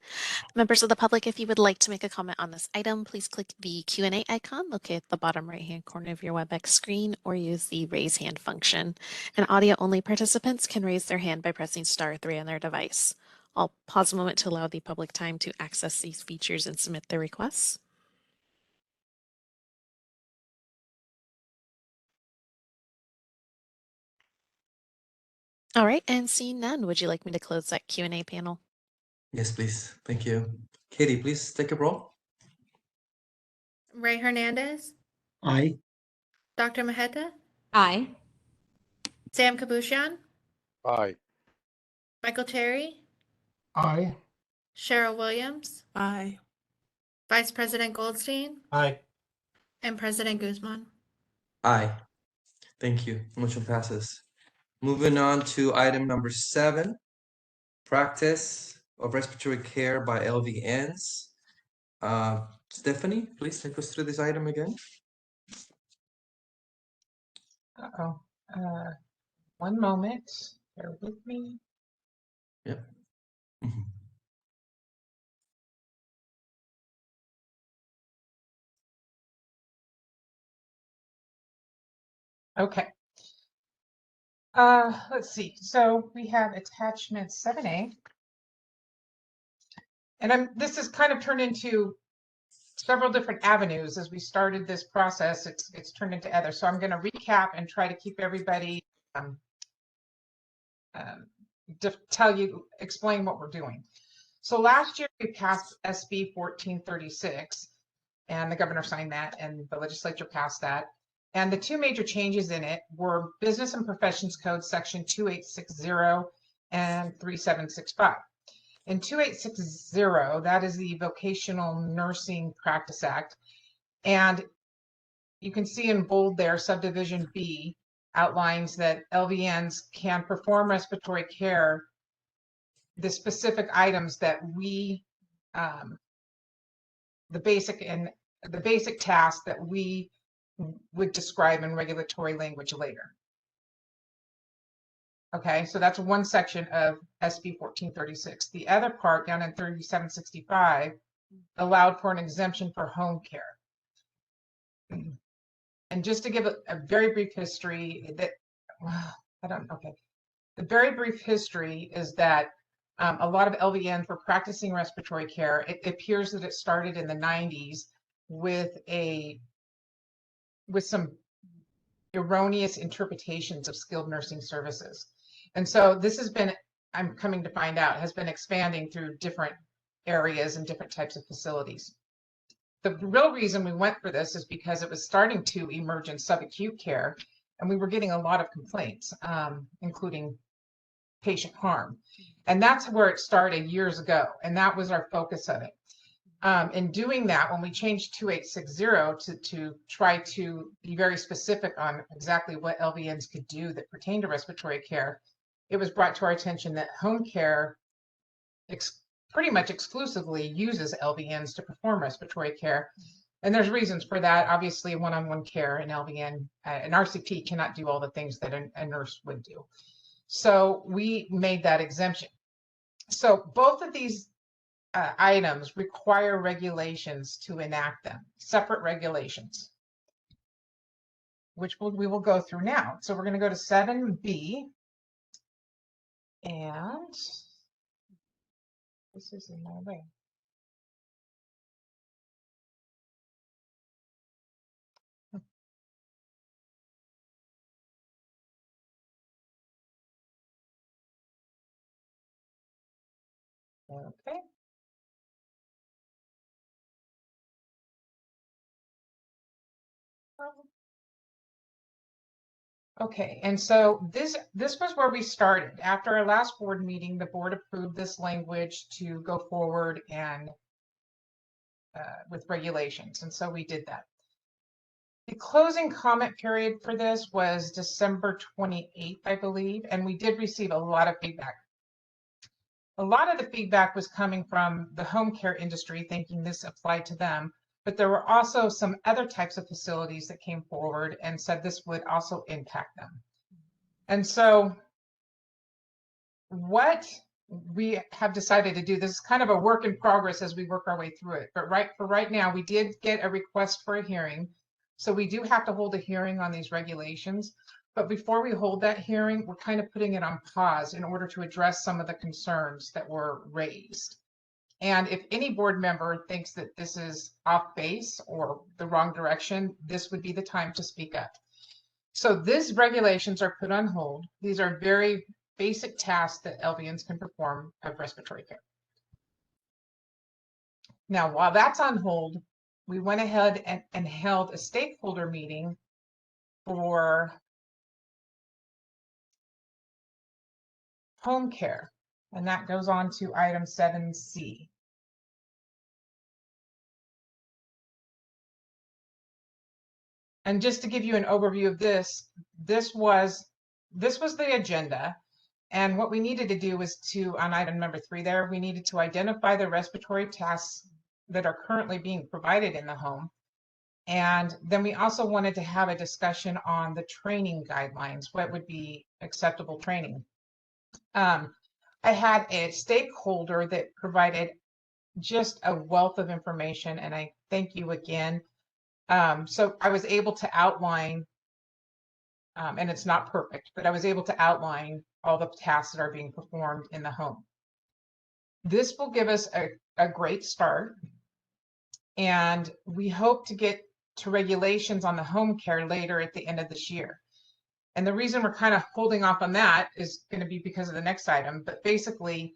Members of the public, if you would like to make a comment on this item, please click the Q&A icon located at the bottom right-hand corner of your WebEx screen, or use the raise hand function. And audio-only participants can raise their hand by pressing *3 on their device. I'll pause a moment to allow the public time to access these features and submit their requests. All right, and seeing none, would you like me to close that Q&A panel? Yes, please. Thank you. Katie, please take a roll. Ray Hernandez, Aye. Dr. Maheta, Aye. Sam Kabushian, Aye. Michael Terry, Aye. Cheryl Williams, Aye. Vice President Goldstein, Aye. and President Guzman. Aye. Thank you. Motion passes. Moving on to item number 7, practice of respiratory care by LVNs. Stephanie, please take us through this item again. Uh-oh. One moment. Bear with me. Yep. Okay. Let's see. So we have attachment 7A. And this has kind of turned into several different avenues as we started this process. It's turned into other. So I'm going to recap and try to keep everybody explain what we're doing. So last year we passed SB 1436, and the governor signed that, and the legislature passed that. And the two major changes in it were Business and Professions Code Section 2860 and 3765. In 2860, that is the Vocational Nursing Practice Act. And you can see in bold there, subdivision B outlines that LVNs can perform respiratory care, the specific items that we, the basic tasks that we would describe in regulatory language later. Okay, so that's one section of SB 1436. The other part down in 3765 allowed for an exemption for home care. And just to give a very brief history, the very brief history is that a lot of LVNs were practicing respiratory care. It appears that it started in the 90s with some erroneous interpretations of skilled nursing services. And so this has been, I'm coming to find out, has been expanding through different areas and different types of facilities. The real reason we went for this is because it was starting to emerge in subacute care, and we were getting a lot of complaints, including patient harm. And that's where it started years ago, and that was our focus of it. In doing that, when we changed 2860 to try to be very specific on exactly what LVNs could do that pertain to respiratory care, it was brought to our attention that home care pretty much exclusively uses LVNs to perform respiratory care. And there's reasons for that. Obviously, one-on-one care in LVN, an RCP cannot do all the things that a nurse would do. So we made that exemption. So both of these items require regulations to enact them, separate regulations. which we will go through now. So we're going to go to 7B. And this is in my way. Okay. Okay, and so this was where we started. After our last board meeting, the board approved this language to go forward and with regulations, and so we did that. The closing comment period for this was December 28th, I believe, and we did receive a lot of feedback. A lot of the feedback was coming from the home care industry, thinking this applied to them, but there were also some other types of facilities that came forward and said this would also impact them. And so what we have decided to do, this is kind of a work in progress as we work our way through it, but right now we did get a request for a hearing. So we do have to hold a hearing on these regulations. But before we hold that hearing, we're kind of putting it on pause in order to address some of the concerns that were raised. And if any board member thinks that this is off base or the wrong direction, this would be the time to speak up. So these regulations are put on hold. These are very basic tasks that LVNs can perform of respiratory care. Now, while that's on hold, we went ahead and held a stakeholder meeting for home care, and that goes on to item 7C. And just to give you an overview of this, this was the agenda. And what we needed to do was to, on item number 3 there, we needed to identify the respiratory tasks that are currently being provided in the home. And then we also wanted to have a discussion on the training guidelines, what would be acceptable training. I had a stakeholder that provided just a wealth of information, and I thank you again. So I was able to outline, and it's not perfect, but I was able to outline all the tasks that are being performed in the home. This will give us a great start, and we hope to get to regulations on the home care later at the end of this year. And the reason we're kind of holding off on that is going to be because of the next item. But basically,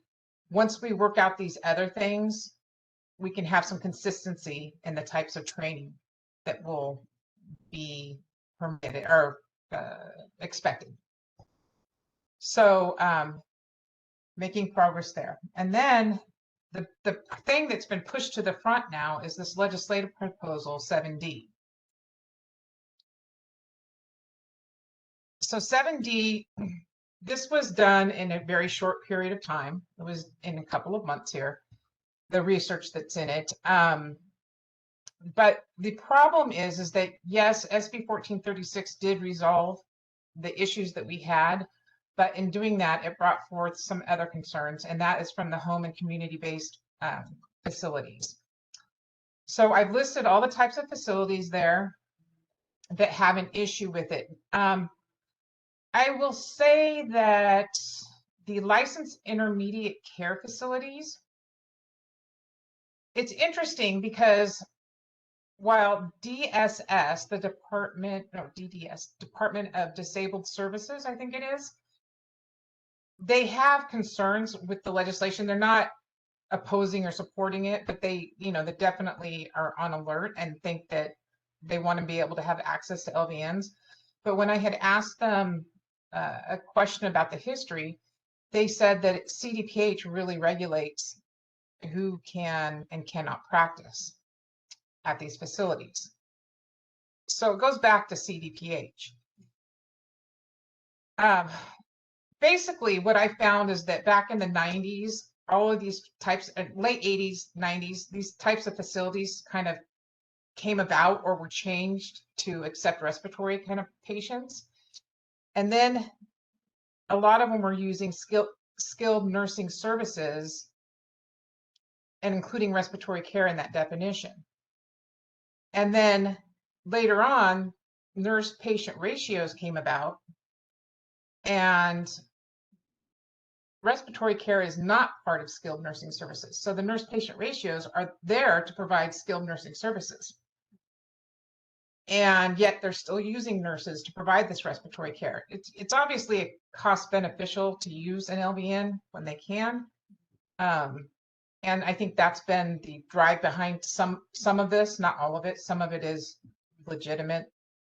once we work out these other things, we can have some consistency in the types of training that will be permitted or expected. So making progress there. And then the thing that's been pushed to the front now is this legislative proposal 7D. So 7D, this was done in a very short period of time. It was in a couple of months here, the research that's in it. But the problem is that yes, SB 1436 did resolve the issues that we had, but in doing that, it brought forth some other concerns, and that is from the home and community-based facilities. So I've listed all the types of facilities there that have an issue with it. I will say that the licensed intermediate care facilities, it's interesting because while DSS, the Department of Disabled Services, I think it is, they have concerns with the legislation. They're not opposing or supporting it, but they definitely are on alert and think that they want to be able to have access to LVNs. But when I had asked them a question about the history, they said that CDPH really regulates who can and cannot practice at these facilities. So it goes back to CDPH. Basically, what I found is that back in the 90s, all of these types, late 80s, 90s, these types of facilities kind of came about or were changed to accept respiratory kind of patients. And then a lot of them were using skilled nursing services and including respiratory care in that definition. And then later on, nurse-patient ratios came about, and respiratory care is not part of skilled nursing services. So the nurse-patient ratios are there to provide skilled nursing services. And yet they're still using nurses to provide this respiratory care. It's obviously cost beneficial to use an LVN when they can. And I think that's been the drive behind some of this, not all of it. Some of it is legitimate.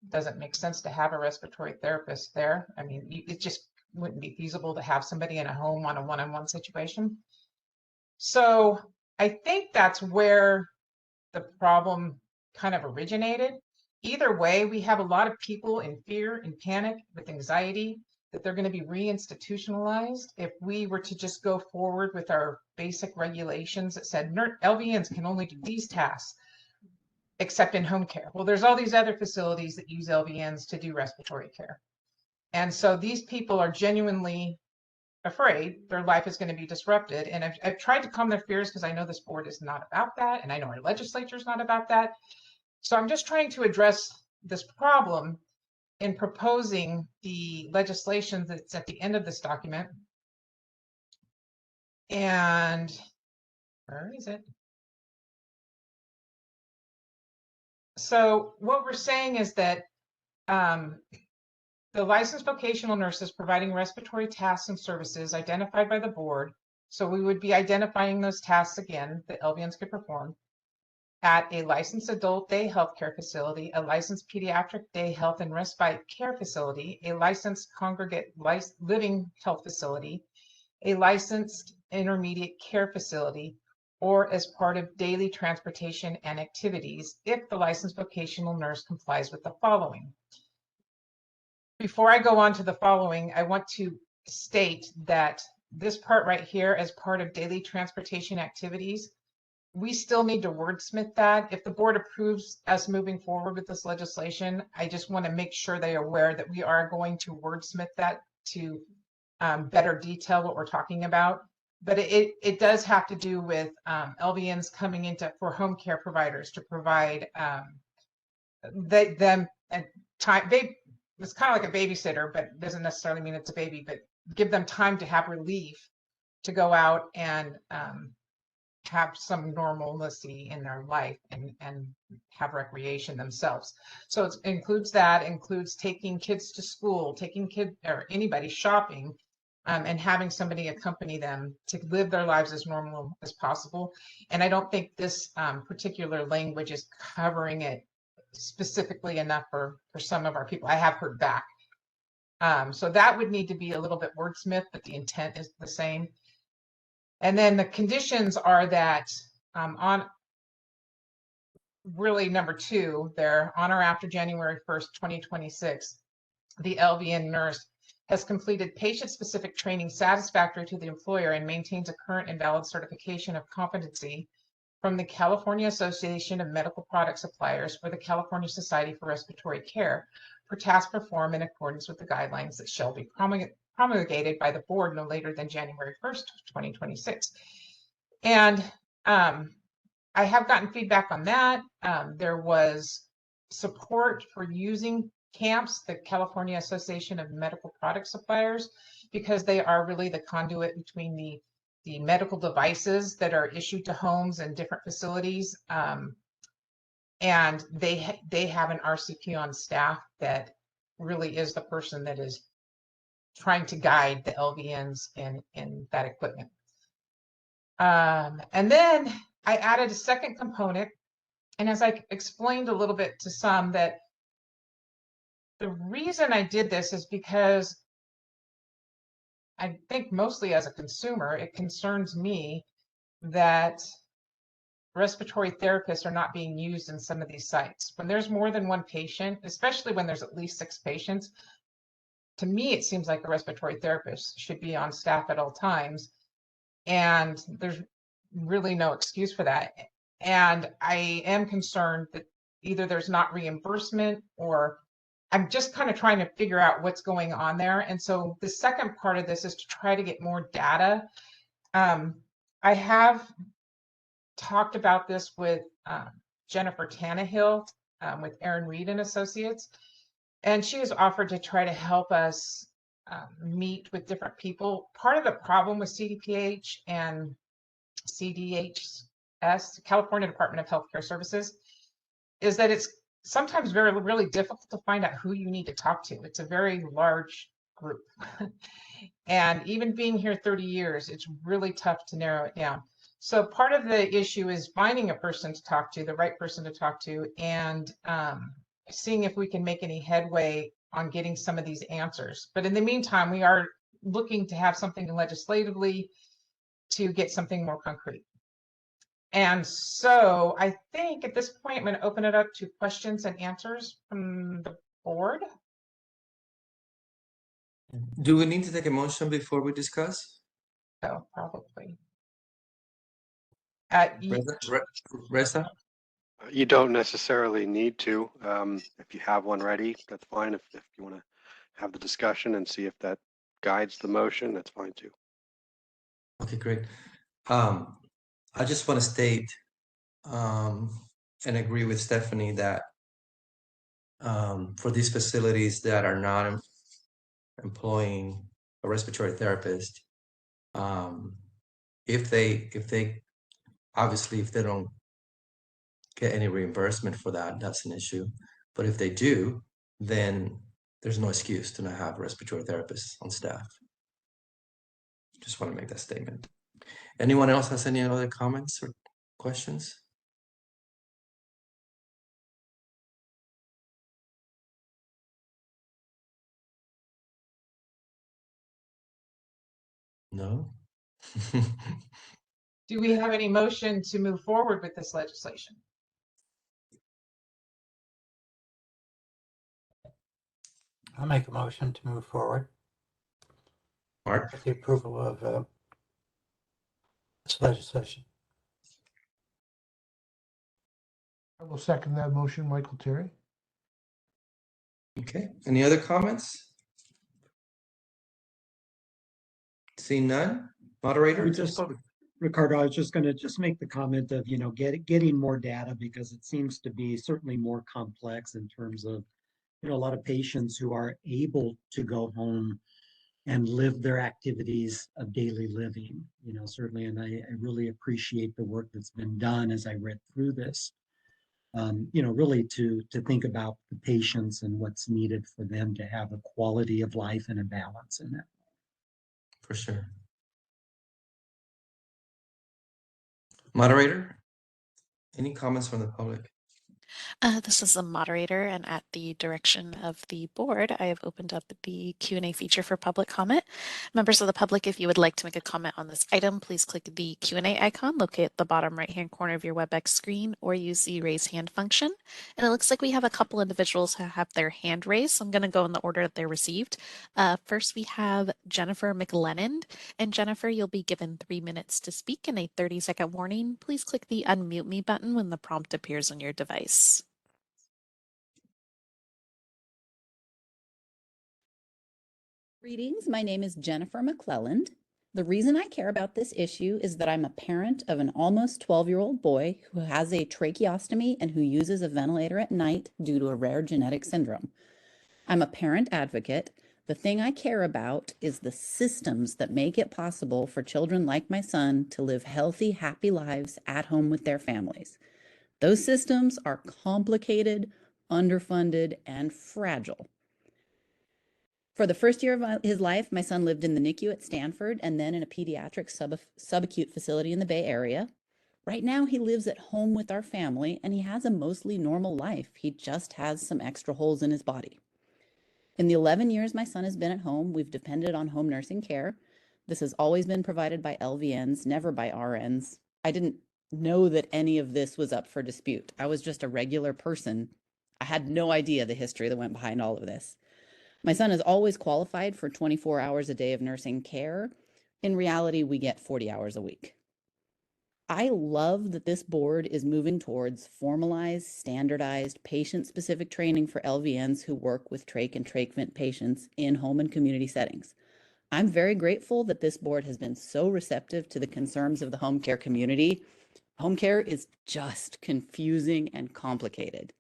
Doesn't make sense to have a respiratory therapist there. I mean, it just wouldn't be feasible to have somebody in a home on a one-on-one situation. So I think that's where the problem kind of originated. Either way, we have a lot of people in fear and panic with anxiety that they're going to be reinstitutionalized if we were to just go forward with our basic regulations that said LVNs can only do these tasks, except in home care. Well, there's all these other facilities that use LVNs to do respiratory care. And so these people are genuinely afraid their life is going to be disrupted. And I've tried to calm their fears because I know this board is not about that. And I know our legislature is not about that. So I'm just trying to address this problem in proposing the legislation that's at the end of this document. And where is it? So what we're saying is that the licensed vocational nurses providing respiratory tasks and services identified by the board. So we would be identifying those tasks again that LVNs could perform at a licensed adult day healthcare facility, a licensed pediatric day health and respite care facility, a licensed congregate living health facility, a licensed intermediate care facility, or as part of daily transportation and activities if the licensed vocational nurse complies with the following. Before I go on to the following, I want to state that this part right here, as part of daily transportation activities, we still need to wordsmith that. If the board approves us moving forward with this legislation, I just want to make sure they are aware that we are going to wordsmith that to better detail what we're talking about. But it does have to do with LVNs coming into for home care providers to provide them and time. It's kind of like a babysitter, but doesn't necessarily mean it's a baby, but give them time to have relief to go out and have some normalcy in their life and have recreation themselves. So it includes taking kids to school, taking or anybody shopping, and having somebody accompany them to live their lives as normal as possible. And I don't think this particular language is covering it specifically enough for some of our people. I have heard back. So that would need to be a little bit wordsmith, but the intent is the same. And then the conditions are that on really number 2 there, on or after January 1st, 2026, the LVN nurse has completed patient-specific training satisfactory to the employer and maintains a current and valid certification of competency from the California Association of Medical Product Suppliers or the California Society for Respiratory Care for tasks performed in accordance with the guidelines that shall be promulgated by the board no later than January 1st, 2026. And I have gotten feedback on that. There was support for using CAMPS, the California Association of Medical Product Suppliers, because they are really the conduit between the medical devices that are issued to homes and different facilities. And they have an RCP on staff that really is the person that is trying to guide the LVNs in that equipment. And then I added a second component. And as I explained a little bit to some, that the reason I did this is because I think mostly as a consumer, it concerns me that respiratory therapists are not being used in some of these sites. When there's more than one patient, especially when there's at least 6 patients, to me, it seems like a respiratory therapist should be on staff at all times. And there's really no excuse for that. And I am concerned that either there's not reimbursement, or I'm just kind of trying to figure out what's going on there. And so the second part of this is to try to get more data. I have talked about this with Jennifer Tannehill with Aaron Reed and Associates. And she has offered to try to help us meet with different people. Part of the problem with CDPH and CDHS, California Department of Healthcare Services, is that it's sometimes really difficult to find out who you need to talk to. It's a very large group. And even being here 30 years, it's really tough to narrow it down. So part of the issue is finding a person to talk to, the right person to talk to, and seeing if we can make any headway on getting some of these answers. But in the meantime, we are looking to have something legislatively to get something more concrete. And so I think at this point, I'm going to open it up to questions and answers from the board. Do we need to take a motion before we discuss? So probably. Reza? You don't necessarily need to. If you have one ready, that's fine. If you want to have the discussion and see if that guides the motion, that's fine too. Okay, great. I just want to state and agree with Stephanie that for these facilities that are not employing a respiratory therapist, if they obviously, if they don't get any reimbursement for that, that's an issue. But if they do, then there's no excuse to not have a respiratory therapist on staff. Just want to make that statement. Anyone else has any other comments or questions? No? Do we have any motion to move forward with this legislation? I'll make a motion to move forward. Mark? With the approval of this legislation. I will second that motion, Michael Terry. Okay, any other comments? Seeing none? Moderator? Ricardo, I was just going to make the comment of, getting more data, because it seems to be certainly more complex in terms of, a lot of patients who are able to go home and live their activities of daily living, certainly. And I really appreciate the work that's been done as I read through this, really to think about the patients and what's needed for them to have a quality of life and a balance in it. For sure. Moderator, any comments from the public? This is the moderator, and at the direction of the board, I have opened up the Q&A feature for public comment. Members of the public, if you would like to make a comment on this item, please click the Q&A icon located at the bottom right-hand corner of your WebEx screen, or use the raise hand function. And it looks like we have a couple individuals who have their hand raised, so I'm going to go in the order that they're received. First, we have Jennifer McLennan, and Jennifer, you'll be given 3 minutes to speak and a 30-second warning. Please click the unmute me button when the prompt appears on your device. Greetings, my name is Jennifer McClelland. The reason I care about this issue is that I'm a parent of an almost 12-year-old boy who has a tracheostomy and who uses a ventilator at night due to a rare genetic syndrome. I'm a parent advocate. The thing I care about is the systems that make it possible for children like my son to live healthy, happy lives at home with their families. Those systems are complicated, underfunded, and fragile. For the first year of his life, my son lived in the NICU at Stanford and then in a pediatric subacute facility in the Bay Area. Right now, he lives at home with our family and he has a mostly normal life. He just has some extra holes in his body. In the 11 years my son has been at home, we've depended on home nursing care. This has always been provided by LVNs, never by RNs. I didn't know that any of this was up for dispute. I was just a regular person. I had no idea the history that went behind all of this. My son is always qualified for 24 hours a day of nursing care. In reality, we get 40 hours a week. I love that this board is moving towards formalized, standardized, patient-specific training for LVNs who work with trach and trach vent patients in home and community settings. I'm very grateful that this board has been so receptive to the concerns of the home care community. Home care is just confusing and complicated.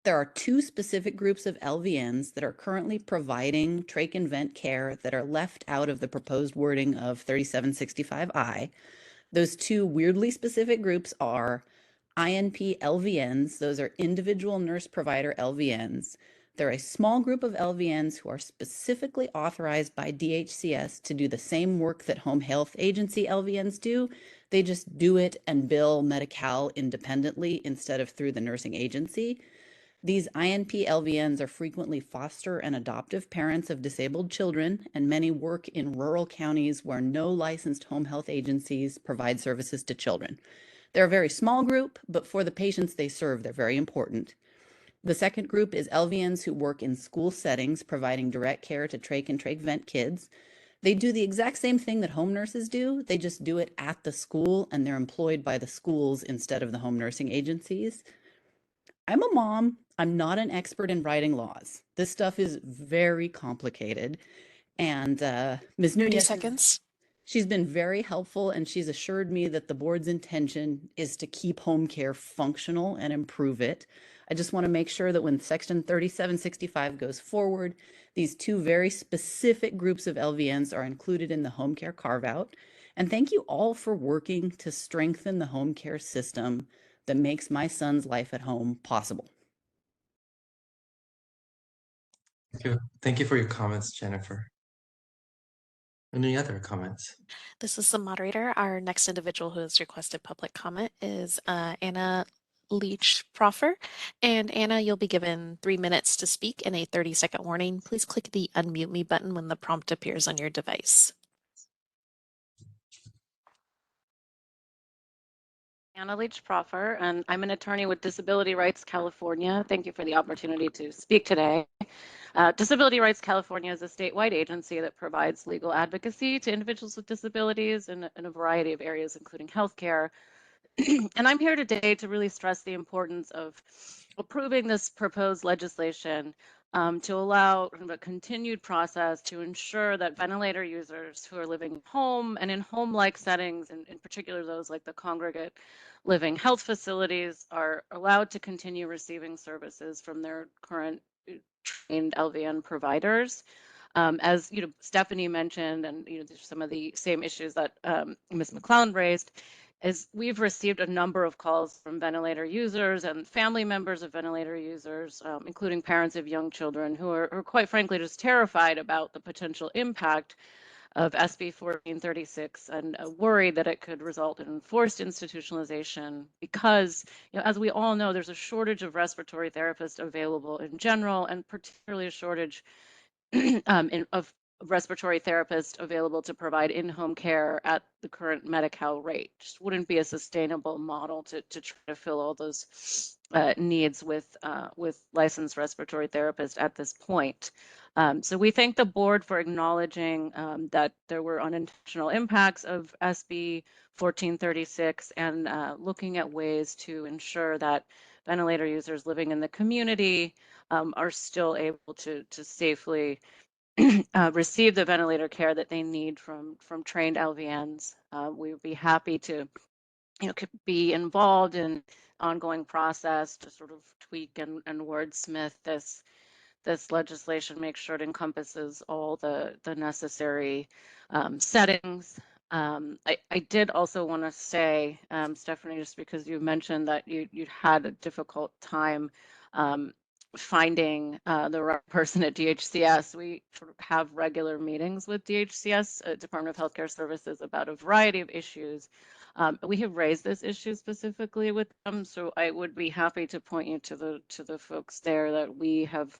There are two specific groups of LVNs that are currently providing trach and vent care that are left out of the proposed wording of 3765I. Those two weirdly specific groups are INP LVNs, those are individual nurse provider LVNs. They're a small group of LVNs who are specifically authorized by DHCS to do the same work that home health agency LVNs do. They just do it and bill Medi-Cal independently instead of through the nursing agency. These INP LVNs are frequently foster and adoptive parents of disabled children, and many work in rural counties where no licensed home health agencies provide services to children. They're a very small group, but for the patients they serve, they're very important. The second group is LVNs who work in school settings, providing direct care to trach and trach vent kids. They do the exact same thing that home nurses do. They just do it at the school, and they're employed by the schools instead of the home nursing agencies. I'm a mom. I'm not an expert in writing laws. This stuff is very complicated. And Ms. 30 Nunez, seconds. she's been very helpful, and she's assured me that the board's intention is to keep home care functional and improve it. I just want to make sure that when Section 3765 goes forward, these two very specific groups of LVNs are included in the home care carve-out. And thank you all for working to strengthen the home care system that makes my son's life at home possible. Thank you. Thank you for your comments, Jennifer. Any other comments? This is the moderator. Our next individual who has requested public comment is Anna Leach Proffer. And Anna, you'll be given 3 minutes to speak and a 30-second warning. Please click the unmute me button when the prompt appears on your device. Anna Leach Proffer, and I'm an attorney with Disability Rights California. Thank you for the opportunity to speak today. Disability Rights California is a statewide agency that provides legal advocacy to individuals with disabilities in a variety of areas, including healthcare. And I'm here today to really stress the importance of approving this proposed legislation to allow a continued process to ensure that ventilator users who are living at home and in home-like settings, and in particular those like the congregate living health facilities, are allowed to continue receiving services from their current trained LVN providers. As Stephanie mentioned, and there's some of the same issues that Ms. McClellan raised, is we've received a number of calls from ventilator users and family members of ventilator users, including parents of young children who are quite frankly just terrified about the potential impact of SB 1436 and worried that it could result in forced institutionalization because, as we all know, there's a shortage of respiratory therapists available in general, and particularly a shortage of respiratory therapists available to provide in-home care at the current Medi-Cal rate. Just wouldn't be a sustainable model to try to fill all those needs with licensed respiratory therapists at this point. So we thank the board for acknowledging that there were unintentional impacts of SB 1436 and looking at ways to ensure that ventilator users living in the community are still able to safely receive the ventilator care that they need from trained LVNs. We would be happy to be involved in ongoing process to sort of tweak and wordsmith this legislation, make sure it encompasses all the necessary settings. I did also want to say, Stephanie, just because you mentioned that you had a difficult time finding the right person at DHCS. We sort of have regular meetings with DHCS, Department of Healthcare Services, about a variety of issues. We have raised this issue specifically with them, so I would be happy to point you to the folks there that we have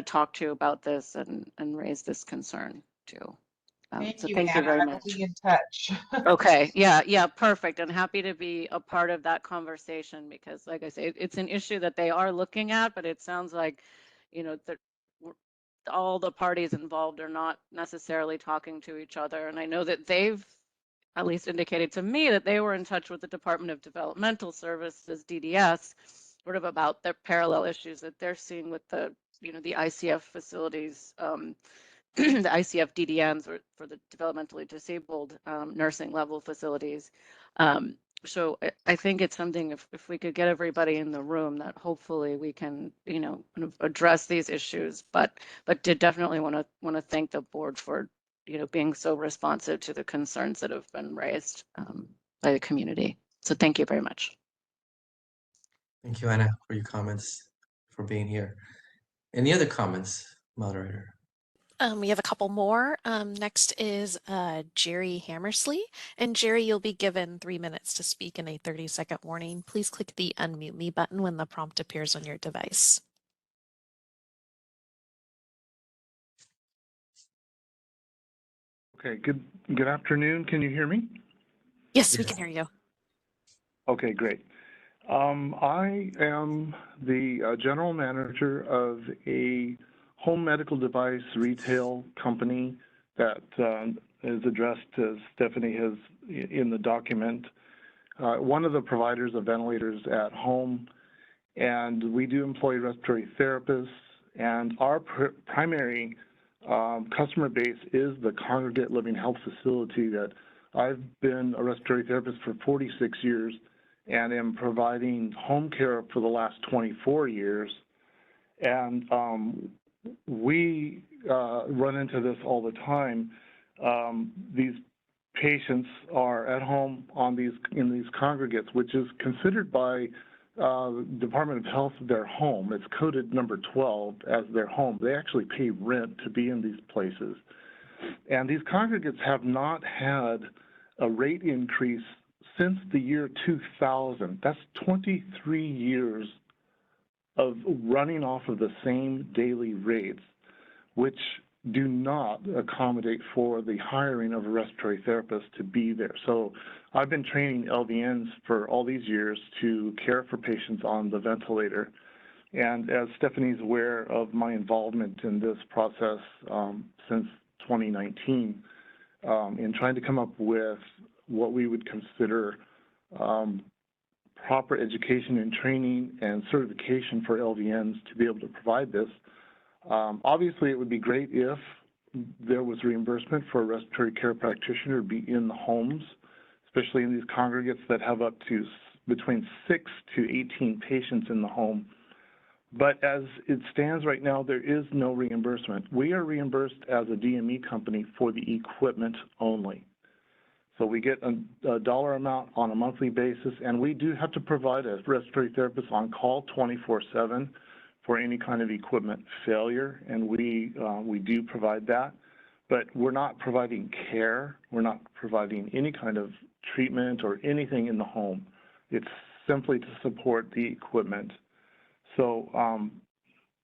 talked to about this and raised this concern too. Thank So you, thank you Anna. very I much. will be in touch. Okay, yeah, perfect. And happy to be a part of that conversation because, like I say, it's an issue that they are looking at, but it sounds like, that all the parties involved are not necessarily talking to each other. And I know that they've at least indicated to me that they were in touch with the Department of Developmental Services, DDS, sort of about their parallel issues that they're seeing with the ICF facilities, the ICF DDNs for the developmentally disabled nursing level facilities. So I think it's something if we could get everybody in the room that hopefully we can, you know, kind of address these issues. But did definitely want to thank the board for, you know, being so responsive to the concerns that have been raised by the community. So thank you very much. Thank you, Anna, for your comments, for being here. Any other comments, moderator? We have a couple more. Next is Jerry Hammersley. And Jerry, you'll be given 3 minutes to speak in a 30-second warning. Please click the unmute me button when the prompt appears on your device. Okay, good afternoon. Can you hear me? Yes, we can hear you. Okay, great. I am the general manager of a home medical device retail company that is addressed as Stephanie has in the document. One of the providers of ventilators at home, and we do employ respiratory therapists, and our primary customer base is the congregate living health facility that I've been a respiratory therapist for 46 years and am providing home care for the last 24 years. And we run into this all the time. These patients are at home in these congregates, which is considered by Department of Health their home. It's coded number 12 as their home. They actually pay rent to be in these places. And these congregates have not had a rate increase since the year 2000. That's 23 years of running off of the same daily rates, which do not accommodate for the hiring of a respiratory therapist to be there. So I've been training LVNs for all these years to care for patients on the ventilator. And as Stephanie's aware of my involvement in this process since 2019, in trying to come up with what we would consider proper education and training and certification for LVNs to be able to provide this. Obviously, it would be great if there was reimbursement for a respiratory care practitioner to be in the homes, especially in these congregates that have up to between 6 to 18 patients in the home. But as it stands right now, there is no reimbursement. We are reimbursed as a DME company for the equipment only. So we get a dollar amount on a monthly basis, and we do have to provide a respiratory therapist on call 24/7 for any kind of equipment failure, and we do provide that. But we're not providing care. We're not providing any kind of treatment or anything in the home. It's simply to support the equipment. So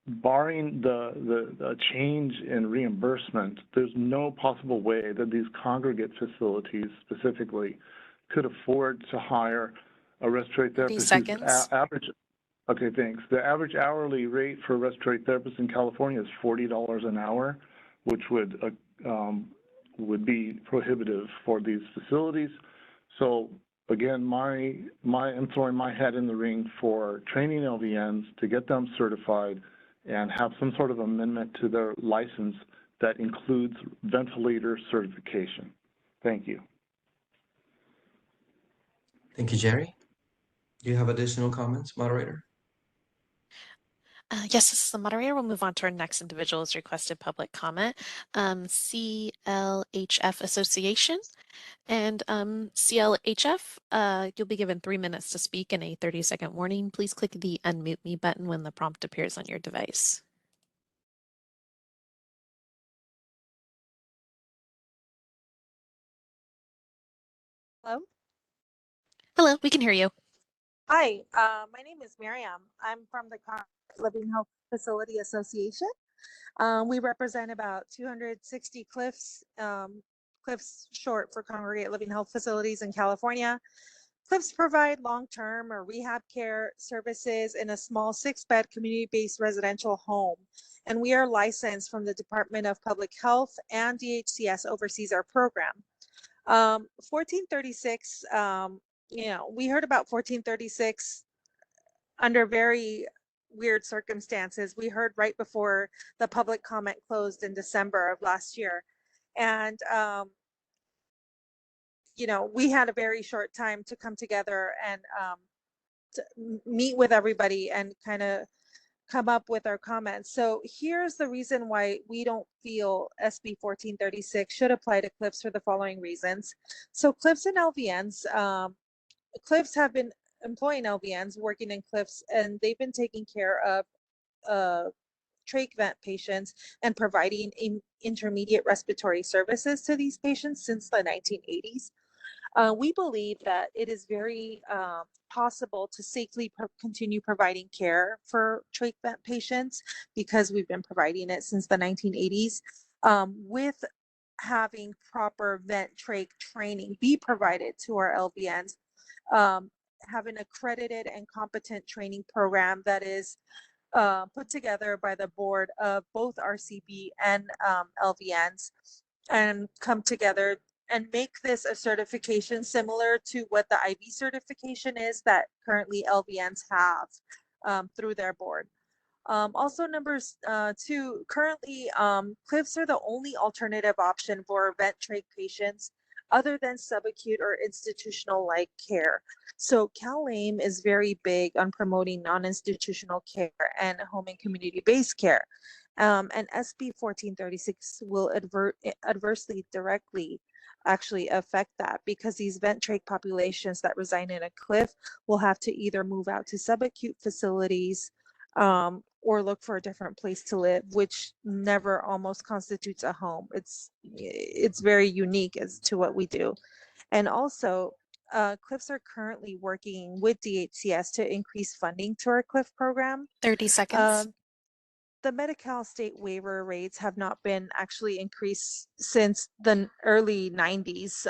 barring the change in reimbursement, there's no possible way that these congregate facilities specifically could afford to hire a respiratory therapist. 30 seconds. Okay, thanks. The average hourly rate for a respiratory therapist in California is $40 an hour, which would be prohibitive for these facilities. So again, I'm throwing my hat in the ring for training LVNs to get them certified and have some sort of amendment to their license that includes ventilator certification. Thank you. Thank you, Jerry. Do you have additional comments, moderator? Yes, this is the moderator. We'll move on to our next individual who's requested public comment. CLHF Association. And CLHF, you'll be given 3 minutes to speak and a 30-second warning. Please click the unmute me button when the prompt appears on your device. Hello? Hello, we can hear you. Hi, my name is Miriam. I'm from the Living Health Facility Association. We represent about 260 CLIFs, CLIFs short for Congregate Living Health Facilities in California. CLIFs provide long-term or rehab care services in a small 6-bed community-based residential home. And we are licensed from the Department of Public Health, and DHCS oversees our program. 1436, we heard about 1436 under very weird circumstances. We heard right before the public comment closed in December of last year. And we had a very short time to come together and to meet with everybody and kind of come up with our comments. So here's the reason why we don't feel SB 1436 should apply to CLIFs for the following reasons. So CLIFs and LVNs, CLIFs have been employing LVNs working in CLIFs, and they've been taking care of trach vent patients and providing intermediate respiratory services to these patients since the 1980s. We believe that it is very possible to safely continue providing care for trach vent patients because we've been providing it since the 1980s, with having proper vent trach training be provided to our LVNs, have an accredited and competent training program that is put together by the board of both RCB and LVNs, and come together and make this a certification similar to what the IB certification is that currently LVNs have through their board. Also, numbers 2, currently CLIFs are the only alternative option for vent trach patients other than subacute or institutional-like care. So CalAIM is very big on promoting non-institutional care and home and community-based care. And SB 1436 will adversely directly actually affect that, because these vent trach populations that reside in a CLIF will have to either move out to subacute facilities or look for a different place to live, which never almost constitutes a home. It's very unique as to what we do. And also, CLIFs are currently working with DHCS to increase funding to our CLIF program. 30 seconds. The Medi-Cal state waiver rates have not been actually increased since the early 90s,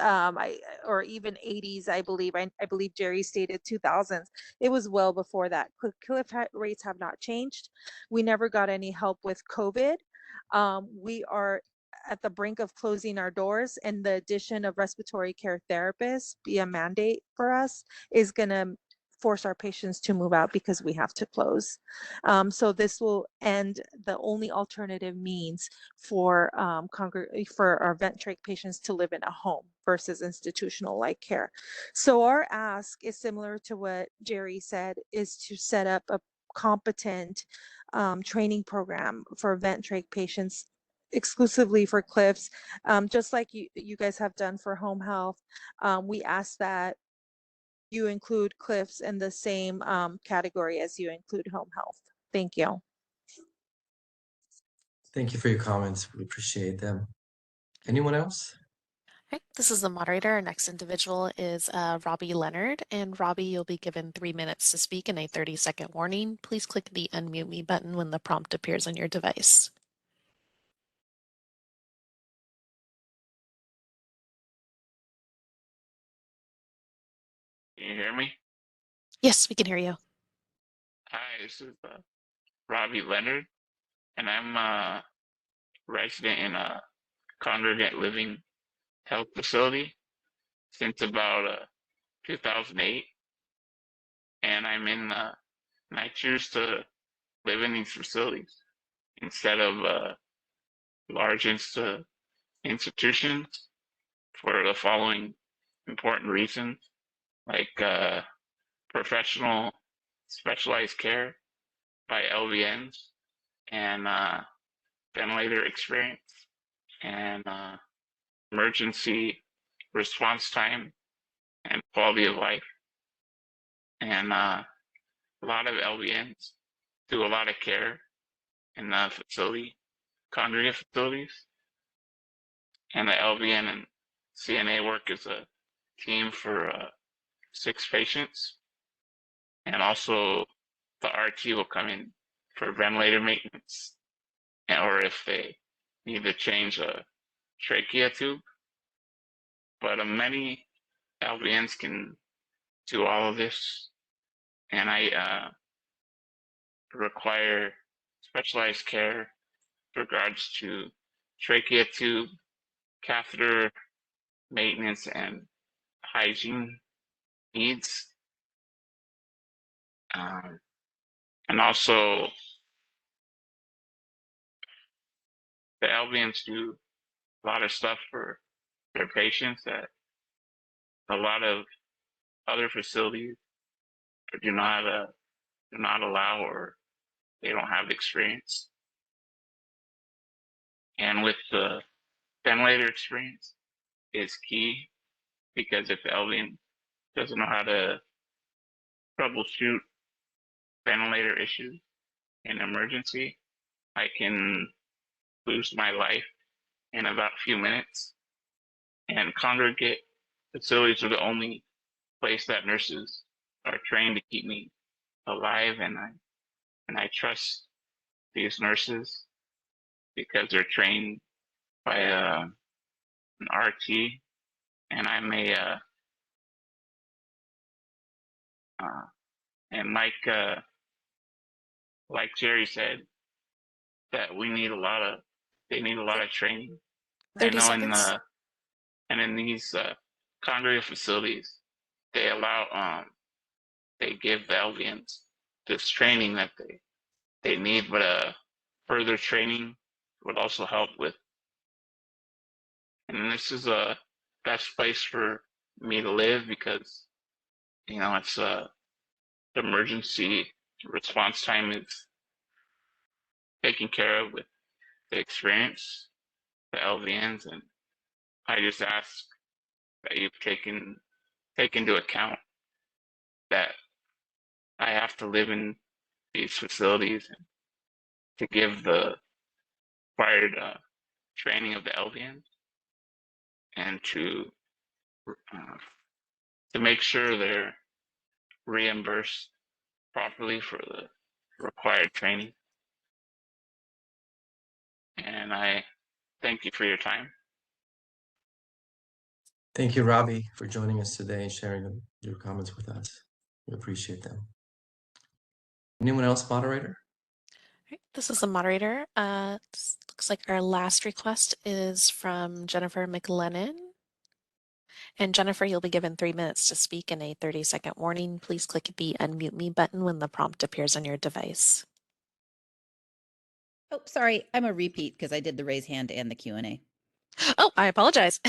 or even 80s, I believe. I believe Jerry stated 2000s. It was well before that. CLIF rates have not changed. We never got any help with COVID. We are at the brink of closing our doors, and the addition of respiratory care therapists, be a mandate for us, is going to force our patients to move out because we have to close. So this will end the only alternative means for our vent trach patients to live in a home versus institutional-like care. So our ask is similar to what Jerry said, is to set up a competent training program for vent trach patients exclusively for CLIFs, just like you guys have done for home health. We ask that you include CLIFs in the same category as you include home health. Thank you. Thank you for your comments. We appreciate them. Anyone else? Okay, this is the moderator. Our next individual is Robbie Leonard. And Robbie, you'll be given 3 minutes to speak and a 30-second warning. Please click the unmute me button when the prompt appears on your device. Can you hear me? Yes, we can hear you. Hi, this is Robbie Leonard, and I'm a resident in a congregate living health facility since about 2008, and I choose to live in these facilities instead of large institutions for the following important reasons, like professional specialized care by LVNs and ventilator experience and emergency response time and quality of life. And a lot of LVNs do a lot of care in the facility, congregate facilities. And the LVN and CNA work as a team for 6 patients. And also the RT will come in for ventilator maintenance, or if they need to change a trachea tube. But many LVNs can do all of this, and I require specialized care with regards to trachea tube, catheter maintenance, and hygiene needs. And also, the LVNs do a lot of stuff for their patients that a lot of other facilities do not allow, or they don't have experience. And with the ventilator experience is key, because if the LVN doesn't know how to troubleshoot ventilator issues in emergency, I can lose my life in about a few minutes. And congregate facilities are the only place that nurses are trained to keep me alive, and I trust these nurses because they're trained by an RT, and I'm a and like Jerry said, that they need a lot of training. I 30 know seconds. in these congregate facilities, they allow they give the LVNs this training that they need, but further training would also help with. And this is a best place for me to live, because it's the emergency response time is taken care of with the experience, the LVNs, and I just ask that you've take into account that I have to live in these facilities, and to give the required training of the LVNs, and to make sure they're reimbursed properly for the required training. And I thank you for your time. Thank you, Robbie, for joining us today and sharing your comments with us. We appreciate them. Anyone else, moderator? This is the moderator. Looks like our last request is from Jennifer McLennan. And Jennifer, you'll be given 3 minutes to speak and a 30-second warning. Please click the unmute me button when the prompt appears on your device. Oh, sorry, I'm a repeat because I did the raise hand and the Q&A. Oh, I apologize.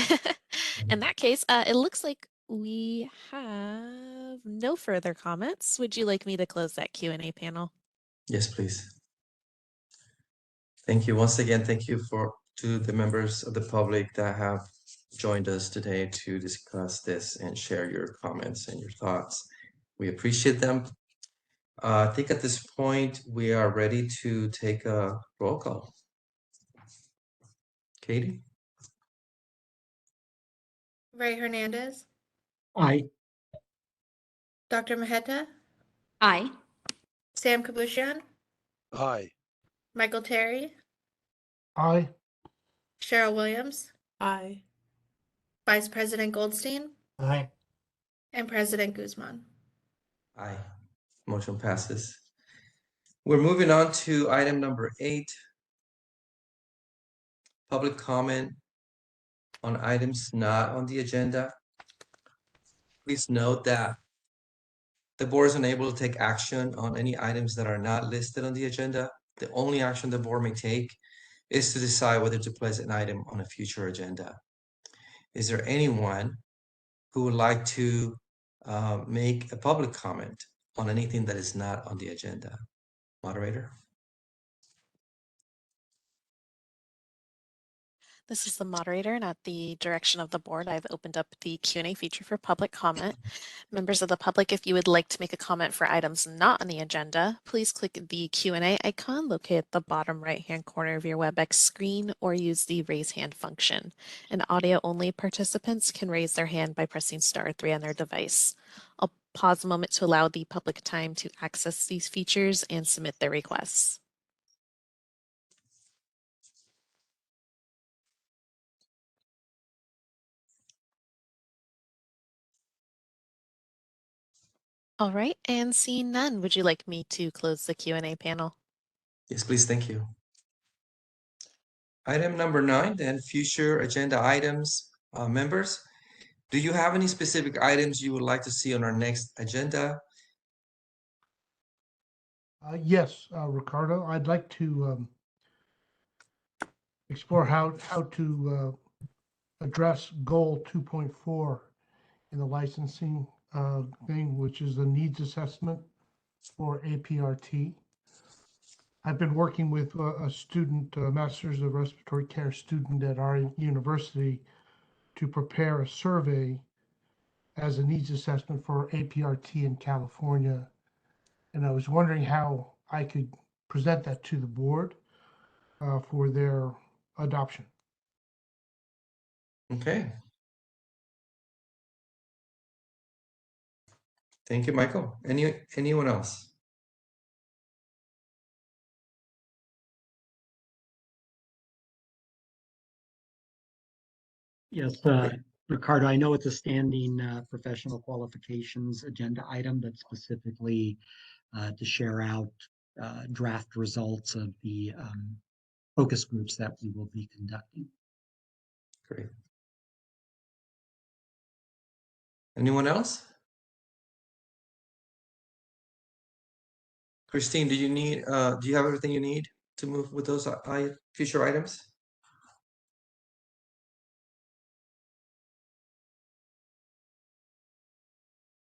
In that case, it looks like we have no further comments. Would you like me to close that Q&A panel? Yes, please. Thank you once again. Thank you to the members of the public that have joined us today to discuss this and share your comments and your thoughts. We appreciate them. I think at this point we are ready to take a roll call. Katie? Ray Hernandez, Aye. Dr. Maheta, Aye. Sam Kabushian, Aye. Michael Terry, Aye. Cheryl Williams, Aye. Vice President Goldstein, Aye. and President Guzman. Aye. Motion passes. We're moving on to item number 8, public comment on items not on the agenda. Please note that the board is unable to take action on any items that are not listed on the agenda. The only action the board may take is to decide whether to place an item on a future agenda. Is there anyone who would like to make a public comment on anything that is not on the agenda? Moderator? This is the moderator, and at the direction of the board, I've opened up the Q&A feature for public comment. Members of the public, if you would like to make a comment for items not on the agenda, please click the Q&A icon located at the bottom right-hand corner of your WebEx screen, or use the raise hand function. And audio-only participants can raise their hand by pressing *3 on their device. I'll pause a moment to allow the public time to access these features and submit their requests. All right, and seeing none, would you like me to close the Q&A panel? Yes, please. Thank you. Item number 9, then future agenda items. Members, do you have any specific items you would like to see on our next agenda? Yes, Ricardo, I'd like to explore how to address goal 2.4 in the licensing thing, which is the needs assessment for APRT. I've been working with a student, a Master's of Respiratory Care student at our university to prepare a survey as a needs assessment for APRT in California. And I was wondering how I could present that to the board for their adoption. Okay. Thank you, Michael. Anyone else? Yes, Ricardo, I know it's a standing professional qualifications agenda item, but specifically to share out draft results of the focus groups that we will be conducting. Great. Anyone else? Christine, do you have everything you need to move with those future items?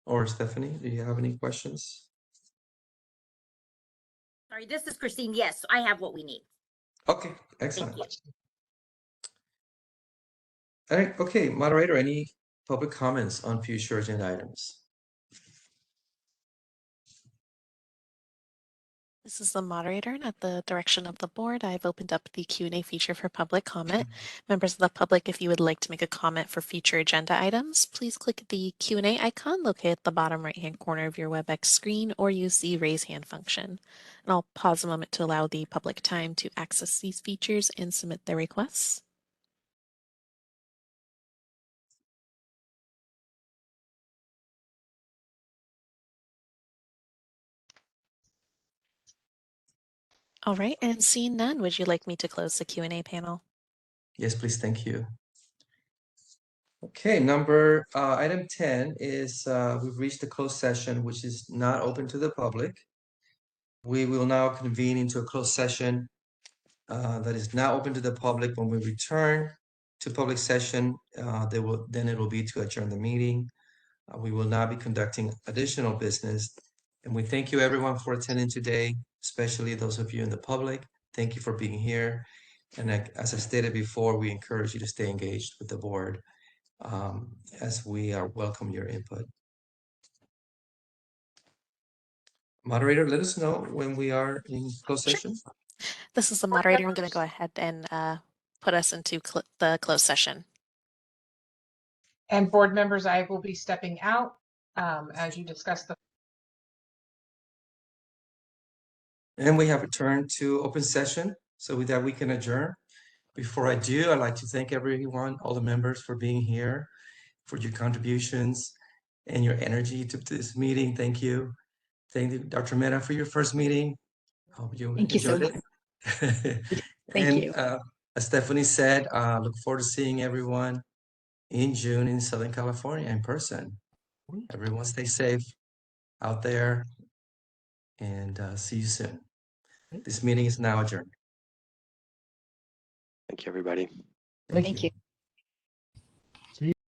Or Stephanie, do you have any questions? Sorry, this is Christine. Yes, I have what we need. Okay, excellent. Thank you. All right, okay, moderator, any public comments on future agenda items? This is the moderator, and at the direction of the board, I've opened up the Q&A feature for public comment. Members of the public, if you would like to make a comment for future agenda items, please click the Q&A icon located at the bottom right-hand corner of your WebEx screen or use the raise hand function. And I'll pause a moment to allow the public time to access these features and submit their requests. All right, and seeing none, would you like me to close the Q&A panel? Yes, please, thank you. Okay, item 10 is we've reached the closed session, which is not open to the public. We will now convene into a closed session that is now open to the public. When we return to public session, then it will be to adjourn the meeting. We will not be conducting additional business. And we thank you everyone for attending today, especially those of you in the public. Thank you for being here. And as I stated before, we encourage you to stay engaged with the board as we welcome your input. Moderator, let us know when we are in closed session. This is the moderator. I'm going to go ahead and put us into the closed session. And board members, I will be stepping out as you discuss the. And we have returned to open session, so with that we can adjourn. Before I do, I'd like to thank everyone, all the members, for being here, for your contributions and your energy to this meeting. Thank you. Thank you, Dr. Mehta, for your first meeting. Hope you enjoyed it. Thank you. As Stephanie said, look forward to seeing everyone in June in Southern California in person. Everyone stay safe out there and see you soon. This meeting is now adjourned. Thank you, everybody. Thank you.